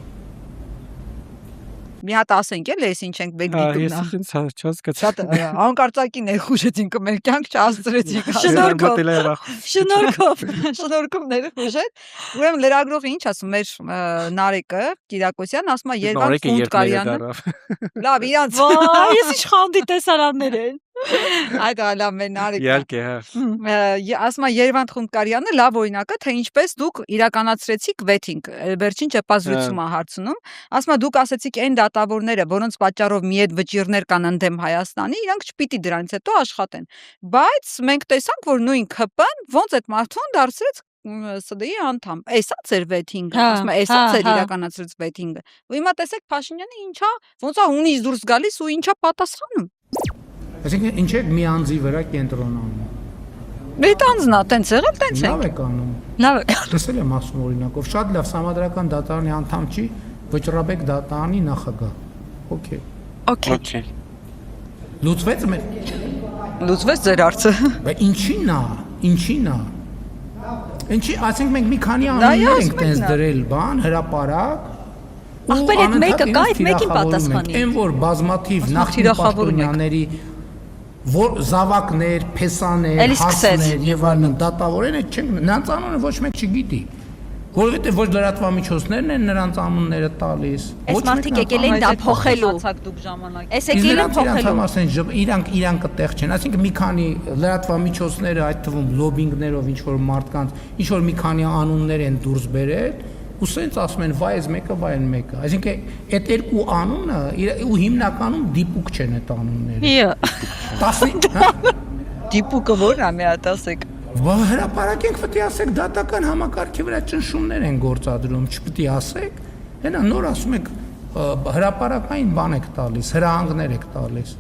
մի հատ ասենք էլ էս ինչ ենք մենք դիտում նախ։ Ես ինձ չհասկացա։ Շատ անկարծակի ներխուժեցին կմեր կյանք չաստրեցիք։ Շնորհքով ներխուժეთ։ Ուրեմն լրագրողը ինչ ասում մեր Նարեկը Կիրակոսյան ասում է Երևան Խունդկարյանը։ Լավ, իրանց։ Վայ, ես ինչ խանդի տեսարաններ են։ Այդ ալա մեր Նարեկը։ Իհարկե, հա։ Ասում է Երևան Խունդկարյանը լավ օրինակ է, թե ինչպես դուք իրականացրեցիք վեթինգ։ Վերջին ճեպազրույցում է հարցնում։ Ասում է դուք ասեցիք այն դատավորները, որոնց պատճառով մի այդ վճիռներ կան ընդդեմ Հայաստանի, իրանք չպիտի դրանից հետո աշխատեն։ Բայց մենք տեսանք, որ նույն ԿՊ-ն ոնց այդ մարդուն դարձրեց ՍԴ-ի անդամ։ Էսա էր վեթինգը, ասում է, էսա էր իրականացրած վեթինգը։ Ու հիմա տեսեք Փաշինյանը ինչա, ոնց է ունից դուրս գալիս ու ինչա պատասխանում։ Այսինքն ինչ է մի անձի վրա կենտրոնանում։ Այդ անձն է, տենց եղել, տենց է։ Լավ է կանում։ Լավ է կանում։ Լսել եմ ասում օրինակով, շատ լավ համադրական դատարանի անդամ չի, Վճռաբեկ դատարանի նախագահ։ Okay։ Լուծվեց մեր։ Լուծվեց ձեր հարցը։ Բայց ինչի՞ն է։ Ինչի, ասենք մենք մի քանի անուններ ենք տենց դրել, բան, հրապարակ։ Ախպեր այդ մեկը կա, այդ մեկին պատասխանի։ Այն որ բազմաթիվ նախկին պաշտոնյաների որ զավակներ, փեսաներ, հասներ եւ այլն դատավորեն, այդ չենք նրանց անունը ոչ մեկ չգիտի։ Որովհետեւ ոչ լրատվամիջոցներն են նրանց անունները տալիս։ Այս մարդիկ եկել են դա փոխելու։ Այս եկել են փոխելու։ Իրանք այդտեղ չեն, այսինքն մի քանի լրատվամիջոցները, այդ թվում լոբինգներով ինչ որ մարդկանց, ինչ որ մի քանի անուններ են դուրս բերել, ու սենց ասում են վայ այս մեկը, վայ այն մեկը։ Այսինքն այդ երկու անունը ու հիմնականում դիպուկ չեն այդ անունները։ Դիպուկը ո՞րն է, մի հատ ասեք։ Հրապարակենք պետք է ասեք դատական համակարգի վրա ճնշումներ են գործադրում, չպետք է ասեք։ Հենա նոր ասում եք հրապարակային բան եք տալիս, հրահանգներ եք տալիս։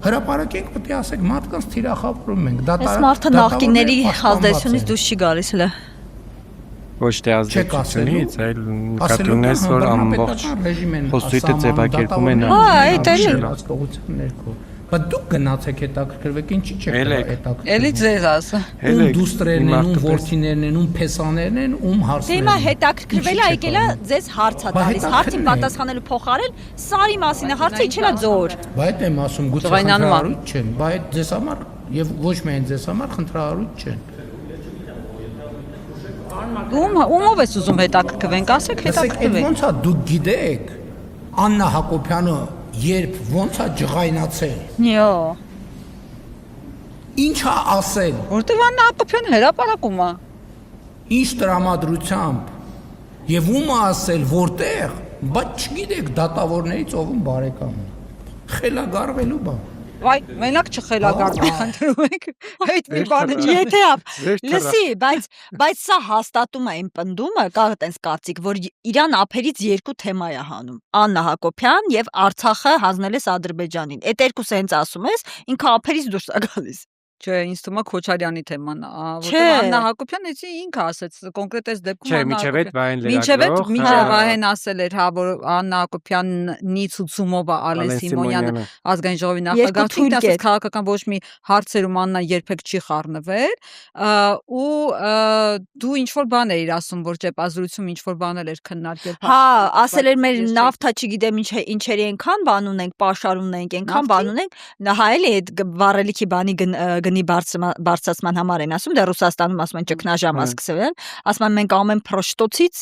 Հրապարակենք պետք է ասեք մարդկանց թիրախավորում ենք։ Այս մարդը նախկինների ազդեցությունից դուրս չի գալիս հələ։ Ոչ թե ազդեցությունից, այլ նկատում ես որ ամբողջ խոսույթը ձևակերպում են Բայց դուք գնացեք հետաքրքրվեք, ինչի՞ չեք հետաքրքրվում։ Էլի ձեզ ասա։ Ում դուստրերն են, ում որդիներն են, ում փեսաներն են, ում հարցներն են։ Հիմա հետաքրքրվելա եկելա ձեզ հարցա տալիս, հարցին պատասխանելու փոխարեն սարի մասին է հարցը իջելա ձոր։ Բայց եմ ասում գուցե խնդրահարույց չեն, բայց ձեզ համար եւ ոչ միայն ձեզ համար խնդրահարույց չեն։ Ումով ես ուզում հետաքրքրվենք, ասեք հետաքրքրվենք։ Ոնց է դուք գիտեք Աննա Հակոբյանը երբ ոնց է ջղայնացել։ Նյո։ Ինչ է ասել։ Որտեվ Աննա Հակոբյանը հրապարակում է։ Ինչ տրամադրությամբ եւ ում է ասել որտեղ, բայց չգիտեք դատավորներից ով բարեկամ։ Խելագարվելու բան։ Վայ, մենակ չխելագարվի, խնդրում եք։ Այդ մի բանը չի։ Եթե լսի, բայց սա հաստատում է իմ պնդումը, կա այտենց կարծիք, որ Իրան ափերից երկու թեմա է հանում։ Աննա Հակոբյան եւ Արցախը հանձնել ես Ադրբեջանին։ Այդ երկուսը հենց ասում ես, ինքը ափերից դուրս է գալիս։ Չէ, ինձ թվում է Քոչարյանի թեման, որտեղ Աննա Հակոբյանը ինքը ասեց կոնկրետ այս դեպքում Մինչև Վահեն ասել էր, հա, որ Աննա Հակոբյանի ցուցումով է Ալեն Սիմոնյանը ազգային ժողովի նախագահ, ասեց քաղաքական ոչ մի հարցերում Աննա երբեք չի խառնվել, ու դու ինչ որ բան էիր ասում, որ ճեպազրույցում ինչ որ բանել էր քննարկել։ Հա, ասել էր մեր նավթա չգիտեմ ինչերի այնքան բան ունենք, պաշար ունենք, այնքան բան ունենք, հա էլի այդ վառելիքի բանի գնի բարձրացման համար են ասում, դե Ռուսաստանում ասում են ճգնաժամ է սկսվել, ասում են մենք ամեն փրշտոցից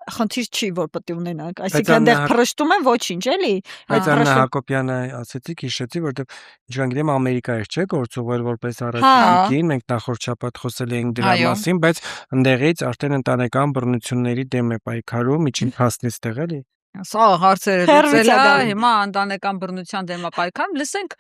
խնդիր չի որ պետք է ունենանք, այսինքն այնտեղ փրշտում են ոչինչ, էլի։ Բայց Աննա Հակոբյանը ասեցիք, հիշեցի, որտեղ ինչքան գիտեմ Ամերիկա էր, չէ՞, գործողել որպես առաջին, մենք նախորդ շաբաթ խոսել էինք դրա մասին, բայց ընդեղից արդեն ընտանեկան բռնությունների դեմ է պայքարում, միջին հասնից տեղ էլի։ Սա հարցերը դարձել է, հիմա ընտանեկան բռնության դեմ է պայքարում, լսենք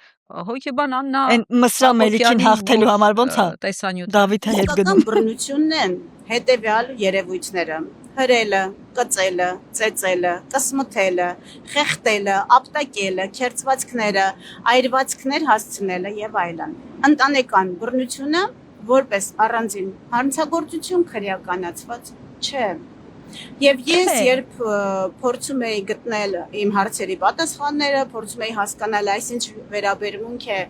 հոգեբան Աննա Այն Մսրա Մելիքին հաղթելու համար ոնց է տեսանյութ Դավիթը հետ գնում։ Բռնությունն են հետևյալ երևույթները՝ հրելը, կծելը, ծեծելը, կսմթելը, խեղդելը, ապտակելը, քերծվածքները, այրվածքներ հասցնելը եւ այլն։ Ընտանեկան բռնությունը որպես առանձին հանցագործություն քրեականացված չէ։ Եվ ես երբ փորձում էի գտնել իմ հարցերի պատասխանները, փորձում էի հասկանալ այսինչ վերաբերմունք է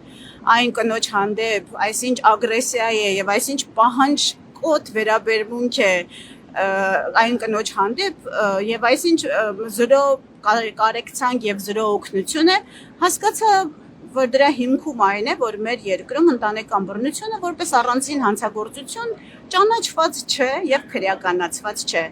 այն կնոջ հանդեպ, այսինչ ագրեսիա է եւ այսինչ պահանջկոտ վերաբերմունք է այն կնոջ հանդեպ եւ այսինչ զրո կարեկցանք եւ զրո օգնություն է, հասկացա, որ դրա հիմքում այն է, որ մեր երկրում ընտանեկան բռնությունը որպես առանձին հանցագործություն ճանաչված չէ եւ քրեականացված չէ։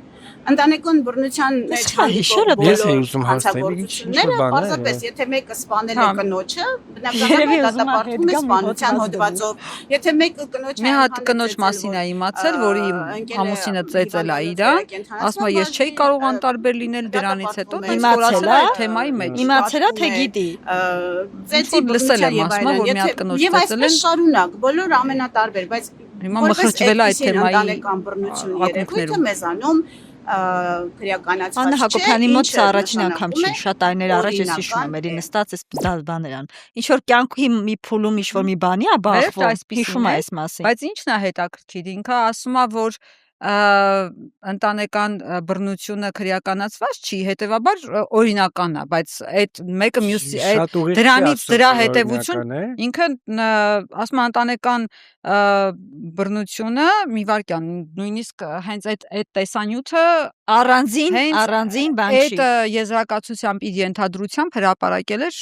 Ընտանեկան բռնության մեջ հանցագործությունները պարզապես եթե մեկը սպանել է կնոջը, բնականաբար դատապարտվում է սպանության հոդվածով։ Եթե մեկը կնոջ մի հատ կնոջ մասին է իմացել, որի ամուսինը ծեծել է իրան, ասում է ես չէի կարող անտարբեր լինել դրանից հետո, իմացել է թեմայի մեջ։ Իմացել է թե գիտի։ Ծեծի լսել եմ ասում, որ մի հատ կնոջ եւ ծեծել են։ այսպես շարունակ, բոլոր ամենատարբեր, բայց Հիմա մխրճվել է այդ թեմայի ընտանեկան բռնություն երևույթը մեզանում քրեականացված չէ։ Աննա Հակոբյանի մոտ սա առաջին անգամ չի, շատ տարիներ առաջ ես հիշում եմ, երի նստած էս բաներան։ Ինչ որ կյանքի մի փուլում ինչ որ մի բանի է բախվում, հիշում է այս մասին։ Բայց ինչն է հետաքրքիր, ինքը ասում է, որ ընտանեկան բռնությունը քրեականացված չի, հետևաբար օրինական է, բայց այդ մեկը մյուսի դրանից դրա հետևություն ինքը ասում է ընտանեկան բռնությունը մի վարքյան նույնիսկ հենց այդ տեսանյութը առանձին բան չի։ Այդ եզրակացությամբ իր ենթադրությամբ հրապարակել էր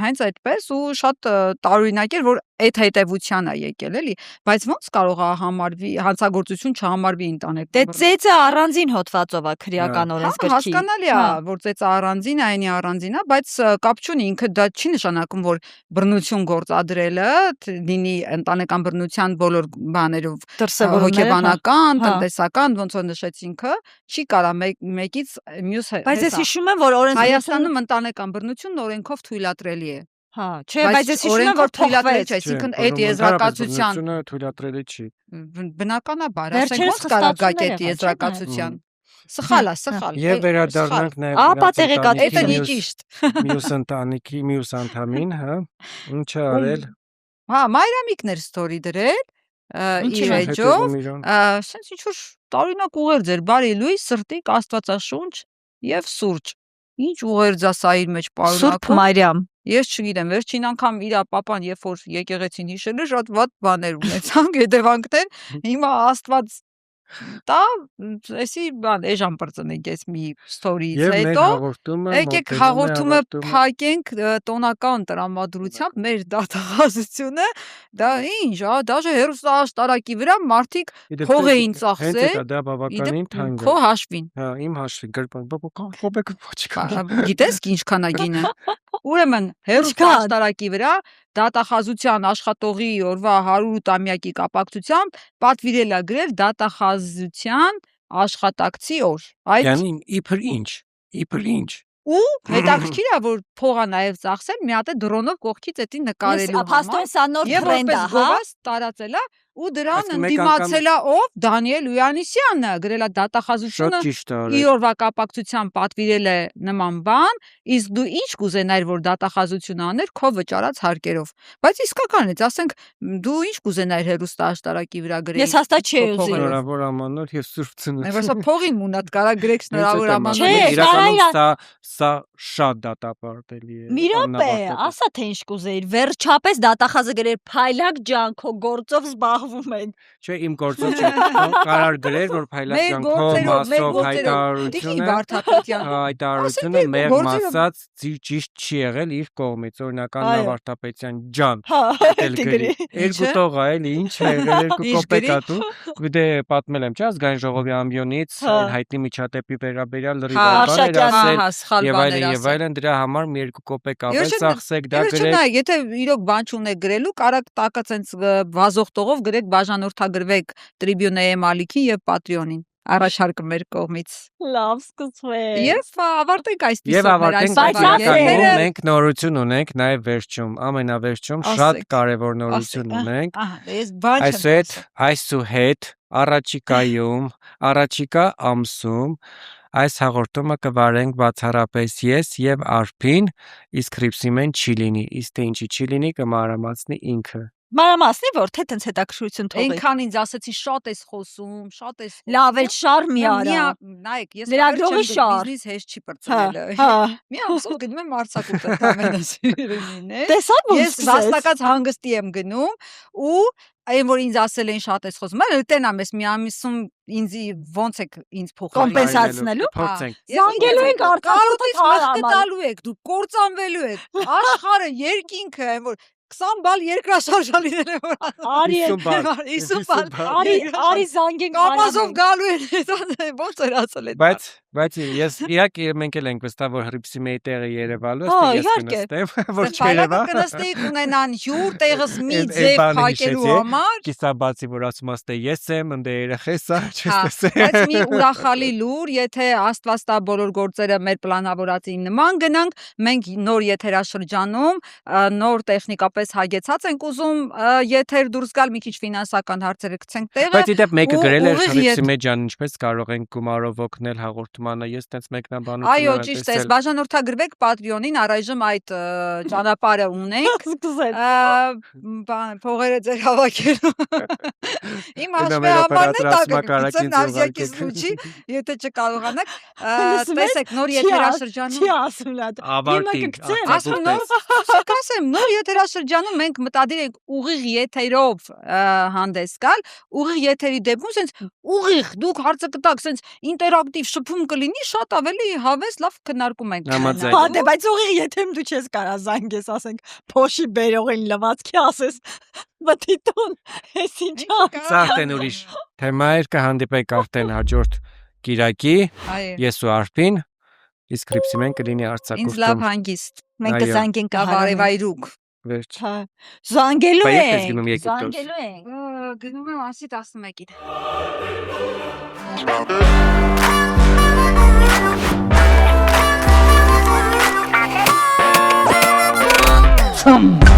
հենց այդպես ու շատ տարօրինակ էր, որ այդ հետևության է եկել էլի, բայց ոնց կարող է համարվի հանցագործություն չհամարվի ընտանեկան։ Դե ծեծը առանձին հոդվածով է քրեական օրենսգրքի։ Հասկանալի է, որ ծեծը առանձին է, այնի առանձին է, բայց կապ չունի, ինքը դա չի նշանակում, որ բռնություն գործադրելը լինի ընտանեկան բռնության բոլոր բաներով, հոգեբանական, տնտեսական, ոնց որ նշեց ինքը, չի կարա մեկից մյուս Բայց ես հիշում եմ, որ Հայաստանում ընտանեկան բռնությունն օրենքով թույլատրելի է։ Հա, չէ, բայց ես հիշում եմ, որ թույլատրելի չէ, այսինքն այդ եզրակացության թույլատրելի չի։ Բնականաբար, ասենք ոնց կարա գա այդ եզրակացության։ Սխալ է, սխալ։ Եվ վերադառնանք նաև Ապա տեղեկատվի ճիշտ։ Մյուս ընտանիքի մյուս անդամին, հա, ինչ է արել։ Հա, Մայրամիկներ ստորի դրել, իր էջով, ասենց ինչ որ տարօրինակ ուղերձ էր, բարի լույս, սրտիկ, աստվածաշունչ եւ սուրճ։ Ինչ ուղերձ է սա իր մեջ պարունակում։ Սուրբ Մարիամ։ Ես չգիտեմ, վերջին անգամ իր papan երբ որ եկեղեցին հիշել է, շատ վատ բաներ ունեցանք, հետևանքներ։ Հիմա Աստված տա, էսի բան, էժան բրծնենք այս մի ստորից հետո։ Եկեք հաղորդումը փակենք տոնական տրամադրությամբ մեր դատախազությունը, դա ինչ, դաժե հեռուստաաշտարակի վրա մարդիկ փող էին ծախսել։ Դա բավականին թանկ է։ Քո հաշվին։ Հա, իմ հաշվին գրպան, խոբեկը ոչ կա։ Գիտես ինչքան է գինը։ Ուրեմն հեռուստաաշտարակի վրա դատախազության աշխատողի օրվա 108-ամյակի կապակցությամբ պատվիրել է գրել դատախազության աշխատակցի օր։ Այդ իբր ինչ։ Ու հետաքրքիր է, որ փողը նաև ծախսել մի հատ է դրոնով կողքից էդի նկարելու համար։ Փաստորեն սա նոր տրենդ է, հա։ Տարածել է ու դրան ընդդիմացել է ով Դանիել Ույանիսյանը, գրել է դատախազությունը իր օրվա կապակցությամբ պատվիրել է նման բան, իսկ դու ինչ կուզենայիր, որ դատախազությունը աներ քո վճարած հարկերով։ Բայց իսկական է, ասենք դու ինչ կուզենայիր հեռուստաաշտարակի վրա գրել։ Ես հաստատ չէի ուզում։ Շնորհավոր ամանոր եւ սուրբ ծնունդ։ Որսա փողին մունատ կարա գրեք շնորհավոր ամանոր։ Իրականում սա շատ դատապարտելի է։ Մի րոպե, ասա թե ինչ կուզեիր, վերջապես դատախազը գրել Փայլակ ջան, քո գործով զբաղվում են։ Չէ, իմ գործով չէ, կարար գրել, որ Փայլակ ջան, քո մասով հայտարարությունը մեր մասած ճիշտ չի եղել իր կողմից, օրինական Նավարդապետյան ջան։ Երկու տող է, էլի ինչ է եղել, երկու կոպեկատու։ Դե պատմել եմ, չէ՞, ազգային ժողովի ամբիոնից հայտնի միջադեպի վերաբերյալ լրիվ բաներ ասել։ Եվ այլն դրա համար մի 2 կոպեկ ավել ծախսեք դա գրեք։ Եթե իրոք բան չունեք գրելու, կարակ տակած այնց վազող տողով գրեք բաժանորդագրվեք Տրիբյունեի Մալիքին եւ Պատրիոնին։ Առաջարկը մեր կողմից։ Լավ, սկսվեց։ Եվ ավարտենք այսպիսով։ Եվ ավարտենք մենք նորություն ունենք նաև վերջում, ամենավերջում շատ կարևոր նորություն ունենք։ Այսուհետ առաջիկայում, առաջիկա ամսում այս հաղորդումը կվարենք բացառապես ես եւ Արփին, իսկ Ռիփսիմեն չի լինի, իսկ թե ինչի չի լինի կմարամացնի ինքը։ Մանրամասնի որ թե տենց հետաքրքրություն թողի։ Այնքան ինձ ասեցի շատ ես խոսում, շատ ես։ Լավ էլ շար մի արա։ Նայեք, ես լրագրողի շար։ Բիզնես հեշտ չի բրծել։ Մի ամսով գնում եմ արձակուտ ամենս իրենին։ Տեսա՞ր ոնց ես վաստակած հանգստի եմ գնում ու այն որ ինձ ասել են շատ ես խոսում, այլ տենամ ես մի ամիսում ինձ ոնց եք ինձ փոխել կոմպենսացնելու։ Զանգելու եք արտարոտից մխկտալու եք, դու կործանվելու եք։ Աշխարհը երկինքը այն որ 20 բալ երկրաշարժան լինել է որ արի 50 բալ արի զանգենք կամազով գալու են ոնց էր ասել այդ բայց ես իհարկե մենք էլ ենք վստահ որ հրիպսի մեի տեղը Երևալու ես կնստեմ որ չերևա կնստեիք ունենան հյուր տեղս մի ձև փակելու համար կիսաբացի որ ասում ասते ես եմ ընդ երեխես է չես բայց մի ուրախալի լուր եթե Աստված տա բոլոր գործերը մեր պլանավորածին նման գնանք մենք նոր եթերաշրջանում նոր տեխնիկապես հագեցած ենք ուզում եթեր դուրս գալ մի քիչ ֆինանսական հարցերը գցենք տեղը բայց իդեպ մեկը գրել է հրիպսի մեջան ինչպես կարող ենք գումարով օգնել հաղորդմանը ես տենց մեկնաբանություն այո ճիշտ է բաժանորդագրվեք Patreon-ին առայժմ այդ ճանապարհը ունենք փողերը ձեր հավաքելու իմ հաշվեհամարն է տակը նարսիակից լուչի եթե չկարողանաք տեսեք նոր եթերաշրջանում չի ասում ասում նոր եթերաշրջանում մենք մտադիր ենք ուղիղ եթերով հանդես գալ ուղիղ եթերի դեպքում sense ուղիղ դուք հարցը կտաք sense ինտերակտիվ շփում կլինի շատ ավելի հավես լավ քննարկում ենք հա դե բայց ուղիղ եթերում դու չես կարա զանգես ասենք փոշի բերողին լվացքի ասես մտիտուն էս ինչա սարդեն ուրիշ թեմա էր կհանդիպեք արդեն հաջորդ կիրակի ես ու Արփին իսկ հրիպսի մենք կլինի արձակուրդում ինձ լավ հանգիստ մենք կզանգենք բարևայրուկ վերջ զանգելու ենք գնում եմ ասի 11-ին Some